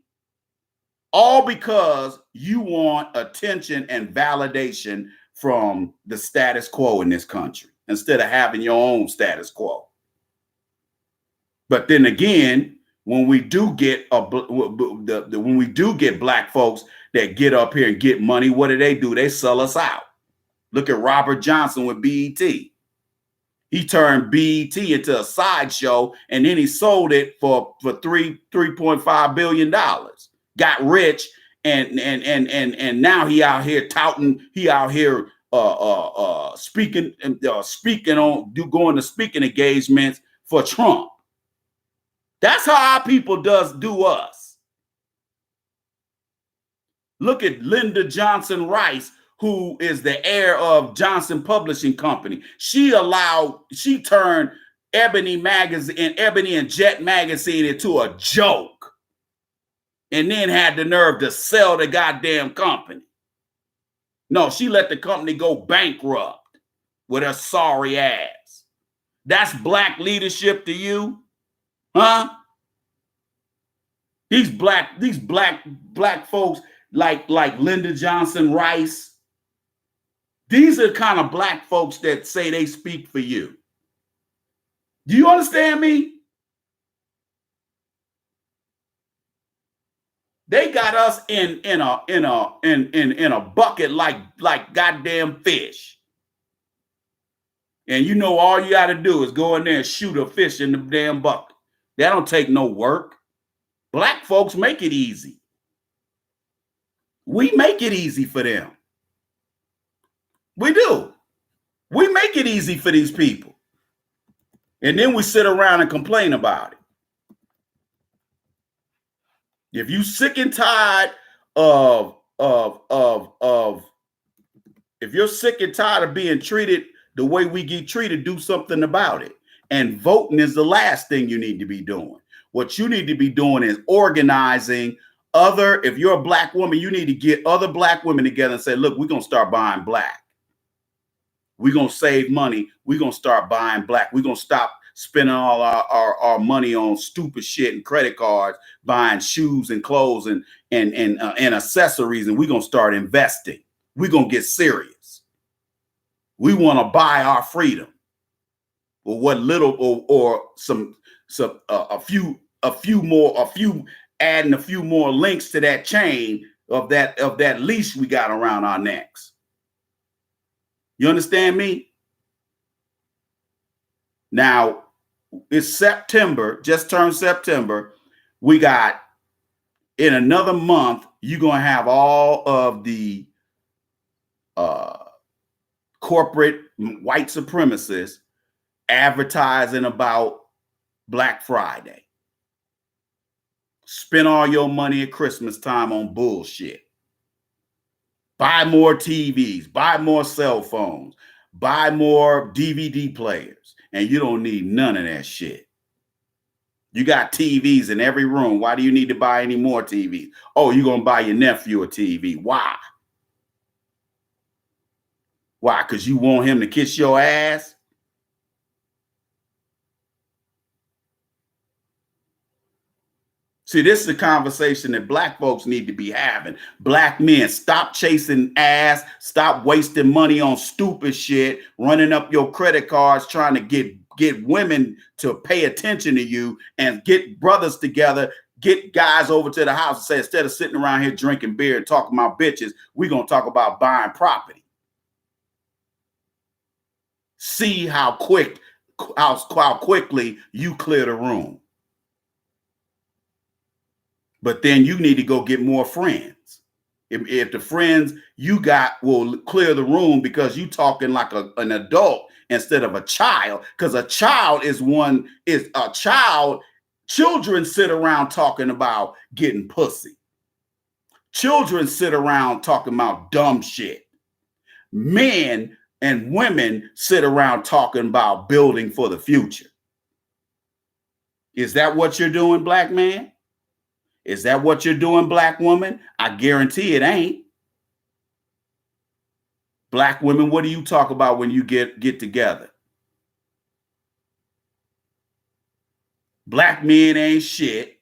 all because you want attention and validation from the status quo in this country instead of having your own status quo. But then again, when we do get when we do get black folks that get up here and get money, what do? They sell us out. Look at Robert Johnson with BET. He turned BET into a sideshow, and then he sold it for $3.5 billion. Got rich, and now he out here touting. He out here speaking on going to speaking engagements for Trump. That's how our people do us. Look at Lyndon Johnson Rice, who is the heir of Johnson Publishing Company. She turned Ebony and Jet magazine into a joke, and then had the nerve to sell the goddamn company. No, she let the company go bankrupt with her sorry ass. That's black leadership to you? Huh? These black folks like Lyndon Johnson Rice, these are the kind of black folks that say they speak for you. Do you understand me? They got us in a bucket like goddamn fish. And you know all you got to do is go in there and shoot a fish in the damn bucket. That don't take no work. Black folks make it easy. We make it easy for them. We do. We make it easy for these people. And then we sit around and complain about it. If you sick and tired if you're sick and tired of being treated the way we get treated, do something about it. And voting is the last thing you need to be doing. What you need to be doing is organizing if you're a black woman, you need to get other black women together and say, look, we're going to start buying black. We're going to save money. We're going to start buying black. We're going to stop spending all our money on stupid shit and credit cards, buying shoes and clothes and accessories. And we're going to start investing. We're going to get serious. We want to buy our freedom. Or what little or adding a few more links to that chain of that leash we got around our necks. You understand me? Now, it's September, just turned September. We got, in another month, you're going to have all of the corporate white supremacists advertising about Black Friday. Spend all your money at Christmas time on bullshit. Buy more TVs, buy more cell phones, buy more DVD players, and you don't need none of that shit. You got TVs in every room. Why do you need to buy any more TVs? Oh, you're going to buy your nephew a TV. Why? Why? Because you want him to kiss your ass? See, this is a conversation that black folks need to be having. Black men, stop chasing ass. Stop wasting money on stupid shit, running up your credit cards, trying to get women to pay attention to you, and get brothers together, get guys over to the house and say, instead of sitting around here drinking beer and talking about bitches, we're going to talk about buying property. See how quickly you clear the room. But then you need to go get more friends. If the friends you got will clear the room because you talking like an adult instead of a child, because children sit around talking about getting pussy. Children sit around talking about dumb shit. Men and women sit around talking about building for the future. Is that what you're doing, black man? Is that what you're doing, black woman? I guarantee it ain't. Black women, what do you talk about when you get together? Black men ain't shit.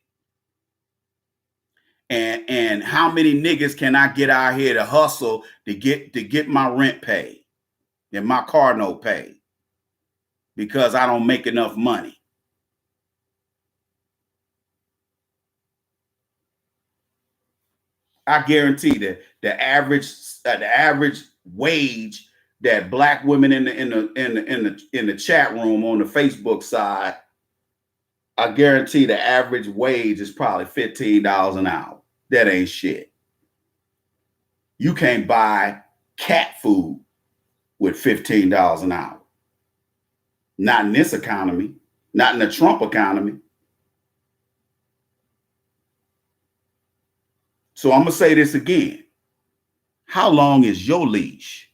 And how many niggas can I get out here to hustle to get my rent paid and my car note paid because I don't make enough money? I guarantee that the average wage that black women in the chat room on the Facebook side, I guarantee the average wage is probably $15 an hour. That ain't shit. You can't buy cat food with $15 an hour. Not in this economy, not in the Trump economy. So I'm going to say this again. How long is your leash?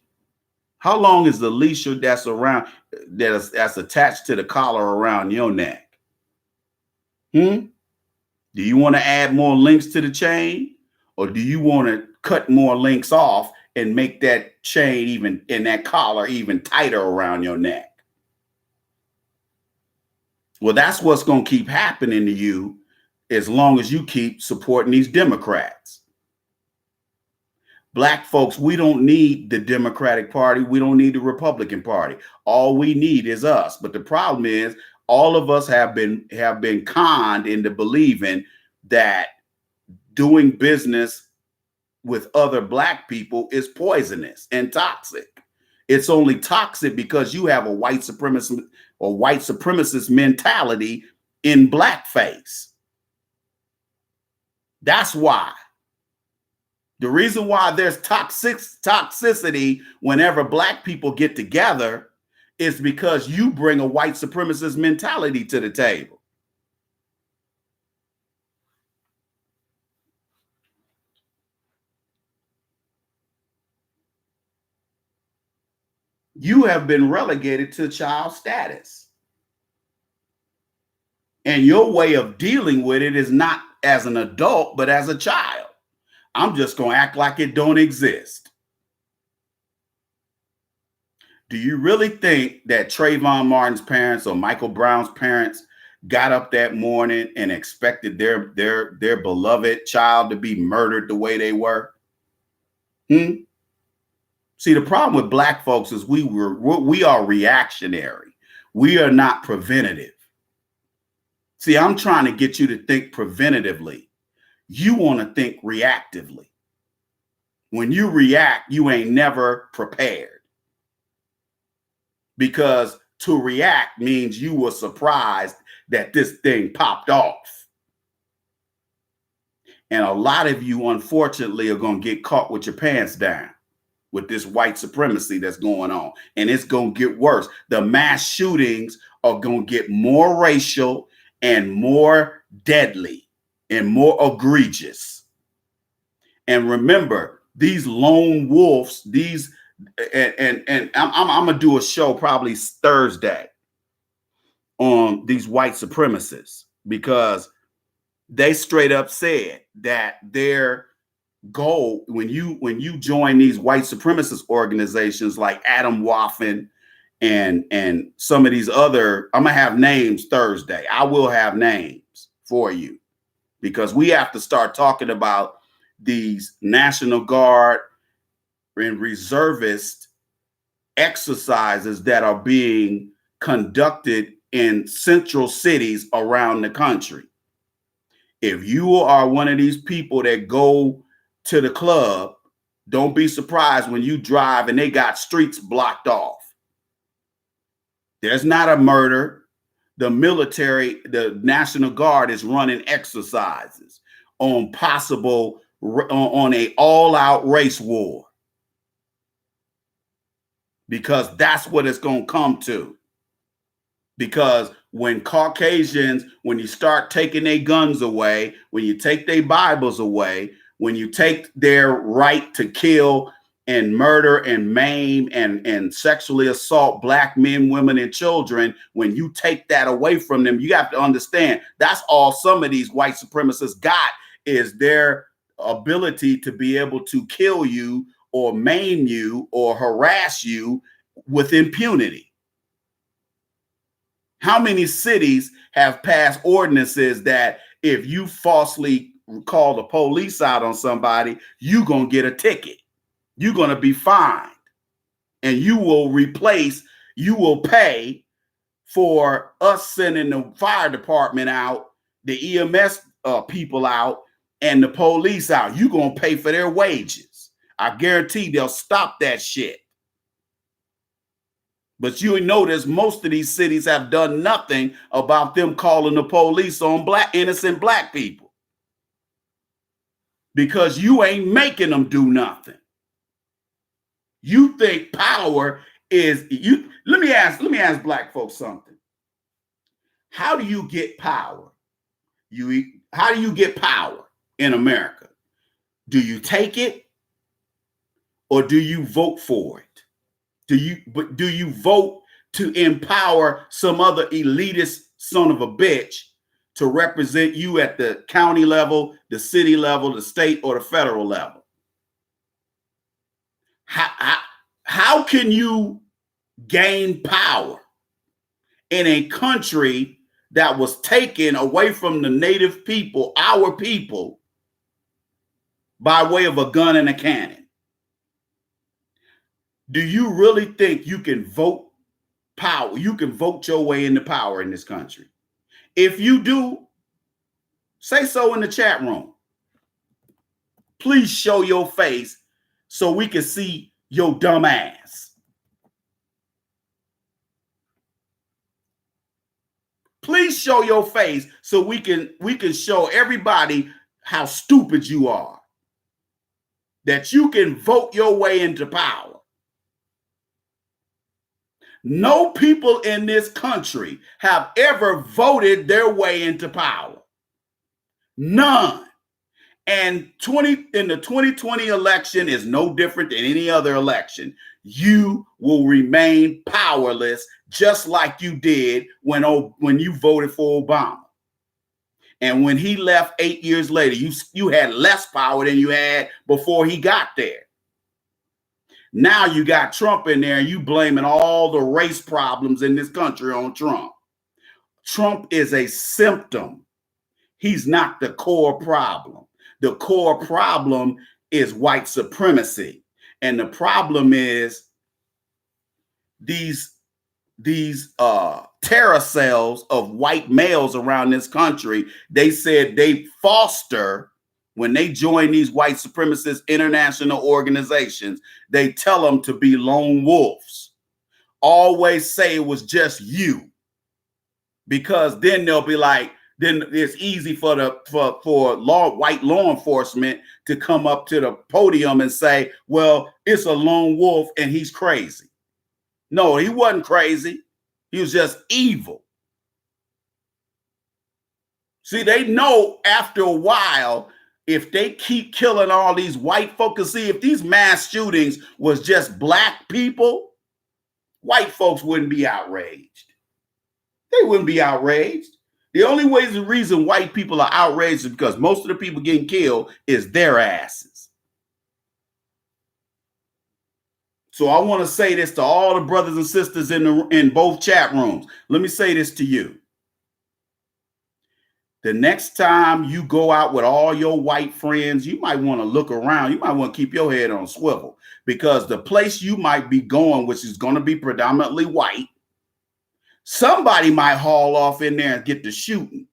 How long is the leash that's around, that's attached to the collar around your neck? Do you want to add more links to the chain, or do you want to cut more links off and make that chain even and that collar even tighter around your neck? Well, that's what's going to keep happening to you as long as you keep supporting these Democrats. Black folks, we don't need the Democratic Party. We don't need the Republican Party. All we need is us. But the problem is all of us have been conned into believing that doing business with other black people is poisonous and toxic. It's only toxic because you have a white supremacist mentality in blackface. That's why. The reason why there's toxicity whenever black people get together is because you bring a white supremacist mentality to the table. You have been relegated to child status. And your way of dealing with it is not as an adult, but as a child. I'm just going to act like it don't exist. Do you really think that Trayvon Martin's parents or Michael Brown's parents got up that morning and expected their beloved child to be murdered the way they were? See, the problem with black folks is we are reactionary. We are not preventative. See, I'm trying to get you to think preventatively. You want to think reactively. When you react, you ain't never prepared. Because to react means you were surprised that this thing popped off. And a lot of you, unfortunately, are going to get caught with your pants down with this white supremacy that's going on. And it's going to get worse. The mass shootings are going to get more racial and more deadly and more egregious. And remember, these lone wolves, and I'm gonna do a show probably Thursday on these white supremacists, because they straight up said that their goal when you join these white supremacist organizations like Adam Waffen and some of these other, I'm gonna have names Thursday. I will have names for you, because we have to start talking about these National Guard and reservist exercises that are being conducted in central cities around the country. If you are one of these people that go to the club, don't be surprised when you drive and they got streets blocked off. There's not a murder. The military, the National Guard is running exercises on on a all-out race war, because that's what it's going to come to. Because when Caucasians, when you start taking their guns away, when you take their Bibles away, when you take their right to kill and murder and maim and sexually assault black men, women, and children, when you take that away from them, you have to understand that's all some of these white supremacists got, is their ability to be able to kill you or maim you or harass you with impunity. How many cities have passed ordinances that if you falsely call the police out on somebody, you're going to get a ticket? You're going to be fined, and you will pay for us sending the fire department out, the EMS people out, and the police out. You're going to pay for their wages. I guarantee they'll stop that shit. But you notice most of these cities have done nothing about them calling the police on innocent black people. Because you ain't making them do nothing. You think power is you. Let me ask black folks something. How do you get power? How do you get power in America? Do you take it or do you vote for it? Do you vote to empower some other elitist son of a bitch to represent you at the county level, the city level, the state, or the federal level? How can you gain power in a country that was taken away from the native people, our people, by way of a gun and a cannon? Do you really think you can vote power? You can vote your way into power in this country? If you do, say so in the chat room. Please show your face so we can see your dumb ass. Please show your face so we can show everybody how stupid you are. That you can vote your way into power. No people in this country have ever voted their way into power. None. And in the 2020 election is no different than any other election. You will remain powerless just like you did when you voted for Obama. And when he left 8 years later, you had less power than you had before he got there. Now you got Trump in there and you blaming all the race problems in this country on Trump. Trump is a symptom. He's not the core problem. The core problem is white supremacy. And the problem is these terror cells of white males around this country. They said they foster, when they join these white supremacist international organizations, they tell them to be lone wolves. Always say it was just you. Because then they'll be like, then it's easy for white law enforcement to come up to the podium and say, well, it's a lone wolf and he's crazy. No, he wasn't crazy. He was just evil. See, they know after a while, if they keep killing all these white folks, see, if these mass shootings was just black people, white folks wouldn't be outraged. They wouldn't be outraged. The only reason white people are outraged is because most of the people getting killed is their asses. So I want to say this to all the brothers and sisters in both chat rooms. Let me say this to you. The next time you go out with all your white friends, you might want to look around. You might want to keep your head on a swivel, because the place you might be going, which is going to be predominantly white, somebody might haul off in there and get to shooting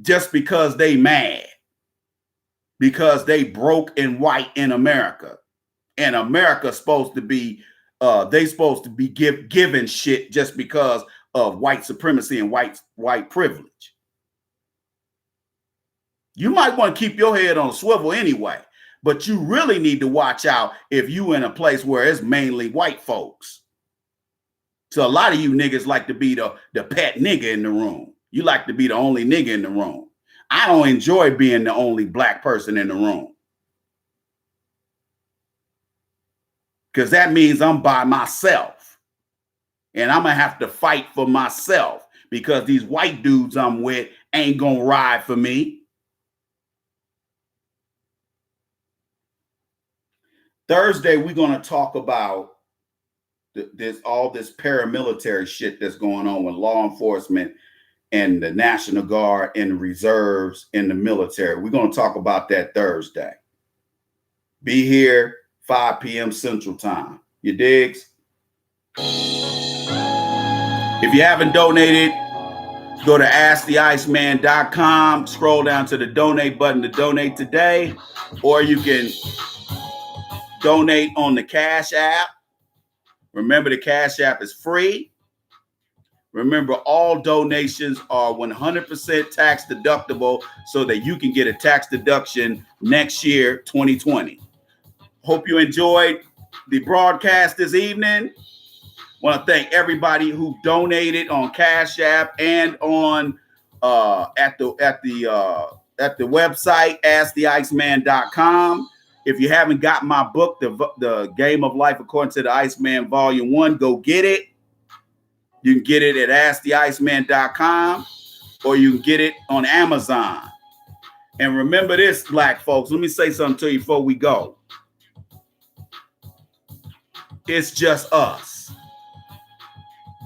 just because they mad, because they broke and white in America. And America's supposed to be, given shit just because of white supremacy and white privilege. You might want to keep your head on a swivel anyway, but you really need to watch out if you in a place where it's mainly white folks. So a lot of you niggas like to be the pet nigga in the room. You like to be the only nigga in the room. I don't enjoy being the only black person in the room. Because that means I'm by myself. And I'm going to have to fight for myself, because these white dudes I'm with ain't going to ride for me. Thursday, we're going to talk about all this paramilitary shit that's going on with law enforcement and the National Guard and the reserves and the military. We're going to talk about that Thursday. Be here 5 p.m. Central Time. You digs? If you haven't donated, go to AskTheIceman.com, scroll down to the donate button to donate today, or you can donate on the Cash App, Remember, the Cash App is free. Remember, all donations are 100% tax deductible so that you can get a tax deduction next year, 2020. Hope you enjoyed the broadcast this evening. Want to thank everybody who donated on Cash App and on at the website asktheiceman.com. If you haven't got my book, the Game of Life According to the Iceman Volume 1, go get it. You can get it at asktheiceman.com or you can get it on Amazon. And remember this, black folks, let me say something to you before we go. It's just us.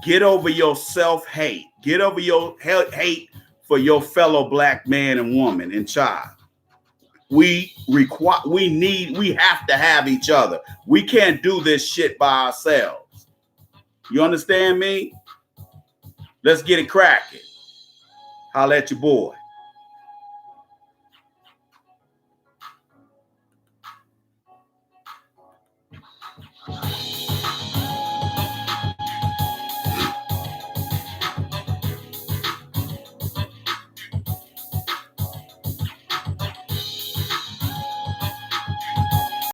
Get over your self-hate. Get over your hate for your fellow black man and woman and child. We have to have each other. We can't do this shit by ourselves. You understand me? Let's get it cracking. Holla at your boy.